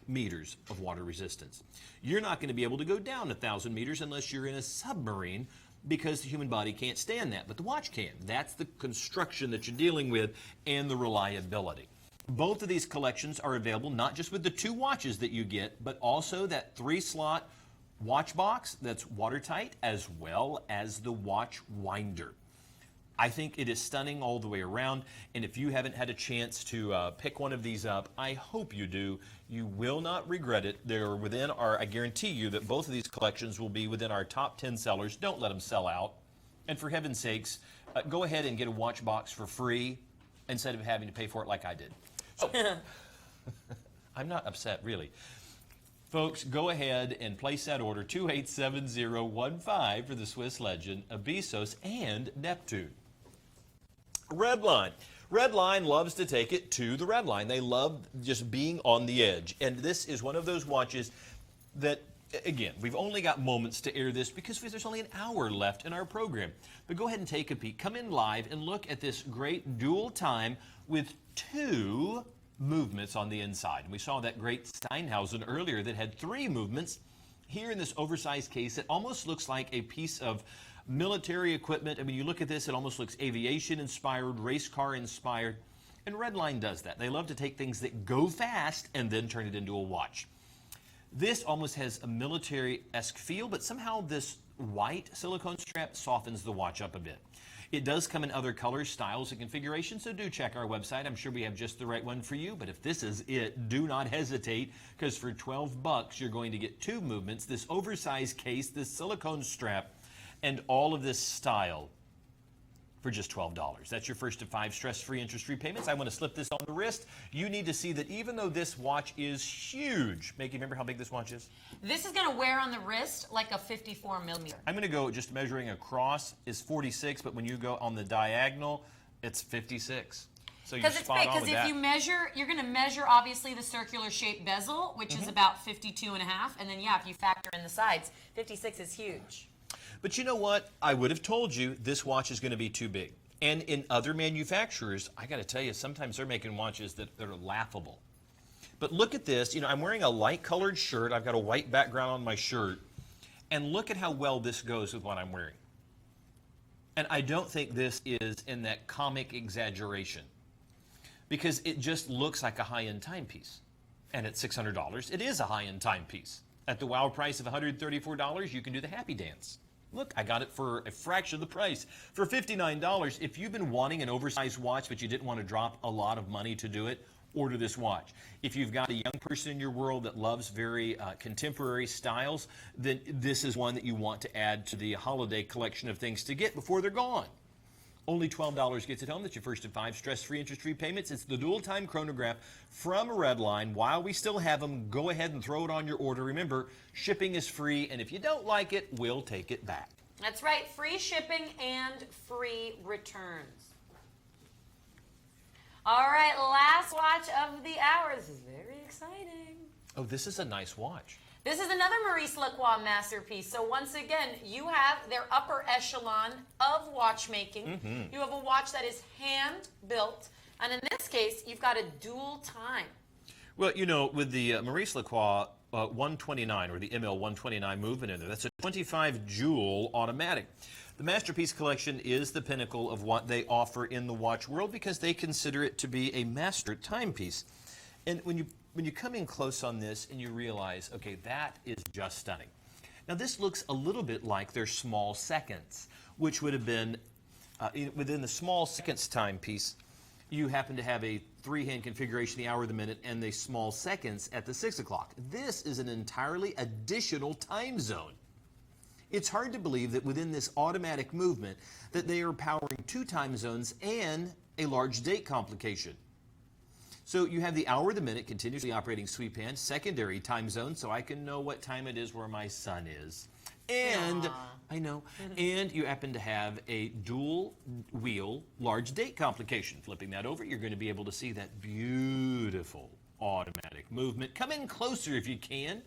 meters of water resistance. You're not going to be able to go down 1,000 meters unless you're in a submarine, because the human body can't stand that, but the watch can. That's the construction that you're dealing with and the reliability. Both of these collections are available not just with the 2 watches that you get, but also that 3-slot watch box that's watertight, as well as the watch winder. I think it is stunning all the way around, and if you haven't had a chance to pick one of these up, I hope you do. You will not regret it. They're within our, I guarantee you that both of these collections will be within our top 10 sellers. Don't let them sell out. And for heaven's sakes, go ahead and get a watch box for free instead of having to pay for it like I did. So, I'm not upset, really. Folks, go ahead and place that order, 287015 for the Swiss Legend, Abysos, and Neptune. Redline. Redline loves to take it to the red line. They love just being on the edge. And this is one of those watches that, again, we've only got moments to air this because there's only an hour left in our program. But go ahead and take a peek. Come in live and look at this great dual time with 2 movements on the inside. And we saw that great Steinhausen earlier that had 3 movements. Here in this oversized case, it almost looks like a piece of military equipment. I mean, you look at this, it almost looks aviation inspired, race car inspired. And Redline does that. They love to take things that go fast and then turn it into a watch. This almost has a military-esque feel, but somehow this white silicone strap softens the watch up a bit. It does come in other colors, styles, and configurations, so do check our website. I'm sure we have just the right one for you, but if this is it, do not hesitate, because for $12, you're going to get 2 movements, this oversized case, this silicone strap, and all of this style for just $12. That's your first of 5 stress-free, interest-free payments. I want to slip this on the wrist. You need to see that even though this watch is huge, Maggie, remember how big this watch is? This is going to wear on the wrist like a 54 millimeter. I'm going to go just measuring across is 46, but when you go on the diagonal, it's 56. So you're Because it's spot big. on Because with if that. you measure, you're going to measure obviously the circular shaped bezel, which is about 52 and a half, and then yeah, if you factor in the sides, 56 is huge. But you know what? I would have told you this watch is going to be too big. And in other manufacturers, I got to tell you, sometimes they're making watches that are laughable. But look at this. You know, I'm wearing a light colored shirt. I've got a white background on my shirt. And look at how well this goes with what I'm wearing. And I don't think this is in that comic exaggeration, because it just looks like a high-end timepiece. And at $600, it is a high-end timepiece. At the wow price of $134, you can do the happy dance. Look, I got it for a fraction of the price. For $59, if you've been wanting an oversized watch but you didn't want to drop a lot of money to do it, order this watch. If you've got a young person in your world that loves very contemporary styles, then this is one that you want to add to the holiday collection of things to get before they're gone. Only $12 gets it home. That's your first of 5 stress-free, interest-free payments. It's the dual-time chronograph from Redline. While we still have them, go ahead and throw it on your order. Remember, shipping is free, and if you don't like it, we'll take it back. That's right, free shipping and free returns. All right, last watch of the hour. This is very exciting. Oh, this is a nice watch. This is another Maurice Lacroix masterpiece. So once again, you have their upper echelon of watchmaking. You have a watch that is hand-built. And in this case, you've got a dual time. Well, you know, with the Maurice Lacroix 129, or the ML 129 movement in there, that's a 25 joule automatic. The Masterpiece Collection is the pinnacle of what they offer in the watch world because they consider it to be a master timepiece. And when you come in close on this and you realize, okay, that is just stunning. Now this looks a little bit like their small seconds, which would have been, within the small seconds timepiece, you happen to have a 3-hand configuration, the hour, the minute, and the small seconds at the 6 o'clock. This is an entirely additional time zone. It's hard to believe that within this automatic movement that they are powering 2 time zones and a large date complication. So you have the hour, the minute, continuously operating sweep hand, secondary time zone, so I can know what time it is where my son is. And, I know, and you happen to have a dual wheel large date complication. Flipping that over, you're going to be able to see that beautiful automatic movement. Come in closer if you can.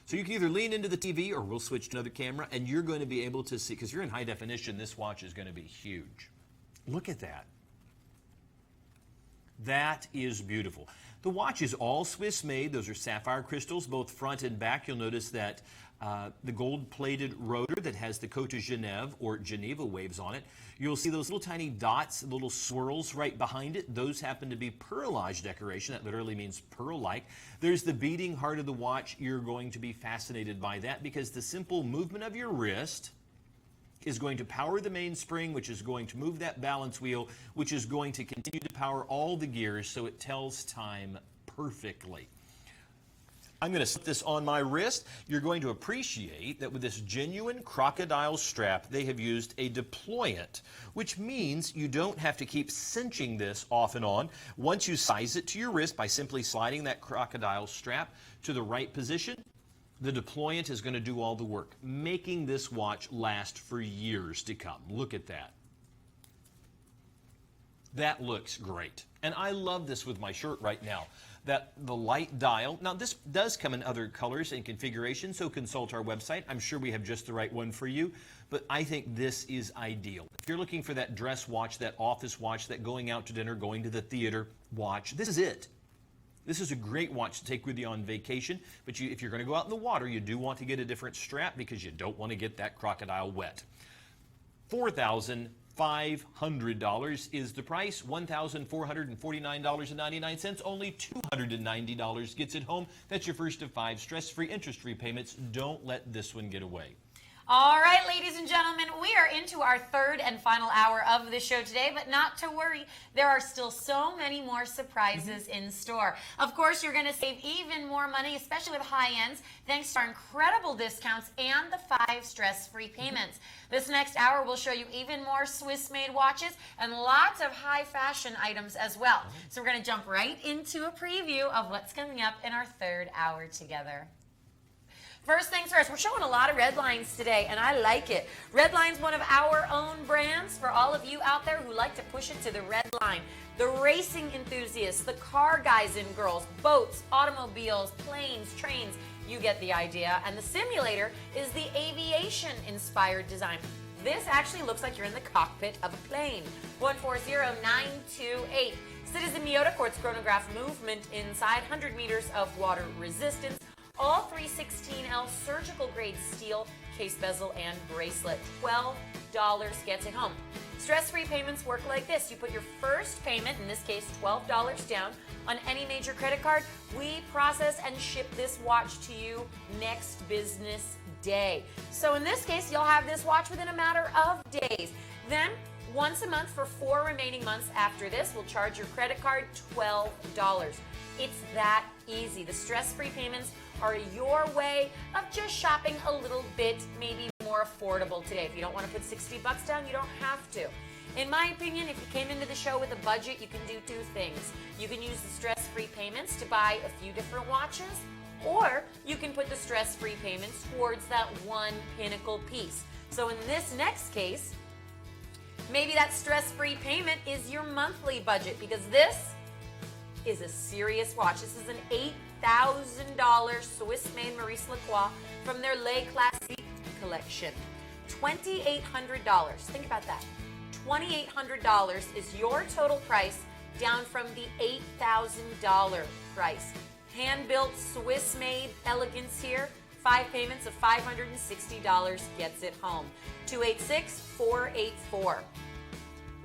So you can either lean into the TV or we'll switch to another camera and you're going to be able to see, because you're in high definition, this watch is going to be huge. Look at that. That is beautiful. The watch is all Swiss made. Those are sapphire crystals, both front and back. You'll notice that the gold-plated rotor that has the Côte de Genève or Geneva waves on it. You'll see those little tiny dots, little swirls right behind it. Those happen to be pearlage decoration. That literally means pearl-like. There's the beating heart of the watch. You're going to be fascinated by that because the simple movement of your wrist is going to power the mainspring, which is going to move that balance wheel, which is going to continue to power all the gears so it tells time perfectly. I'm going to slip this on my wrist. You're going to appreciate that with this genuine crocodile strap, they have used a deployant, which means you don't have to keep cinching this off and on. Once you size it to your wrist by simply sliding that crocodile strap to the right position, the deployant is going to do all the work, making this watch last for years to come. Look at that. That looks great. And I love this with my shirt right now. That the light dial, now this does come in other colors and configurations, so consult our website. I'm sure we have just the right one for you, but I think this is ideal. If you're looking for that dress watch, that office watch, that going out to dinner, going to the theater watch, this is it. This is a great watch to take with you on vacation, but if you're going to go out in the water, you do want to get a different strap because you don't want to get that crocodile wet. $4,500 is the price, $1,449.99. Only $290 gets it home. That's your first of 5 stress-free, interest-free payments. Don't let this one get away. All right, ladies and gentlemen, we are into our third and final hour of the show today, but not to worry. There are still so many more surprises in store. Of course, you're going to save even more money, especially with high ends, thanks to our incredible discounts and the 5 stress-free payments. This next hour will show you even more Swiss-made watches and lots of high fashion items as well. So we're going to jump right into a preview of what's coming up in our third hour together. First things first, we're showing a lot of Redlines today, and I like it. Redline's one of our own brands for all of you out there who like to push it to the red line. The racing enthusiasts, the car guys and girls, boats, automobiles, planes, trains, you get the idea. And the simulator is the aviation-inspired design. This actually looks like you're in the cockpit of a plane. 140928. Citizen Miyota quartz chronograph movement inside, 100 meters of water resistance. All 316L surgical grade steel, case bezel and bracelet. $12 gets it home. Stress-free payments work like this. You put your first payment, in this case $12 down, on any major credit card. We process and ship this watch to you next business day. So in this case, you'll have this watch within a matter of days. Then, once a month for 4 remaining months after this, we'll charge your credit card $12. It's that easy. The stress-free payments are your way of just shopping a little bit, maybe more affordable today. If you don't want to put 60 bucks down, you don't have to. In my opinion, if you came into the show with a budget, you can do 2 things. You can use the stress-free payments to buy a few different watches, or you can put the stress-free payments towards that one pinnacle piece. So in this next case, maybe that stress-free payment is your monthly budget, because this is a serious watch. This is an $8,000 Swiss-made Maurice Lacroix from their Les Classiques collection. $2,800. Think about that. $2,800 is your total price, down from the $8,000 price. Hand-built, Swiss-made elegance here. 5 payments of $560 gets it home. 286-484.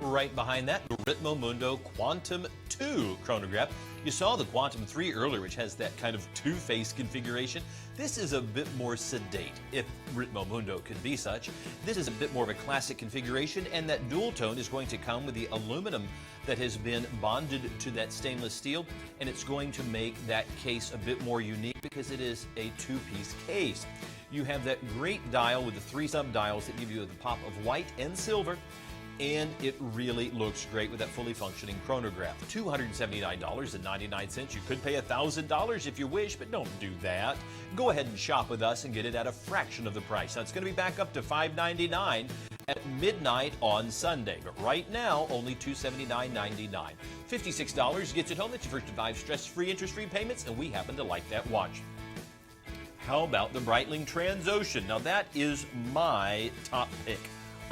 Right behind that, the Ritmo Mundo Quantum 2 chronograph. You saw the Quantum 3 earlier, which has that kind of two-face configuration. This is a bit more sedate, if Ritmo Mundo could be such. This is a bit more of a classic configuration, and that dual tone is going to come with the aluminum that has been bonded to that stainless steel, and it's going to make that case a bit more unique because it is a 2-piece case. You have that great dial with the 3 sub-dials that give you the pop of white and silver, and it really looks great with that fully functioning chronograph. $279.99. You could pay $1,000 if you wish, but don't do that. Go ahead and shop with us and get it at a fraction of the price. Now, it's going to be back up to $599 at midnight on Sunday, but right now, only $279.99. $56 gets it home. That's your first 5 stress-free, interest-free payments, and we happen to like that watch. How about the Breitling Transocean? Now, that is my top pick.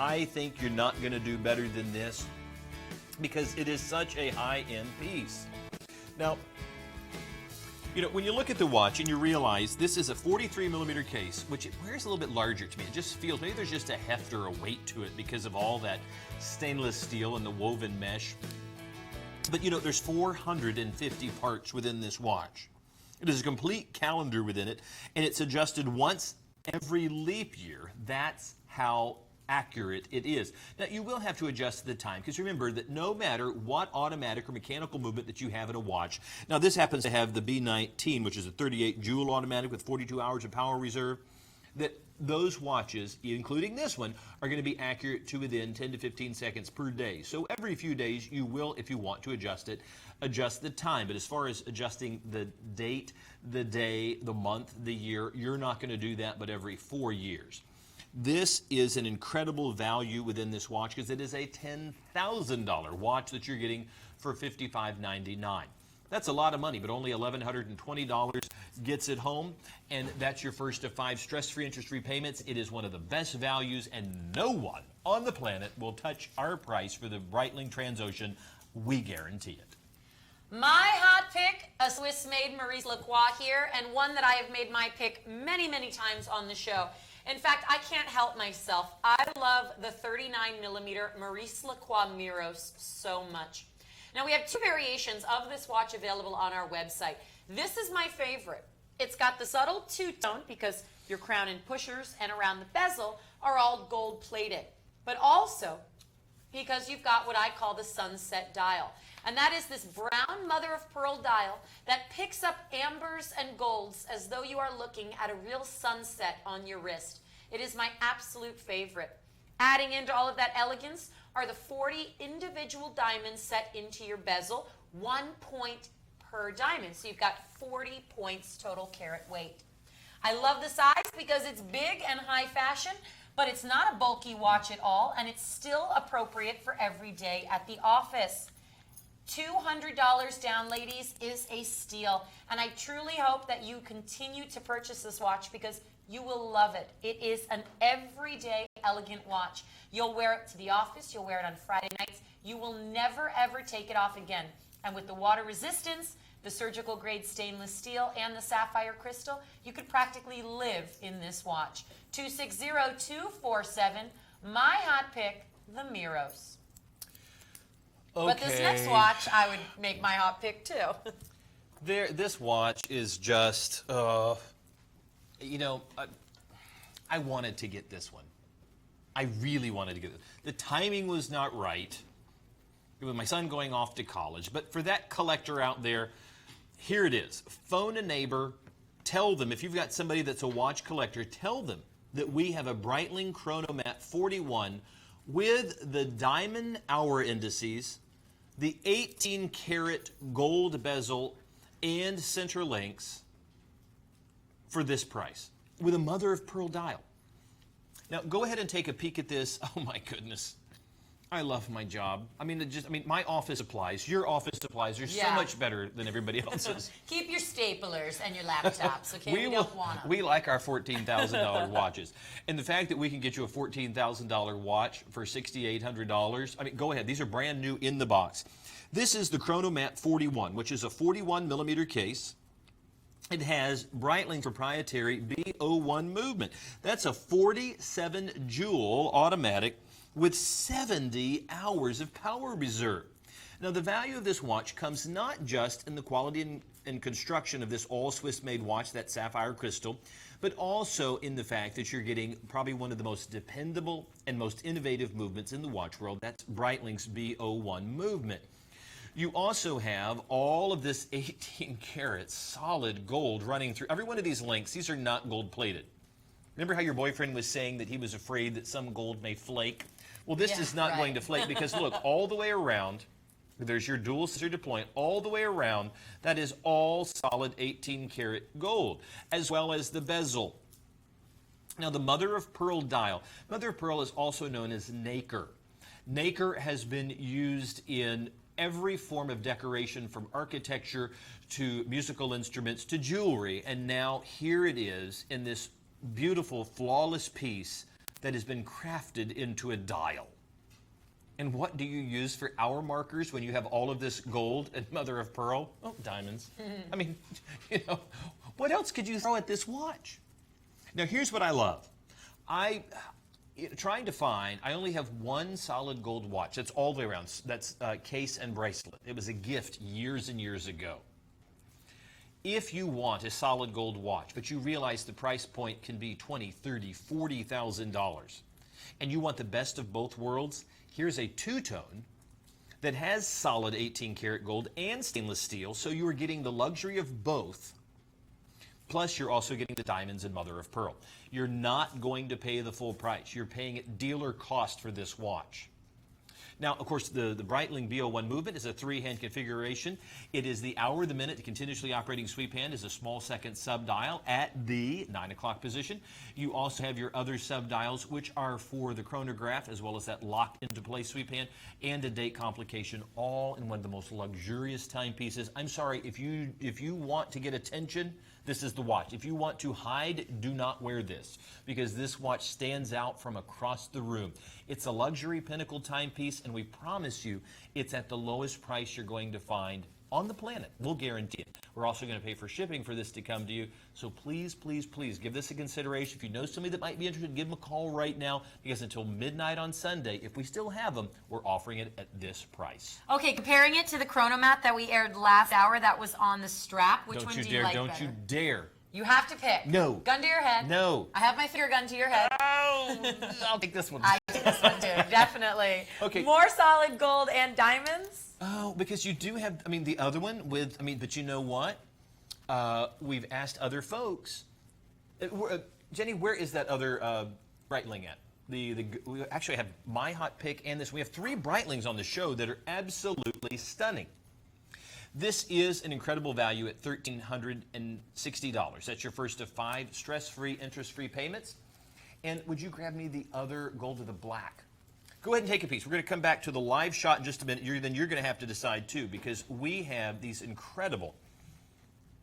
I think you're not going to do better than this because it is such a high-end piece. Now, you know, when you look at the watch and you realize this is a 43mm case, which it wears a little bit larger to me. It just feels, maybe there's just a heft or a weight to it because of all that stainless steel and the woven mesh. But, you know, there's 450 parts within this watch. It is a complete calendar within it, and it's adjusted once every leap year. That's how accurate it is. Now, you will have to adjust the time, because remember that no matter what automatic or mechanical movement that you have in a watch, now this happens to have the B19, which is a 38 joule automatic with 42 hours of power reserve, that those watches, including this one, are going to be accurate to within 10 to 15 seconds per day. So every few days you will, if you want to adjust it, adjust the time. But as far as adjusting the date, the day, the month, the year, you're not going to do that but every 4 years. This is an incredible value within this watch because it is a $10,000 watch that you're getting for $55.99. That's a lot of money, but only $1,120 gets it home, and that's your first of 5 stress-free, interest-free payments. It is one of the best values, and no one on the planet will touch our price for the Breitling Transocean. We guarantee it. My hot pick, a Swiss-made Maurice Lacroix here, and one that I have made my pick many, many times on the show. In fact, I can't help myself. I love the 39mm Maurice Lacroix Miros so much. Now, we have 2 variations of this watch available on our website. This is my favorite. It's got the subtle two-tone because Your crown and pushers and around the bezel are all gold plated, but also because you've got what I call the sunset dial. And that is this brown mother of pearl dial that picks up ambers and golds as though you are looking at a real sunset on your wrist. It is my absolute favorite. Adding into all of that elegance are the 40 individual diamonds set into your bezel, 1 point per diamond. So you've got 40 points total carat weight. I love the size because it's big and high fashion, but it's not a bulky watch at all, and it's still appropriate for every day at the office. $200 down, ladies, is a steal, and I truly hope that you continue to purchase this watch because you will love it. It is an everyday elegant watch. You'll wear it to the office, you'll wear it on Friday nights. You will never ever take it off again. And with the water resistance, the surgical grade stainless steel, and the sapphire crystal, you could practically live in this watch. 260-247, my hot pick, the Miros. Okay. But this next watch, I would make my hot pick too. This watch is just, you know, I wanted to get this one. I really wanted to get it. The timing was not right. It was my son going off to college. But for that collector out there, here it is. Phone a neighbor. Tell them, if you've got somebody that's a watch collector, tell them that we have a Breitling Chronomat 41 with the diamond hour indices, the 18 karat gold bezel, and center links for this price with a mother of pearl dial. Now go ahead and take a peek at this. Oh my goodness. I love my job. I mean, my office supplies, your office supplies are so much better than everybody else's. Keep your staplers and your laptops, okay? We don't want them. We like our $14,000 watches. And the fact that we can get you a $14,000 watch for $6,800, I mean, go ahead. These are brand new in the box. This is the Chronomat 41, which is a 41 millimeter case. It has Breitling's proprietary B01 movement. That's a 47 jewel automatic with 70 hours of power reserve. Now, the value of this watch comes not just in the quality and construction of this all Swiss-made watch, that sapphire crystal, but also in the fact that you're getting probably one of the most dependable and most innovative movements in the watch world. That's Breitling's B01 movement. You also have all of this 18 karat solid gold running through every one of these links. These are not gold plated. Remember how your boyfriend was saying that he was afraid that some gold may flake? Well, this is not going to flake because look, all the way around, there's your dual scissor deployment, all the way around, that is all solid 18 karat gold, as well as the bezel. Now, the mother of pearl dial. Mother of pearl is also known as nacre. Nacre has been used in every form of decoration, from architecture to musical instruments to jewelry, and now here it is in this beautiful, flawless piece that has been crafted into a dial. And what do you use for hour markers when you have all of this gold and mother of pearl? Oh, diamonds. I mean, you know, what else could you throw at this watch? Now, here's what I love. Trying to find, I only have one solid gold watch. That's all the way around. That's case and bracelet. It was a gift years and years ago. If you want a solid gold watch, but you realize the price point can be $20,000, $30,000, $40,000, and you want the best of both worlds, here's a two-tone that has solid 18 karat gold and stainless steel, so you are getting the luxury of both. Plus, you're also getting the diamonds and mother of pearl. You're not going to pay the full price. You're paying at dealer cost for this watch. Now, of course, the Breitling B01 movement is a three-hand configuration. It is the hour, the minute, the continuously operating sweep hand is a small second sub-dial at the 9 o'clock position. You also have your other sub-dials, which are for the chronograph, as well as that locked into place sweep hand and a date complication, all in one of the most luxurious timepieces. I'm sorry, if you want to get attention, this is the watch. If you want to hide, do not wear this, because this watch stands out from across the room. It's a luxury pinnacle timepiece, and we promise you it's at the lowest price you're going to find on the planet. We'll guarantee it. We're also going to pay for shipping for this to come to you. So please, please, please give this a consideration. If you know somebody that might be interested, give them a call right now, because until midnight on Sunday, if we still have them, we're offering it at this price. Okay, comparing it to the Chronomat that we aired last hour that was on the strap, which one do you like better? Don't you dare You have to pick. No. Gun to your head. No. I have my finger gun to your head. Oh, I'll take this one. I take this one too, definitely. Okay. More solid gold and diamonds? Oh, because you do have, I mean, the other one with, I mean, but you know what? We've asked other folks. Jenny, where is that other Breitling at? We actually have my hot pick and this. We have 3 Breitlings on the show that are absolutely stunning. This is an incredible value at $1,360. That's your first of 5 stress-free, interest-free payments. And would you grab me the other gold of the black? Go ahead and take a piece. We're going to come back to the live shot in just a minute. Then you're going to have to decide too, because we have these incredible.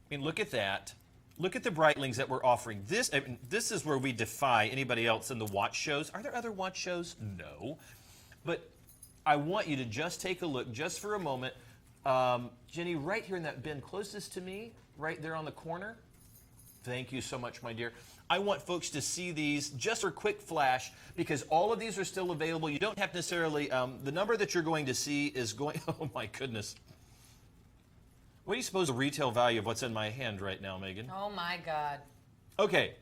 I mean, look at that. Look at the Breitlings that we're offering. This is where we defy anybody else in the watch shows. Are there other watch shows? No. But I want you to just take a look just for a moment. Jenny, right here in that bin closest to me, right there on the corner. Thank you so much, my dear. I want folks to see these just for a quick flash because all of these are still available. You don't have to necessarily, the number that you're going to see is going, oh my goodness. What do you suppose the retail value of what's in my hand right now, Megan? Oh my God. Okay,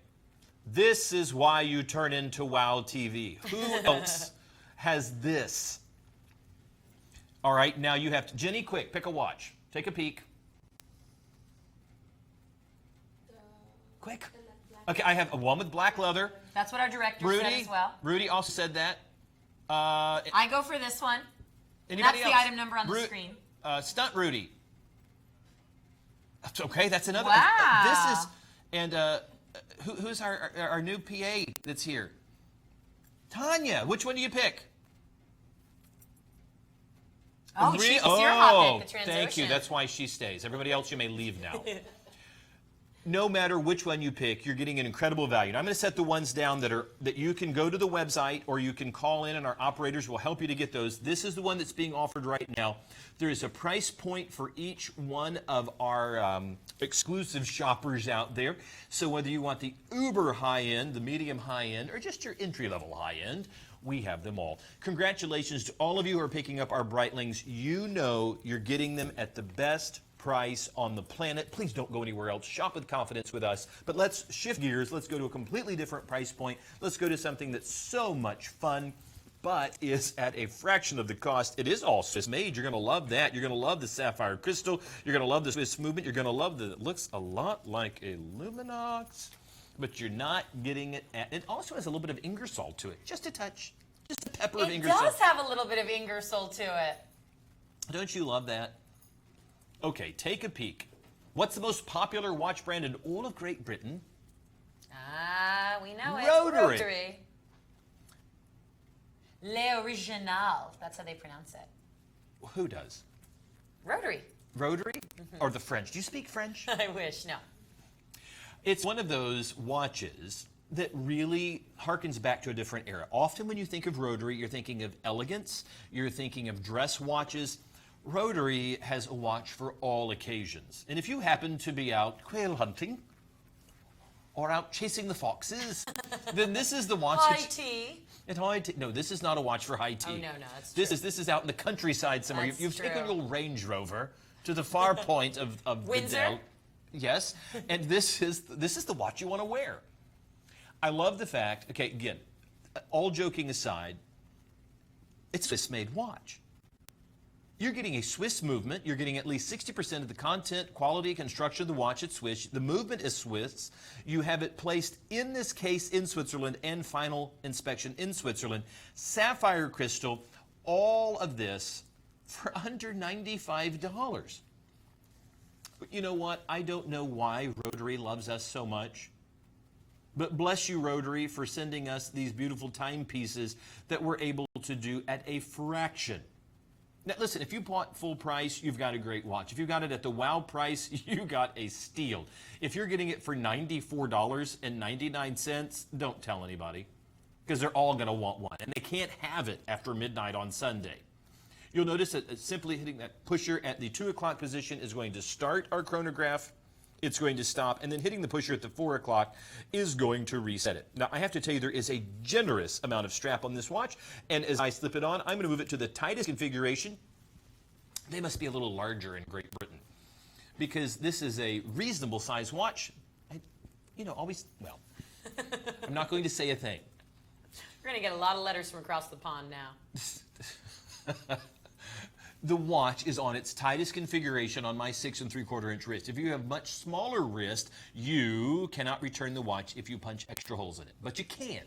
this is why you turn into WOW TV. Who else has this? All right, now you have to, Jenny, quick, pick a watch. Take a peek. Quick. Okay, I have a one with black leather. That's what our director said as well. Rudy also said that. I go for this one. Anybody That's else? the item number on the screen. Stunt Rudy. Okay, that's another. Wow. This is, and who's our new PA that's here? Tanya. Which one do you pick? Oh, she's your hot pick, the Transocean. Thank you. That's why she stays. Everybody else, you may leave now. No matter which one you pick, you're getting an incredible value. And I'm going to set the ones down that you can go to the website or you can call in and our operators will help you to get those. This is the one that's being offered right now. There is a price point for each one of our exclusive shoppers out there. So whether you want the uber high-end, the medium high-end, or just your entry-level high-end, we have them all. Congratulations to all of you who are picking up our Breitlings. You know you're getting them at the best price on the planet. Please don't go anywhere else. Shop with confidence with us. But let's shift gears. Let's go to a completely different price point. Let's go to something that's so much fun, but is at a fraction of the cost. It is all Swiss made. You're going to love that. You're going to love the sapphire crystal. You're going to love the Swiss movement. You're going to love it looks a lot like a Luminox, but you're not getting it at, it also has a little bit of Ingersoll to it. Just a touch. Just a pepper of Ingersoll. It does have a little bit of Ingersoll to it. Don't you love that? Okay, take a peek. What's the most popular watch brand in all of Great Britain? Ah, we know it. Rotary. Rotary. L'Original. That's how they pronounce it. Who does? Rotary. Rotary? Or the French? Do you speak French? I wish. No. It's one of those watches that really harkens back to a different era. Often when you think of Rotary, you're thinking of elegance, you're thinking of dress watches. Rotary has a watch for all occasions. And if you happen to be out quail hunting or out chasing the foxes, then this is the watch. High tea. At high tea. No, this is not a watch for high tea. Oh, no, that's true. This is out in the countryside somewhere. That's You've taken true. your Range Rover to the far point of Windsor? Vidal. Yes, and this is the watch you want to wear. I love the fact, okay, again, all joking aside, it's a Swiss-made watch. You're getting a Swiss movement. You're getting at least 60% of the content, quality, construction of the watch at Swiss. The movement is Swiss. You have it placed in this case in Switzerland and final inspection in Switzerland. Sapphire crystal, all of this for under $95. But you know what? I don't know why Rotary loves us so much. But bless you, Rotary, for sending us these beautiful timepieces that we're able to do at a fraction. Now, listen, if you bought full price, you've got a great watch. If you got it at the WOW price, you got a steal. If you're getting it for $94.99, don't tell anybody, because they're all going to want one, and they can't have it after midnight on Sunday. You'll notice that simply hitting that pusher at the 2 o'clock position is going to start our chronograph. It's going to stop, and then hitting the pusher at the 4 o'clock is going to reset it. Now, I have to tell you, there is a generous amount of strap on this watch, and as I slip it on, I'm going to move it to the tightest configuration. They must be a little larger in Great Britain, because this is a reasonable size watch. always, well, I'm not going to say a thing. We're going to get a lot of letters from across the pond now. The watch is on its tightest configuration on my 6 3/4 inch wrist. If you have much smaller wrist, you cannot return the watch if you punch extra holes in it. But you can.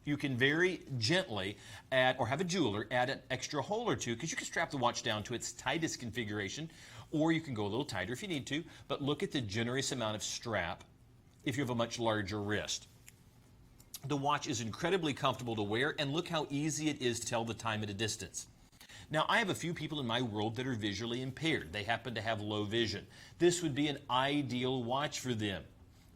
You can very gently add, or have a jeweler add an extra hole or two, because you can strap the watch down to its tightest configuration, or you can go a little tighter if you need to. But look at the generous amount of strap if you have a much larger wrist. The watch is incredibly comfortable to wear, and look how easy it is to tell the time at a distance. Now, I have a few people in my world that are visually impaired. They happen to have low vision. This would be an ideal watch for them,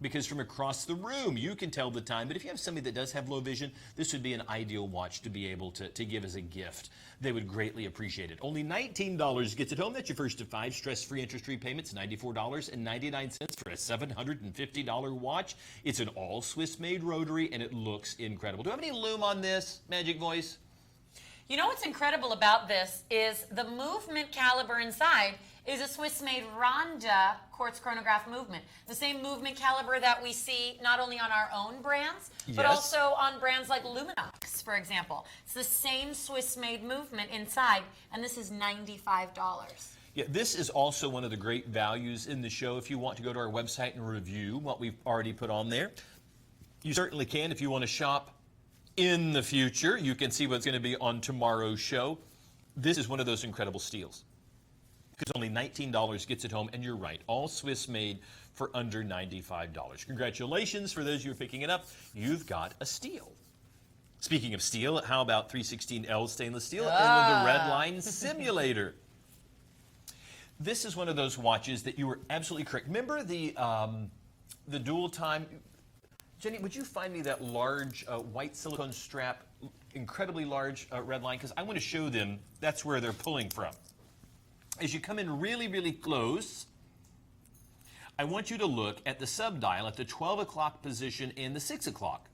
because from across the room, you can tell the time. But if you have somebody that does have low vision, this would be an ideal watch to be able to give as a gift. They would greatly appreciate it. Only $19 gets it home. That's your first of 5 stress-free, interest-free payments, $94.99 for a $750 watch. It's an all Swiss-made rotary, and it looks incredible. Do I have any lume on this, Magic Voice? You know what's incredible about this is the movement caliber inside is a Swiss-made Ronda quartz chronograph movement. The same movement caliber that we see not only on our own brands, but Yes. also on brands like Luminox, for example. It's the same Swiss-made movement inside, and this is $95. Yeah, this is also one of the great values in the show. If you want to go to our website and review what we've already put on there, you certainly can. If you want to shop in the future, you can see what's going to be on tomorrow's show. This is one of those incredible steals, because only $19 gets it home, and you're right, all Swiss made for under $95. Congratulations for those who are picking it up. You've got a steal. Speaking of steel, how about 316L stainless steel and the Red Line Simulator? This is one of those watches that you were absolutely correct. Remember the dual time? Jenny, would you find me that large white silicone strap, incredibly large Red Line? Because I want to show them that's where they're pulling from. As you come in really, really close, I want you to look at the subdial at the 12 o'clock position and the 6 o'clock.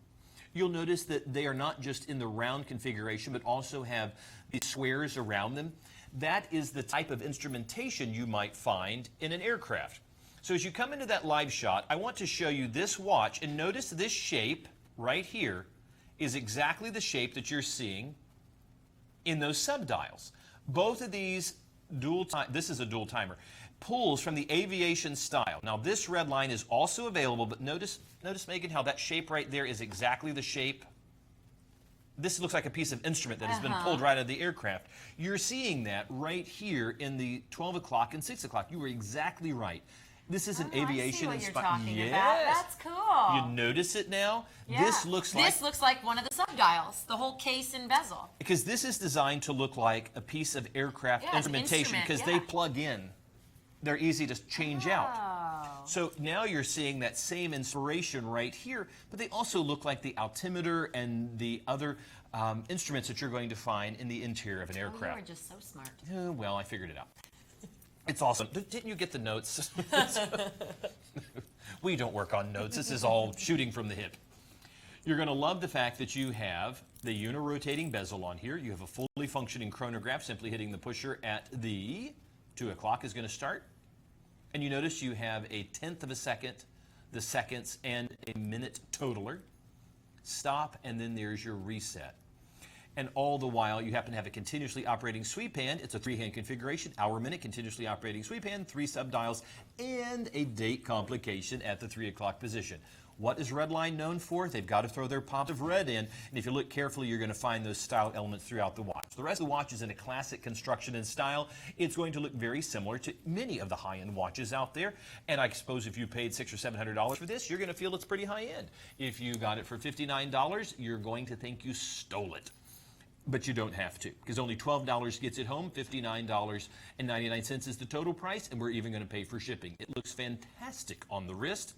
You'll notice that they are not just in the round configuration, but also have these squares around them. That is the type of instrumentation you might find in an aircraft. So as you come into that live shot, I want to show you this watch, and notice this shape right here is exactly the shape that you're seeing in those subdials. Both of these this is a dual timer, pulls from the aviation style. Now this Red Line is also available, but notice Megan, how that shape right there is exactly the shape. This looks like a piece of instrument that has been pulled right out of the aircraft. You're seeing that right here in the 12 o'clock and 6 o'clock. You were exactly right. This is an aviation I see what you're inspired. talking Yes. about. That's cool. You notice it now? Yeah. This looks like one of the subdials, the whole case and bezel. because this is designed to look like a piece of aircraft Yeah, it's an instrumentation, instrument, because yeah. they plug in. They're easy to change out. Oh. So now you're seeing that same inspiration right here, but they also look like the altimeter and the other instruments that you're going to find in the interior of an You aircraft. are just so smart. Well, I figured it out. It's awesome. Didn't you get the notes? We don't work on notes. This is all shooting from the hip. You're going to love the fact that you have the uni-rotating bezel on here. You have a fully functioning chronograph, simply hitting the pusher at the 2 o'clock is going to start. And you notice you have a 1/10 of a second, the seconds, and a minute totaler. Stop, and then there's your reset. And all the while, you happen to have a continuously operating sweep hand. It's a 3-hand configuration, hour-minute, continuously operating sweep hand, 3 subdials, and a date complication at the 3 o'clock position. What is Red Line known for? They've got to throw their pop of red in, and if you look carefully, you're going to find those style elements throughout the watch. The rest of the watch is in a classic construction and style. It's going to look very similar to many of the high-end watches out there, and I suppose if you paid $600 or $700 for this, you're going to feel it's pretty high-end. If you got it for $59, you're going to think you stole it. But you don't have to, because only $12 gets it home, $59.99 is the total price, and we're even going to pay for shipping. It looks fantastic on the wrist,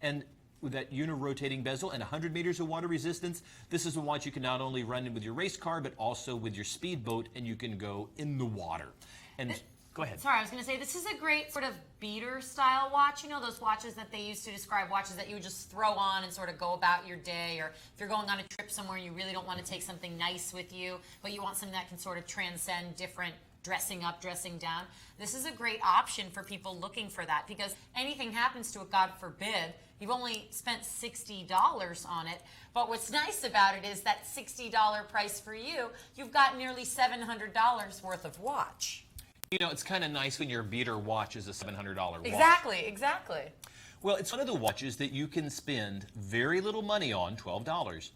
and with that uni-rotating bezel and 100 meters of water resistance, this is a watch you can not only run in with your race car, but also with your speedboat, and you can go in the water. And go ahead. Sorry, I was going to say, this is a great sort of beater style watch. You know, those watches that they used to describe, watches that you would just throw on and sort of go about your day, or if you're going on a trip somewhere and you really don't want to take something nice with you, but you want something that can sort of transcend different dressing up, dressing down. This is a great option for people looking for that because anything happens to it, God forbid, you've only spent $60 on it. But what's nice about it is that $60 price for you, you've got nearly $700 worth of watch. You know, it's kind of nice when your beater watch is a $700 watch. Exactly, exactly. Well, it's one of the watches that you can spend very little money on, $12,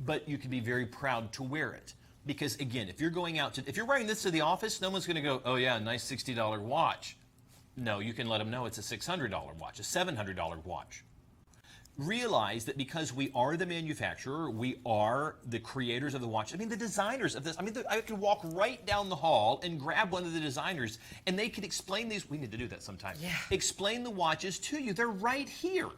but you can be very proud to wear it. Because again, if you're wearing this to the office, no one's going to go, oh yeah, nice $60 watch. No, you can let them know it's a $600 watch, a $700 watch. Realize that because we are the manufacturer, we are the creators of the watch. I mean, the designers of this. I mean, I could walk right down the hall and grab one of the designers, and they could explain these. We need to do that sometime. Yeah. Explain the watches to you. They're right here.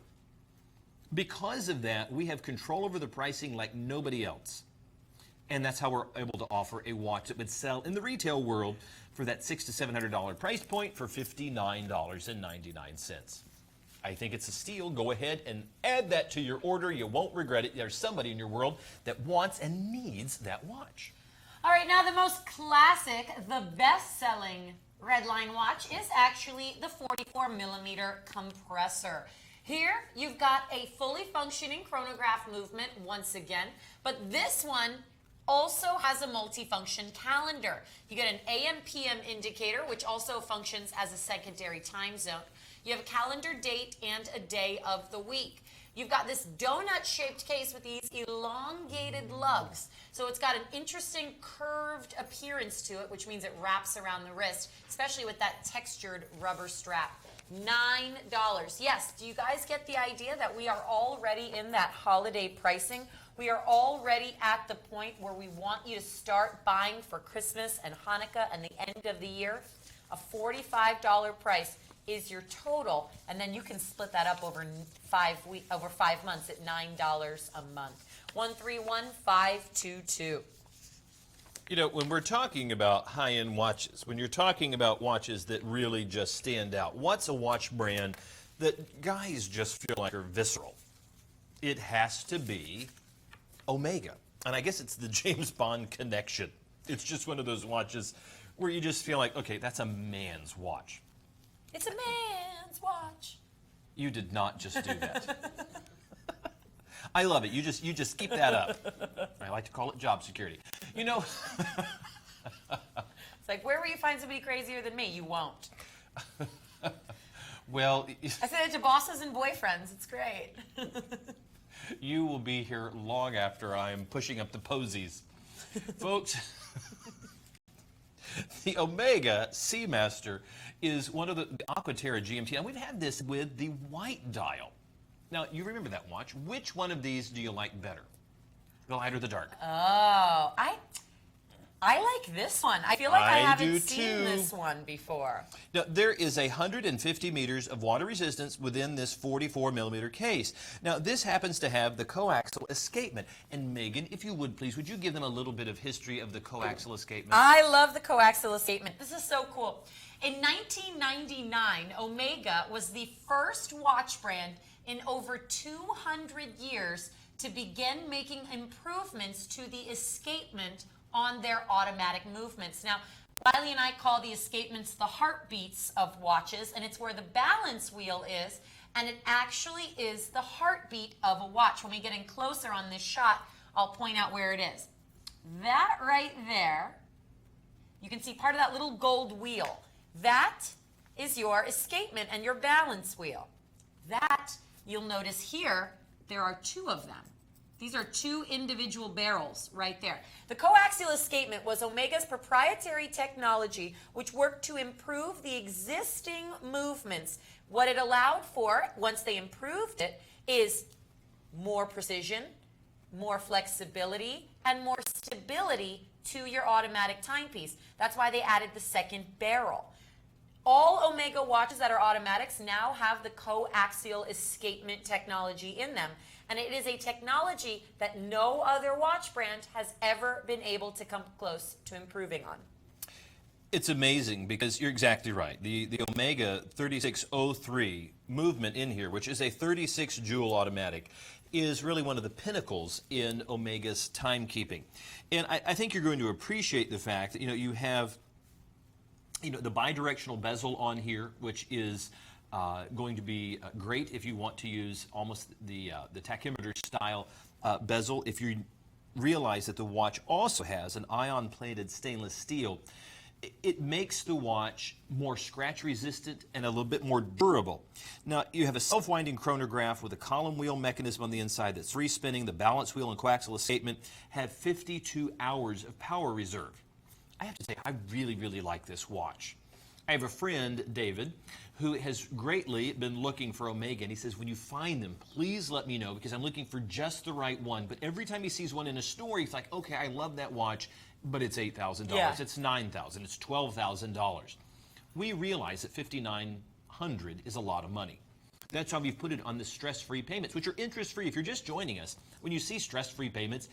Because of that, we have control over the pricing like nobody else. And that's how we're able to offer a watch that would sell in the retail world for that $600 to $700 price point for $59.99. I think it's a steal. Go ahead and add that to your order. You won't regret it. There's somebody in your world that wants and needs that watch. All right, now the most classic, the best-selling Redline watch is actually the 44mm compressor. Here, you've got a fully functioning chronograph movement once again, but this one also has a multifunction calendar. You get an AM/PM indicator, which also functions as a secondary time zone. You have a calendar date and a day of the week. You've got this donut-shaped case with these elongated lugs. So it's got an interesting curved appearance to it, which means it wraps around the wrist, especially with that textured rubber strap. $9. Yes, do you guys get the idea that we are already in that holiday pricing? We are already at the point where we want you to start buying for Christmas and Hanukkah and the end of the year. A $45 price is your total, and then you can split that up over 5 months at $9 a month. 131522. You know, when we're talking about high-end watches, when you're talking about watches that really just stand out, what's a watch brand that guys just feel like are visceral? It has to be Omega. And I guess it's the James Bond connection. It's just one of those watches where you just feel like, okay, that's a man's watch. It's a man's watch. You did not just do that. I love it. You just keep that up. I like to call it job security. You know, it's like, where will you find somebody crazier than me? You won't. Well, I said it to bosses and boyfriends. It's great. You will be here long after I am pushing up the posies. Folks, the Omega Seamaster is one of the Aquaterra GMT, and we've had this with the white dial. Now, you remember that watch. Which one of these do you like better? The light or the dark? Oh, I like this one. I feel like I haven't seen too. this one before. Now, there is 150 meters of water resistance within this 44mm case. Now, this happens to have the coaxial escapement. And Megan, if you would please, would you give them a little bit of history of the coaxial escapement? I love the coaxial escapement. This is so cool. In 1999, Omega was the first watch brand in over 200 years to begin making improvements to the escapement on their automatic movements. Now, Wiley and I call the escapements the heartbeats of watches, and it's where the balance wheel is, and it actually is the heartbeat of a watch. When we get in closer on this shot, I'll point out where it is. That right there, you can see part of that little gold wheel. That is your escapement and your balance wheel. That, you'll notice here, there are two of them. These are two individual barrels right there. The coaxial escapement was Omega's proprietary technology, which worked to improve the existing movements. What it allowed for, once they improved it, is more precision, more flexibility, and more stability to your automatic timepiece. That's why they added the second barrel. All Omega watches that are automatics now have the coaxial escapement technology in them. And it is a technology that no other watch brand has ever been able to come close to improving on. It's amazing because you're exactly right. The Omega 3603 movement in here, which is a 36 joule automatic, is really one of the pinnacles in Omega's timekeeping. And I think you're going to appreciate the fact that, you know, you have the bidirectional bezel on here, which is going to be great if you want to use almost the tachymeter style bezel. If you realize that the watch also has an ion-plated stainless steel, it makes the watch more scratch resistant and a little bit more durable. Now, you have a self-winding chronograph with a column wheel mechanism on the inside that's free spinning. The balance wheel and coaxial escapement have 52 hours of power reserve. I have to say, I really, really like this watch. I have a friend, David, who has greatly been looking for Omega, and he says, when you find them, please let me know, because I'm looking for just the right one. But every time he sees one in a store, he's like, okay, I love that watch, but it's $8,000, Yeah. it's $9,000, it's $12,000. We realize that $5,900 is a lot of money. That's why we've put it on the stress-free payments, which are interest-free. If you're just joining us, when you see stress-free payments,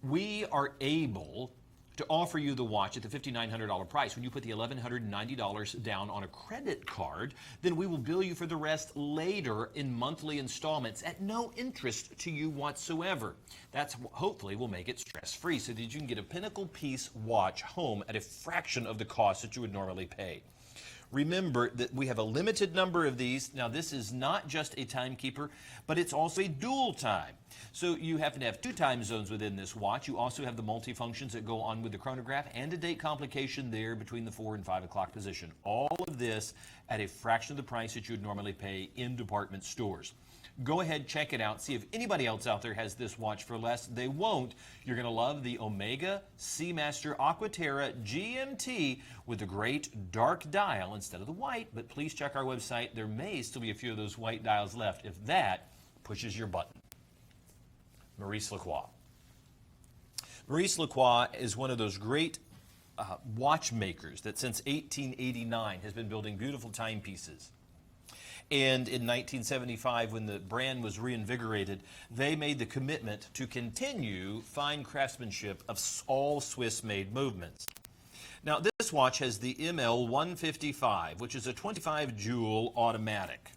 we are able to offer you the watch at the $5,900 price. When you put the $1,190 down on a credit card, then we will bill you for the rest later in monthly installments at no interest to you whatsoever. That's hopefully will make it stress-free so that you can get a pinnacle piece watch home at a fraction of the cost that you would normally pay. Remember that we have a limited number of these. Now, this is not just a timekeeper, but it's also a dual time. So you happen to have 2 time zones within this watch. You also have the multifunctions that go on with the chronograph and a date complication there between the 4 and 5 o'clock position. All of this at a fraction of the price that you would normally pay in department stores. Go ahead, check it out, see if anybody else out there has this watch for less. They won't. You're going to love the Omega Seamaster Aquaterra GMT with the great dark dial instead of the white, but please check our website. There may still be a few of those white dials left if that pushes your button. Maurice Lacroix. Maurice Lacroix is one of those great watchmakers that since 1889 has been building beautiful timepieces. And in 1975, when the brand was reinvigorated, they made the commitment to continue fine craftsmanship of all Swiss-made movements. Now, this watch has the ML155, which is a 25-jewel automatic.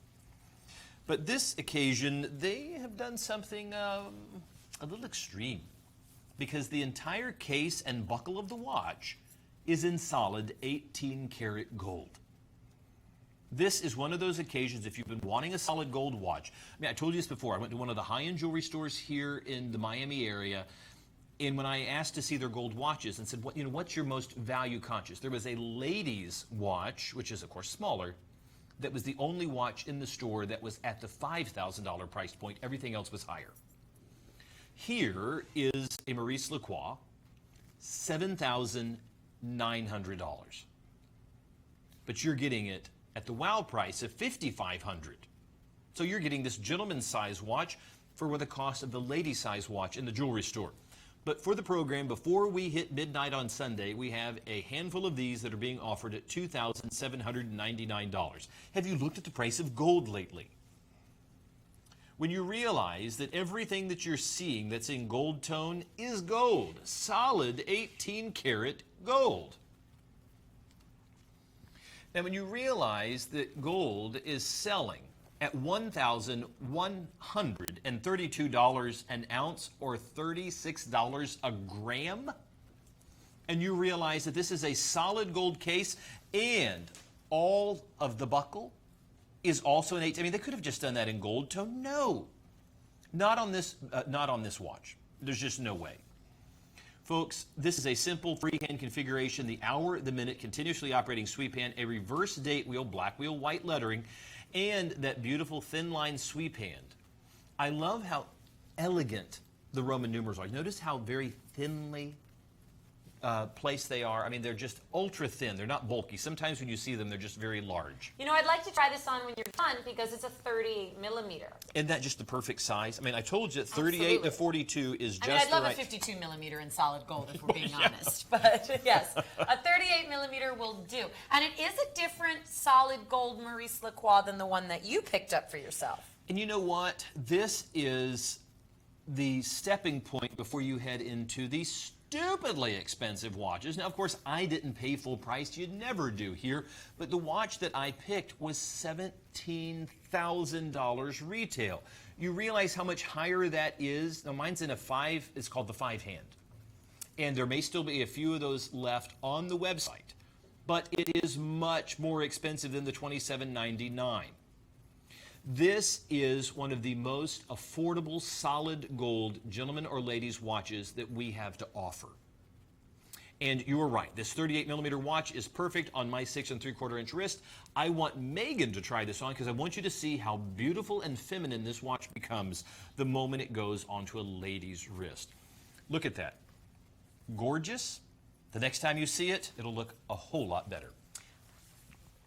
But this occasion, they have done something a little extreme, because the entire case and buckle of the watch is in solid 18-karat gold. This is one of those occasions, if you've been wanting a solid gold watch. I mean, I told you this before. I went to one of the high-end jewelry stores here in the Miami area, and when I asked to see their gold watches and said, what's your most value conscious? There was a ladies' watch, which is, of course, smaller, that was the only watch in the store that was at the $5,000 price point. Everything else was higher. Here is a Maurice Lacroix, $7,900. But you're getting it at the wow price of $5,500. So you're getting this gentleman's size watch for the cost of the lady size watch in the jewelry store. But for the program, before we hit midnight on Sunday, we have a handful of these that are being offered at $2,799. Have you looked at the price of gold lately? When you realize that everything that you're seeing that's in gold tone is gold, solid 18-karat gold. Now, when you realize that gold is selling at $1,132 an ounce, or $36 a gram, and you realize that this is a solid gold case and all of the buckle is also an 8. I mean, they could have just done that in gold tone. No, not on this watch. There's just no way. Folks, this is a simple freehand configuration, the hour, the minute, continuously operating sweep hand, a reverse date wheel, black wheel, white lettering, and that beautiful thin line sweep hand. I love how elegant the Roman numerals are. Notice how very thinly placed they are. I mean, they're just ultra thin. They're not bulky. Sometimes when you see them, they're just very large. I'd like to try this on when you're done because it's a 30 millimeter. Isn't that just the perfect size? I mean, I told you 38 Absolutely. to 42 is just I'd love the right. a 52 millimeter in solid gold if we're being honest. But yes, a 38 millimeter will do. And it is a different solid gold Maurice Lacroix than the one that you picked up for yourself. And you know what? This is the stepping point before you head into the stupidly expensive watches. Now, of course, I didn't pay full price. You'd never do here. But the watch that I picked was $17,000 retail. You realize how much higher that is? Now, mine's in a 5. It's called the 5 hand. And there may still be a few of those left on the website. but it is much more expensive than the $27.99. This is one of the most affordable solid gold gentlemen or ladies watches that we have to offer. And you were right. This 38 millimeter watch is perfect on my 6 3/4 inch wrist. I want Megan to try this on because I want you to see how beautiful and feminine this watch becomes the moment it goes onto a lady's wrist. Look at that. Gorgeous. The next time you see it, it'll look a whole lot better.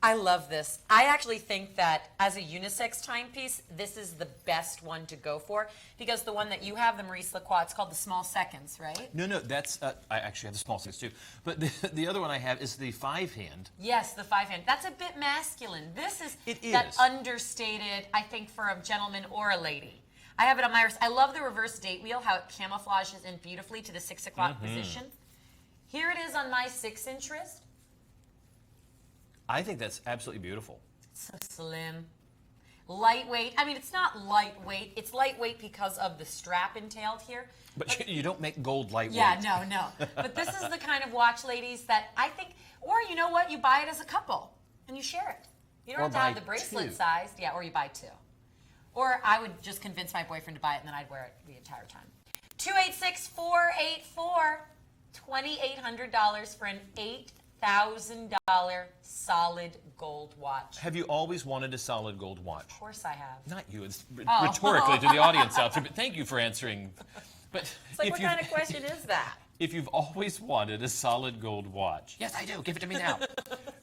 I love this. I actually think that as a unisex timepiece, this is the best one to go for because the one that you have, the Maurice Lacroix, it's called the Small Seconds, right? No, that's, I actually have the small six too. But the other one I have is the 5-hand. Yes, the 5-hand. That's a bit masculine. This is It that is. understated, I think, for a gentleman or a lady. I have it on my wrist. I love the reverse date wheel, how it camouflages in beautifully to the 6 o'clock position. Here it is on my 6-inch wrist. I think that's absolutely beautiful. So slim. Lightweight. I mean, it's not lightweight. It's lightweight because of the strap entailed here. But you don't make gold lightweight. Yeah, no. But this is the kind of watch, ladies, that I think, or you know what, you buy it as a couple and you share it. You don't Or have to have buy the bracelet two. size. Yeah, or you buy 2. Or I would just convince my boyfriend to buy it and then I'd wear it the entire time. 286-484-$2,800 for an $8,000 solid gold watch. Have you always wanted a solid gold watch? Of course I have. Not you, it's Oh. rhetorically to the audience out there, but thank you for answering. But It's like, if what you've- kind of question is that? If you've always wanted a solid gold watch, yes, I do, give it to me now,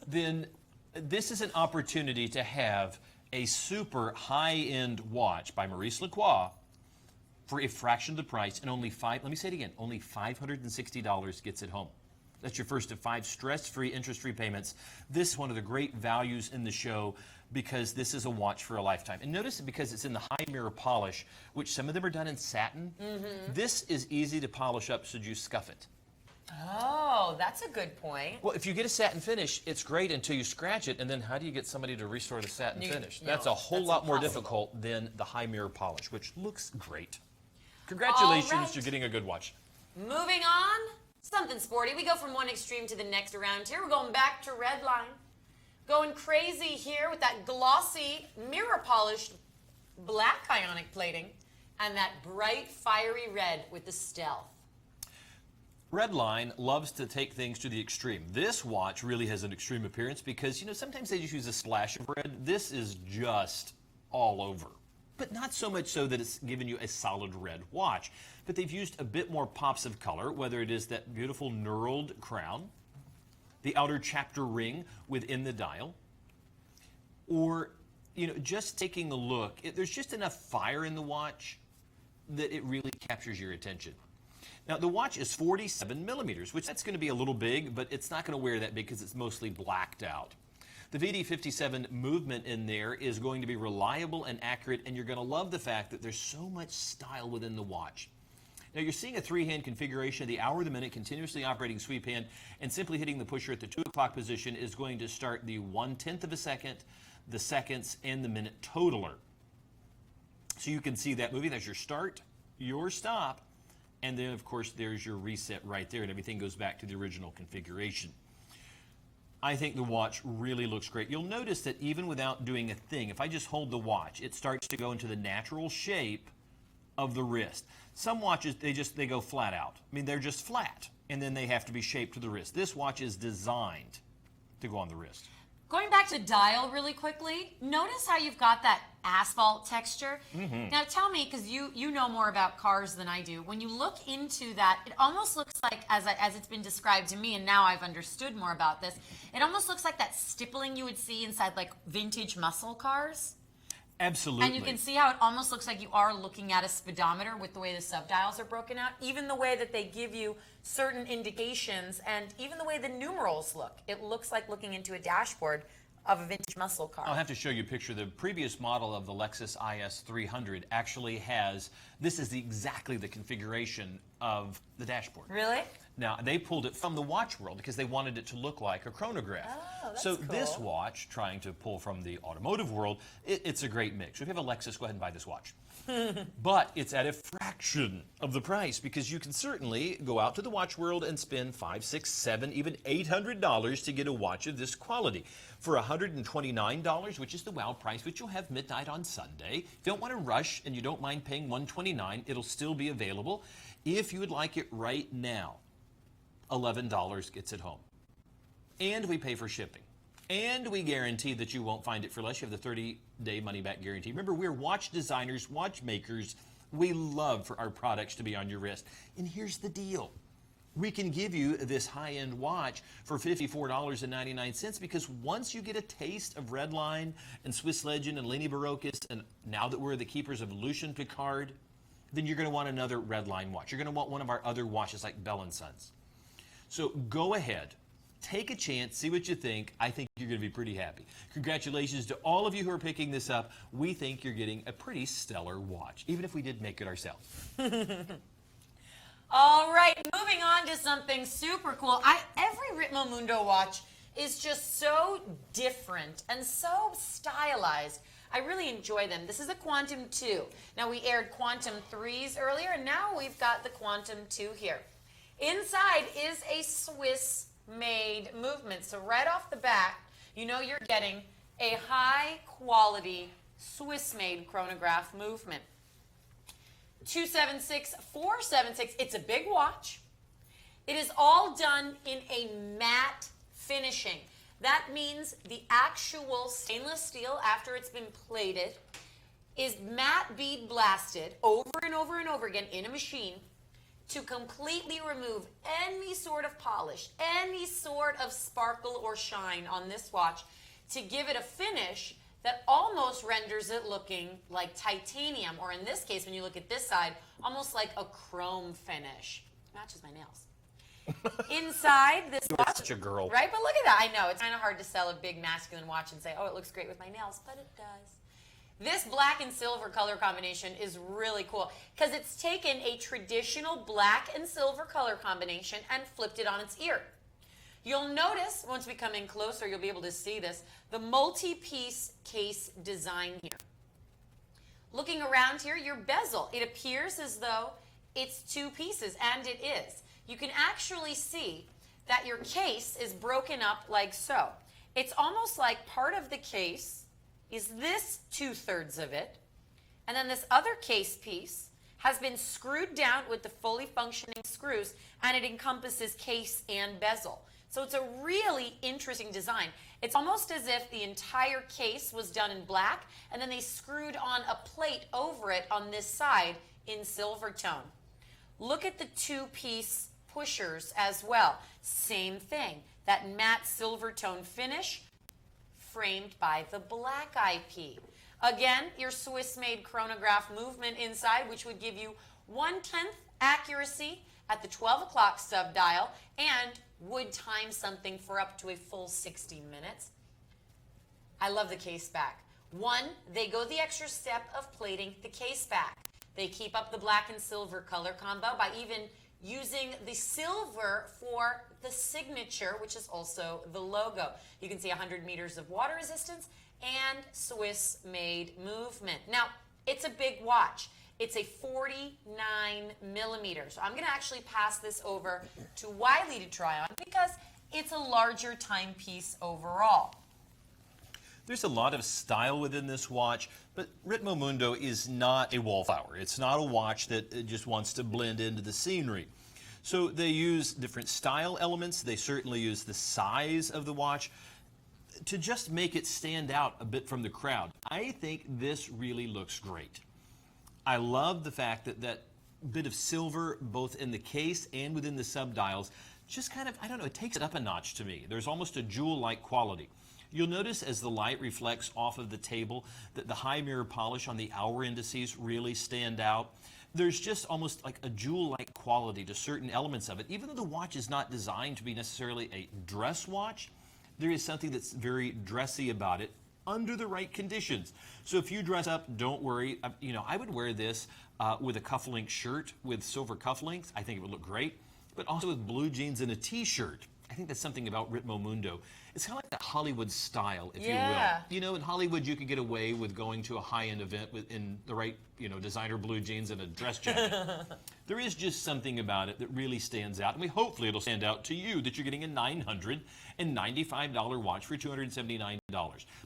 then this is an opportunity to have a super high-end watch by Maurice Lacroix for a fraction of the price and only let me say it again, only $560 gets it home. That's your first of 5 stress-free, interest-free payments. This is one of the great values in the show because this is a watch for a lifetime. And notice because it's in the high mirror polish, which some of them are done in satin, this is easy to polish up should you scuff it. Oh, that's a good point. Well, if you get a satin finish, it's great until you scratch it, and then how do you get somebody to restore the satin finish? That's a whole that's lot more impossible. difficult than the high mirror polish, which looks great. Congratulations, All right. you're getting a good watch. Moving on, something sporty. We go from one extreme to the next around here. We're going back to Redline. Going crazy here with that glossy, mirror-polished black ionic plating and that bright, fiery red with the stealth. Redline loves to take things to the extreme. This watch really has an extreme appearance because, you know, sometimes they just use a splash of red. This is just all over. But not so much so that it's given you a solid red watch. But they've used a bit more pops of color, whether it is that beautiful knurled crown, the outer chapter ring within the dial, or, you know, just taking a look. There's just enough fire in the watch that it really captures your attention. Now, the watch is 47 millimeters, which that's going to be a little big, but it's not going to wear that big because it's mostly blacked out. The VD57 movement in there is going to be reliable and accurate, and you're going to love the fact that there's so much style within the watch. Now, you're seeing a 3-hand configuration of the hour, the minute, continuously operating sweep hand, and simply hitting the pusher at the 2 o'clock position is going to start the 1/10 of a second, the seconds, and the minute totaler. So you can see that moving. That's your start, your stop, and then, of course, there's your reset right there, and everything goes back to the original configuration. I think the watch really looks great. You'll notice that even without doing a thing, if I just hold the watch, it starts to go into the natural shape of the wrist. Some watches, they go flat out. I mean, they're just flat, and then they have to be shaped to the wrist. This watch is designed to go on the wrist. Going back to dial really quickly, notice how you've got that asphalt texture. Now tell me, because you know more about cars than I do, when you look into that, it almost looks like, as it's been described to me, and now I've understood more about this, it almost looks like that stippling you would see inside like vintage muscle cars. Absolutely. And you can see how it almost looks like you are looking at a speedometer with the way the subdials are broken out, even the way that they give you certain indications, and even the way the numerals look. It looks like looking into a dashboard of a vintage muscle car. I'll have to show you a picture. The previous model of the Lexus IS 300 actually has, this is exactly the configuration of the dashboard. Really? Now, they pulled it from the watch world because they wanted it to look like a chronograph. Oh, that's so cool. this watch, trying to pull from the automotive world, it's a great mix. So if you have a Lexus, go ahead and buy this watch. But it's at a fraction of the price because you can certainly go out to the watch world and spend $500, $600, $700, even $800 to get a watch of this quality. For $129, which is the wow price, which you'll have midnight on Sunday. If you don't want to rush and you don't mind paying $129, it'll still be available. If you would like it right now, $11 gets it home. And we pay for shipping. And we guarantee that you won't find it for less. You have the 30-day money-back guarantee. Remember, we're watch designers, watchmakers. We love for our products to be on your wrist. And here's the deal. We can give you this high-end watch for $54.99 because once you get a taste of Redline and Swiss Legend and Lenny Barocas, and now that we're the keepers of Lucien Picard, then you're going to want another Redline watch. You're going to want one of our other watches like Bell & Sons. So go ahead. Take a chance, see what you think. I think you're going to be pretty happy. Congratulations to all of you who are picking this up. We think you're getting a pretty stellar watch, even if we did make it ourselves. All right, moving on to something super cool. Every Ritmo Mundo watch is just so different and so stylized. I really enjoy them. This is a Quantum 2. Now, we aired Quantum 3s earlier, and now we've got the Quantum 2 here. Inside is a Swiss-made movement. So right off the bat, you know you're getting a high-quality Swiss-made chronograph movement. 276, 476, it's a big watch. It is all done in a matte finishing. That means the actual stainless steel, after it's been plated, is matte bead blasted over and over and over again in a machine to completely remove any sort of polish, any sort of sparkle or shine on this watch to give it a finish that almost renders it looking like titanium, or in this case, when you look at this side, almost like a chrome finish. Matches my nails. Inside this You're watch, such a girl. right? But look at that. I know, it's kind of hard to sell a big masculine watch and say, oh, it looks great with my nails, but it does. This black and silver color combination is really cool because it's taken a traditional black and silver color combination and flipped it on its ear. You'll notice, once we come in closer, you'll be able to see this, the multi-piece case design here. Looking around here, your bezel, it appears as though it's two pieces, and it is. You can actually see that your case is broken up like so. It's almost like part of the case is this 2/3 of it, and then this other case piece has been screwed down with the fully functioning screws, and it encompasses case and bezel. So it's a really interesting design. It's almost as if the entire case was done in black, and then they screwed on a plate over it on this side in silver tone. Look at the two-piece pushers as well. Same thing, that matte silver tone finish framed by the black IP. Again, your Swiss-made chronograph movement inside, which would give you 1/10 accuracy at the 12 o'clock sub-dial and would time something for up to a full 60 minutes. I love the case back. One, they go the extra step of plating the case back. They keep up the black and silver color combo by even using the silver for the signature, which is also the logo. You can see 100 meters of water resistance and Swiss-made movement. Now, it's a big watch. It's a 49 millimeter. So I'm going to actually pass this over to Wiley to try on because it's a larger timepiece overall. There's a lot of style within this watch, but Ritmo Mundo is not a wallflower. It's not a watch that just wants to blend into the scenery. So they use different style elements. They certainly use the size of the watch to just make it stand out a bit from the crowd. I think this really looks great. I love the fact that that bit of silver, both in the case and within the subdials, just kind of, I don't know, it takes it up a notch to me. There's almost a jewel-like quality. You'll notice as the light reflects off of the table that the high mirror polish on the hour indices really stand out. There's just almost like a jewel-like quality to certain elements of it. Even though the watch is not designed to be necessarily a dress watch, there is something that's very dressy about it. under the right conditions. So if you dress up, don't worry. I would wear this with a cufflink shirt with silver cufflinks. I think it would look great. But also with blue jeans and a t-shirt. I think that's something about Ritmo Mundo. It's kind of like that Hollywood style, if you will. You know, in Hollywood, you could get away with going to a high-end event in the right, designer blue jeans and a dress jacket. There is just something about it that really stands out, and hopefully it'll stand out to you that you're getting a $995 watch for $279.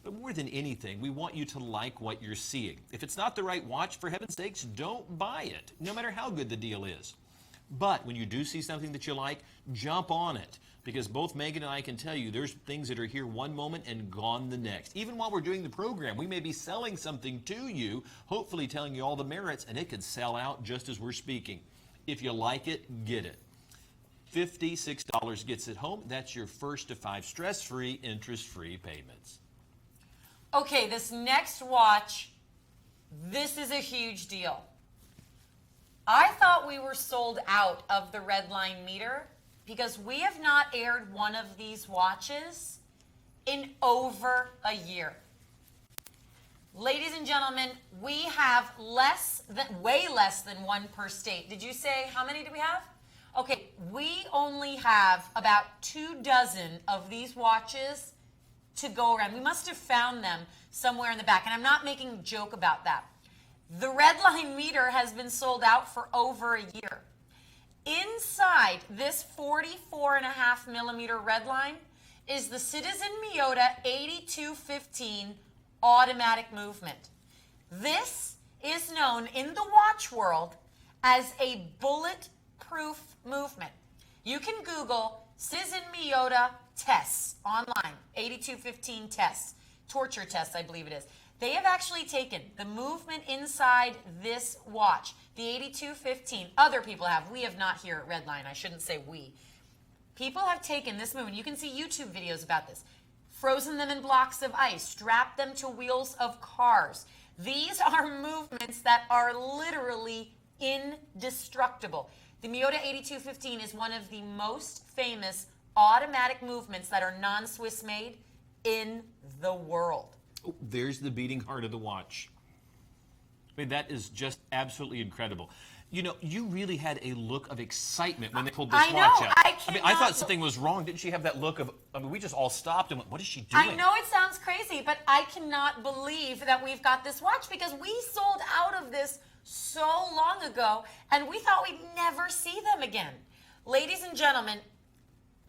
But more than anything, we want you to like what you're seeing. If it's not the right watch, for heaven's sakes, don't buy it, no matter how good the deal is. But when you do see something that you like, jump on it. Because both Megan and I can tell you there's things that are here one moment and gone the next. Even while we're doing the program, we may be selling something to you, hopefully telling you all the merits, and it could sell out just as we're speaking. If you like it, get it. $56 gets it home. That's your first to 5 stress-free, interest-free payments. Okay, this next watch, this is a huge deal. I thought we were sold out of the red line meter because we have not aired one of these watches in over a year. Ladies and gentlemen, we have way less than one per state. Did you say, how many do we have? Okay, we only have about 24 of these watches to go around. We must have found them somewhere in the back, and I'm not making a joke about that. The red line meter has been sold out for over a year. Inside this 44.5 millimeter red line is the Citizen Miyota 8215 automatic movement. This is known in the watch world as a bulletproof movement. You can Google Citizen Miyota tests online, 8215 tests, torture tests, I believe it is. They have actually taken the movement inside this watch, the 8215. Other people have. We have not here at Redline. I shouldn't say we. People have taken this movement. You can see YouTube videos about this. Frozen them in blocks of ice. Strapped them to wheels of cars. These are movements that are literally indestructible. The Miyota 8215 is one of the most famous automatic movements that are non-Swiss made in the world. Oh, there's the beating heart of the watch. I mean, that is just absolutely incredible. You know, you really had a look of excitement when they pulled this watch out. I thought something was wrong. Didn't she have that look of, we just all stopped and went, what is she doing? I know it sounds crazy, but I cannot believe that we've got this watch because we sold out of this so long ago and we thought we'd never see them again. Ladies and gentlemen,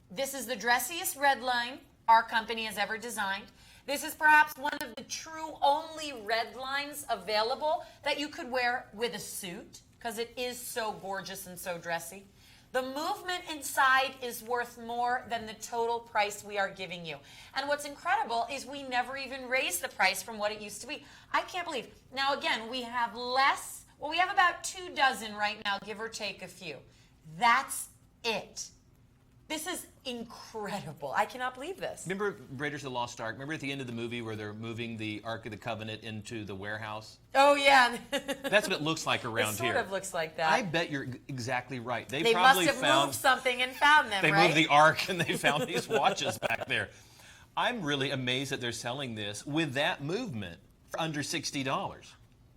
this is the dressiest red line our company has ever designed. This is perhaps one of the true only red lines available that you could wear with a suit because it is so gorgeous and so dressy. The movement inside is worth more than the total price we are giving you. And what's incredible is we never even raised the price from what it used to be. I can't believe. Now again, we have less, well, we have about 24 right now, give or take a few. That's it. This is incredible. I cannot believe this. Remember Raiders of the Lost Ark? Remember at the end of the movie where they're moving the Ark of the Covenant into the warehouse? Oh, yeah. That's what it looks like around here. It sort of looks like that. I bet you're exactly right. They probably must have moved something and found them, They right? moved the Ark and they found these watches back there. I'm really amazed that they're selling this with that movement for under $60.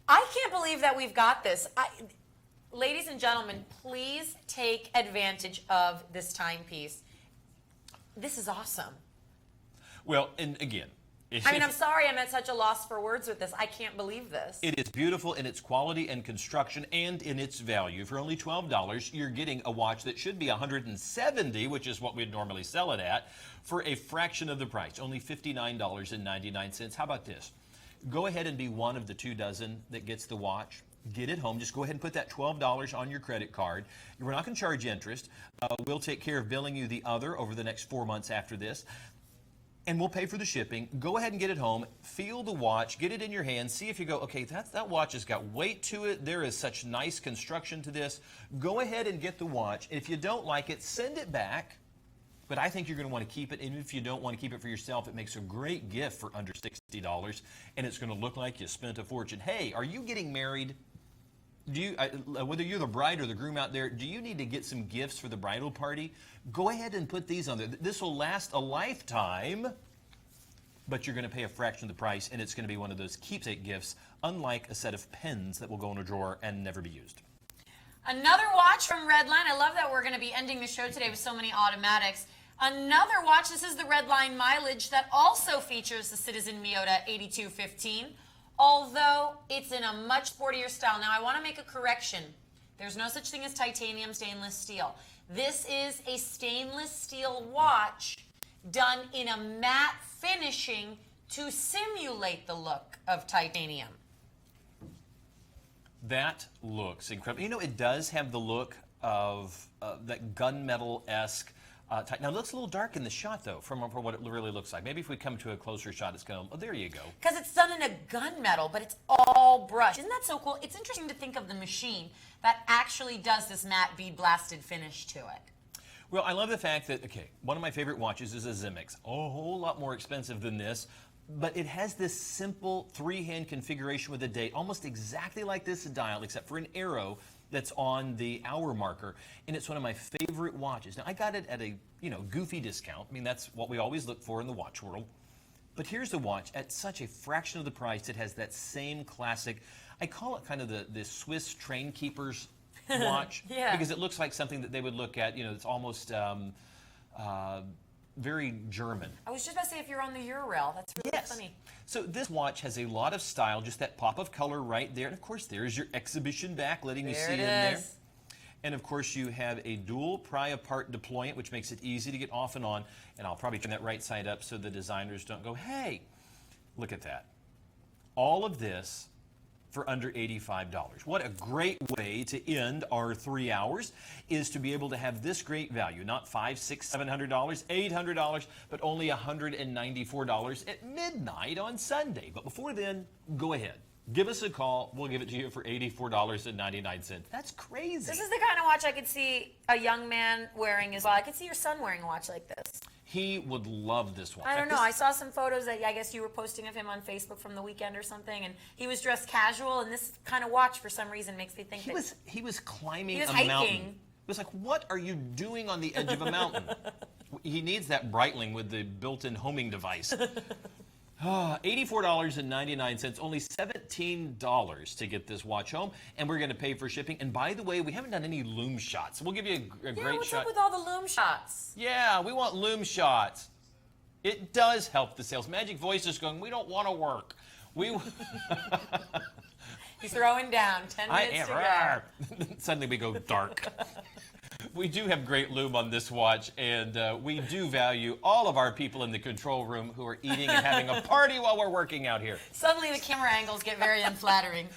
I can't believe that we've got this. Ladies and gentlemen, please take advantage of this timepiece. This is awesome. Well, and again, I mean, I'm sorry I'm at such a loss for words with this. I can't believe this. It is beautiful in its quality and construction and in its value. For only $12, you're getting a watch that should be $170, which is what we'd normally sell it at, for a fraction of the price, only $59.99. How about this? Go ahead and be one of the 24 that gets the watch. Get it home. Just go ahead and put that $12 on your credit card. We're not going to charge interest. We'll take care of billing you the other over the next 4 months after this. And we'll pay for the shipping. Go ahead and get it home. Feel the watch. Get it in your hand. See if you go, okay, that watch has got weight to it. There is such nice construction to this. Go ahead and get the watch. And if you don't like it, send it back. But I think you're going to want to keep it. And if you don't want to keep it for yourself, it makes a great gift for under $60. And it's going to look like you spent a fortune. Hey, are you getting married? Do you, whether you're the bride or the groom out there, do you need to get some gifts for the bridal party? Go ahead and put these on there. This will last a lifetime but you're going to pay a fraction of the price, and it's going to be one of those keepsake gifts, unlike a set of pens that will go in a drawer and never be used. Another watch from Redline. I love that we're going to be ending the show today with so many automatics. Another watch, this is the Redline mileage that also features the Citizen Miyota 8215, although it's in a much sportier style. Now, I want to make a correction. There's no such thing as titanium stainless steel. This is a stainless steel watch done in a matte finishing to simulate the look of titanium. That looks incredible. You know, it does have the look of that gunmetal-esque type. Now, it looks a little dark in the shot, though, from what it really looks like. Maybe if we come to a closer shot, it's going to... Oh, there you go. Because it's done in a gunmetal, but it's all brushed. Isn't that so cool? It's interesting to think of the machine that actually does this matte bead blasted finish to it. Well, I love the fact that, okay, one of my favorite watches is a Zimex. A whole lot more expensive than this, but it has this simple three-hand configuration with a date, almost exactly like this dial, except for an arrow that's on the hour marker, and it's one of my favorite watches. Now, I got it at a, goofy discount. I mean, that's what we always look for in the watch world. But here's a watch at such a fraction of the price. It has that same classic, I call it kind of the Swiss train keeper's watch. Yeah. Because it looks like something that they would look at, it's almost very German. I was just about to say if you're on the Eurail, that's really funny. So this watch has a lot of style, just that pop of color right there. And of course, there's your exhibition back, letting you see in there. And of course, you have a dual pry-apart deployant, which makes it easy to get off and on. And I'll probably turn that right side up so the designers don't go, hey, look at that. All of this for under $85. What a great way to end our 3 hours is to be able to have this great value, not $500, $600, $700, $800, but only $194 at midnight on Sunday. But before then, go ahead. Give us a call. We'll give it to you for $84.99. That's crazy. This is the kind of watch I could see a young man wearing as well. I could see your son wearing a watch like this. He would love this watch. I don't know. I saw some photos that I guess you were posting of him on Facebook from the weekend or something, and he was dressed casual, and this kind of watch for some reason makes me think he was climbing he was a hiking. mountain. It was like, what are you doing on the edge of a mountain? He needs that Breitling with the built-in homing device. $84.99, only $17 to get this watch home, and we're going to pay for shipping. And by the way, we haven't done any loom shots. We'll give you a great what's shot. up with all the loom shots? Yeah, we want loom shots. It does help the sales. Magic Voice is going, we don't want to work. He's throwing down 10 minutes to go. Suddenly we go dark. We do have great loom on this watch, and we do value all of our people in the control room who are eating and having a party while we're working out here. Suddenly the camera angles get very unflattering.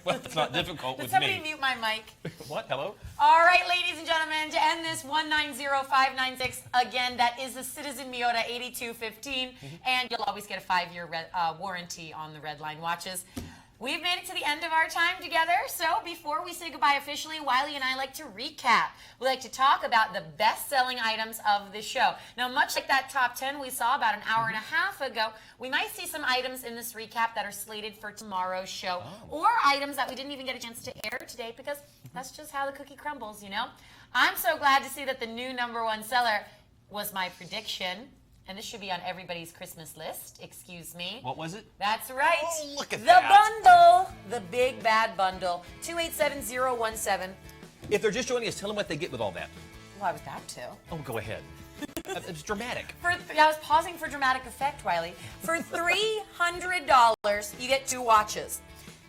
Well, it's not difficult with Did somebody me. mute my mic? What? Hello? All right, ladies and gentlemen, to end this 190596, again, that is the Citizen Miyota 8215, and you'll always get a 5-year warranty on the Redline watches. We've made it to the end of our time together, so before we say goodbye officially, Wiley and I like to recap. We like to talk about the best-selling items of the show. Now, much like that top 10 we saw about an hour and a half ago, we might see some items in this recap that are slated for tomorrow's show, or items that we didn't even get a chance to air today, because that's just how the cookie crumbles, I'm so glad to see that the new #1 seller was my prediction. And this should be on everybody's Christmas list. Excuse me. What was it? That's right. Oh, look at the that. bundle. The big bad bundle. 287017. If they're just joining us, tell them what they get with all that. Well, I was about to. Oh, go ahead. It's dramatic. I was pausing for dramatic effect, Wiley. For $300, you get 2 watches.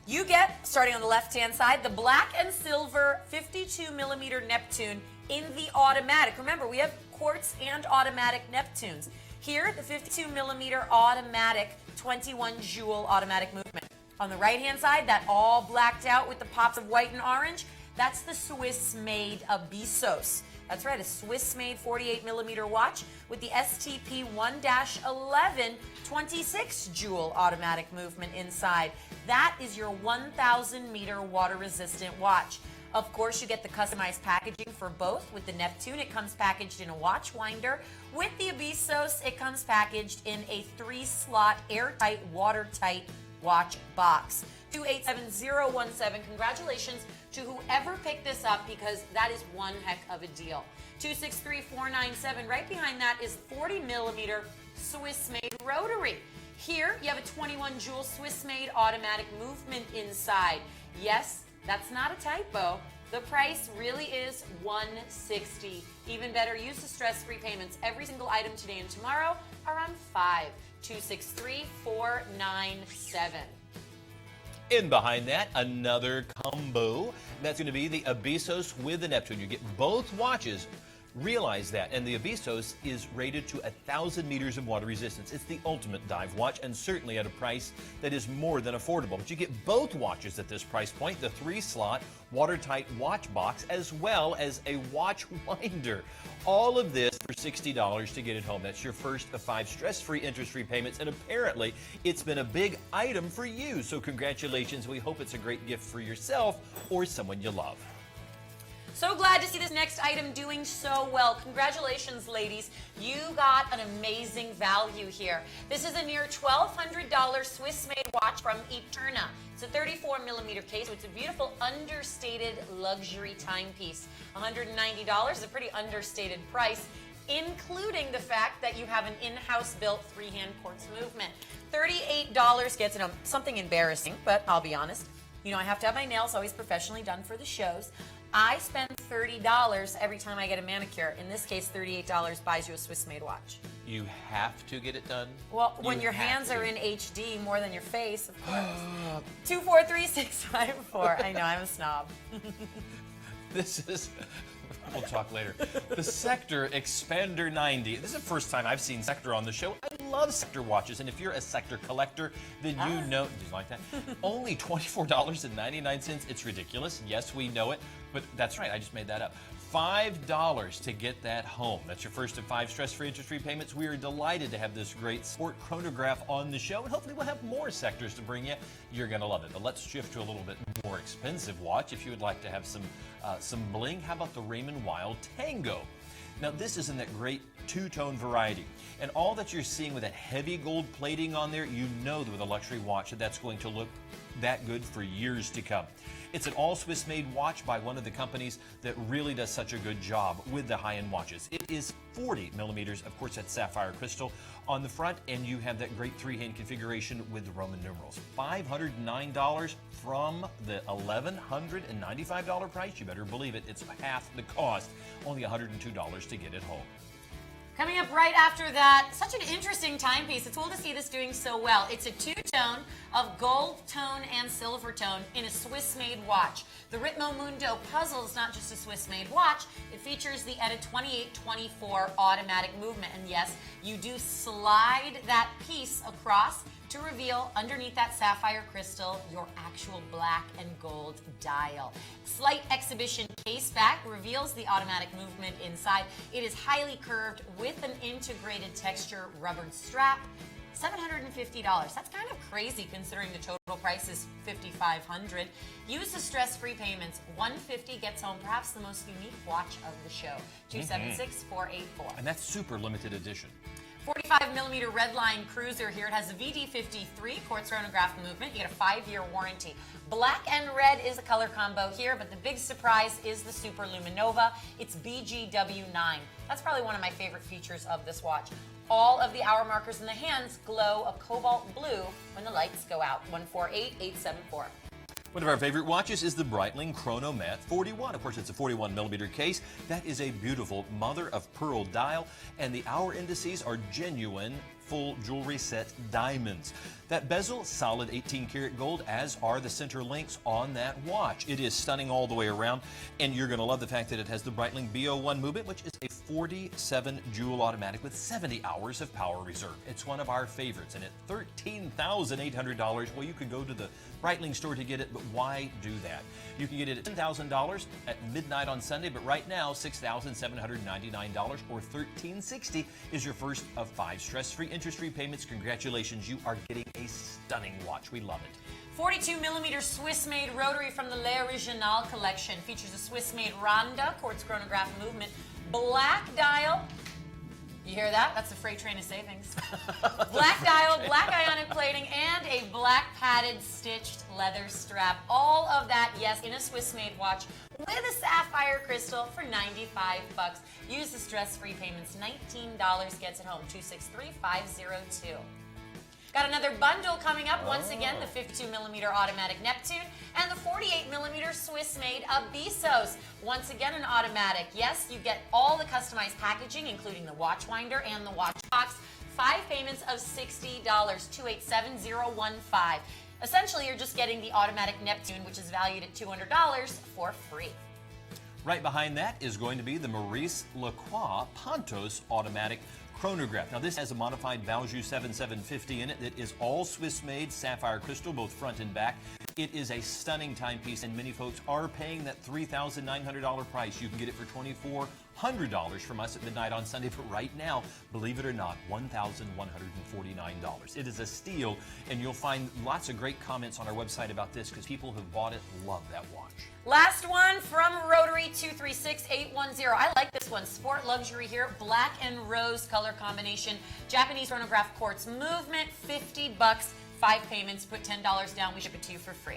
You get, starting on the left-hand side, the black and silver 52mm Neptune in the automatic. Remember, we have quartz and automatic Neptunes. Here, the 52mm automatic 21 joule automatic movement. On the right-hand side, that all blacked out with the pops of white and orange, that's the Swiss-made Abyssos. That's right, a Swiss-made 48mm watch with the STP 1-11 26 joule automatic movement inside. That is your 1,000-meter water-resistant watch. Of course, you get the customized packaging for both. With the Neptune, it comes packaged in a watch winder. With the Abyssos, it comes packaged in a 3-slot, airtight, watertight watch box. 287017. Congratulations to whoever picked this up, because that is one heck of a deal. 263497. Right behind that is 40mm Swiss-made rotary. Here, you have a 21 jewel Swiss-made automatic movement inside. Yes, that's not a typo. The price really is $160. Even better, use the stress-free payments. Every single item today and tomorrow are on 5-263-497. In behind that, another combo. That's going to be the Abyssos with the Neptune. You get both watches. Realize that. And the Abyssos is rated to 1,000 meters of water resistance. It's the ultimate dive watch, and certainly at a price that is more than affordable. But you get both watches at this price point, the 3-slot watertight watch box, as well as a watch winder. All of this for $60 to get it home. That's your first of 5 stress-free, interest-free payments, and apparently it's been a big item for you. So congratulations. We hope it's a great gift for yourself or someone you love. So glad to see this next item doing so well. Congratulations, ladies. You got an amazing value here. This is a near $1,200 Swiss-made watch from Eterna. It's a 34-millimeter case, so it's a beautiful, understated luxury timepiece. $190 is a pretty understated price, including the fact that you have an in-house built 3-hand quartz movement. $38 gets it home. Something embarrassing, but I'll be honest. You know, I have to have my nails always professionally done for the shows. I spend $30 every time I get a manicure. In this case, $38 buys you a Swiss-made watch. You have to get it done? Well, when your hands are in HD more than your face, of course. 243-654. I know, I'm a snob. This is, we'll talk later. The Sector Expander 90. This is the first time I've seen Sector on the show. I love Sector watches, and if you're a Sector collector, then you know, do you like that? Only $24.99. It's ridiculous. Yes, we know it, but that's right, I just made that up. $5 to get that home. That's your first of 5 stress-free, interest-free payments. We are delighted to have this great sport chronograph on the show, and hopefully we'll have more Sectors to bring you. You're going to love it. But let's shift to a little bit more expensive watch. If you would like to have some bling, how about the Raymond Wild Tango? Now, this is in that great two-tone variety. And all that you're seeing with that heavy gold plating on there, you know that with a luxury watch that's going to look that good for years to come. It's an all Swiss-made watch by one of the companies that really does such a good job with the high-end watches. It is 40 millimeters, of course, that's sapphire crystal on the front, and you have that great 3-hand configuration with the Roman numerals. $509 from the $1,195 price. You better believe it. It's half the cost. Only $102 to get it home. Coming up right after that, such an interesting timepiece. It's cool to see this doing so well. It's a two-tone of gold tone and silver tone in a Swiss-made watch. The Ritmo Mundo puzzle is not just a Swiss-made watch. It features the ETA 2824 automatic movement. And yes, you do slide that piece across to reveal underneath that sapphire crystal your actual black and gold dial. Slight exhibition case back reveals the automatic movement inside. It is highly curved with an integrated texture rubbered strap. $750. That's kind of crazy considering the total price is $5,500. Use the stress-free payments. $150 gets home perhaps the most unique watch of the show. 276-484. And that's super limited edition. 45-millimeter Redline Cruiser here. It has a VD53 quartz chronograph movement. You get a 5-year warranty. Black and red is the color combo here, but the big surprise is the Super Luminova. It's BGW9. That's probably one of my favorite features of this watch. All of the hour markers in the hands glow a cobalt blue when the lights go out. 148874. One of our favorite watches is the Breitling Chronomat 41. Of course, it's a 41-millimeter case. That is a beautiful mother-of-pearl dial, and the hour indices are genuine full jewelry set diamonds. That bezel, solid 18-karat gold, as are the center links on that watch. It is stunning all the way around, and you're going to love the fact that it has the Breitling BO1 movement, which is a 47-jewel automatic with 70 hours of power reserve. It's one of our favorites, and at $13,800, well, you could go to the Breitling store to get it, but why do that? You can get it at $10,000 at midnight on Sunday, but right now, $6,799 or $1,360 is your first of 5 stress-free, interest-free payments. Congratulations, you are getting a stunning watch. We love it. 42-millimeter Swiss-made rotary from the Le Original collection. Features a Swiss-made Ronda quartz chronograph movement. Black dial. You hear that? That's the freight train of savings. Black dial, black ionic plating, and a black padded stitched leather strap. All of that, yes, in a Swiss-made watch with a sapphire crystal for $95. Use the stress-free payments. $19 gets it home. 263-502. Got another bundle coming up. Once again, the 52mm automatic Neptune and the 48mm Swiss-made Abisos. Once again, an automatic. Yes, you get all the customized packaging, including the watch winder and the watch box. 5 payments of $60, 287015. Essentially, you're just getting the automatic Neptune, which is valued at $200 for free. Right behind that is going to be the Maurice Lacroix Pontos automatic chronograph. Now, this has a modified Valjoux 7750 in it that is all Swiss-made sapphire crystal, both front and back. It is a stunning timepiece, and many folks are paying that $3,900 price. You can get it for $2,400 from us at midnight on Sunday, but right now, believe it or not, $1,149. It is a steal, and you'll find lots of great comments on our website about this because people who've bought it love that watch. Last one from Rotary 236810. I like this one. Sport luxury here. Black and rose color combination. Japanese chronograph quartz movement. $50. 5 payments. Put $10 down. We ship it to you for free.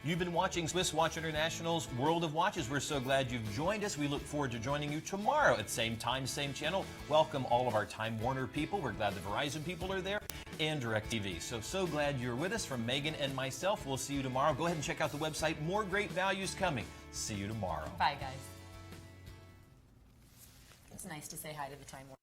You've been watching Swiss Watch International's World of Watches. We're so glad you've joined us. We look forward to joining you tomorrow at same time, same channel. Welcome all of our Time Warner people. We're glad the Verizon people are there, and DirecTV. So glad you're with us. From Megan and myself, we'll see you tomorrow. Go ahead and check out the website. More great values coming. See you tomorrow. Bye, guys. It's nice to say hi to the Time Warner.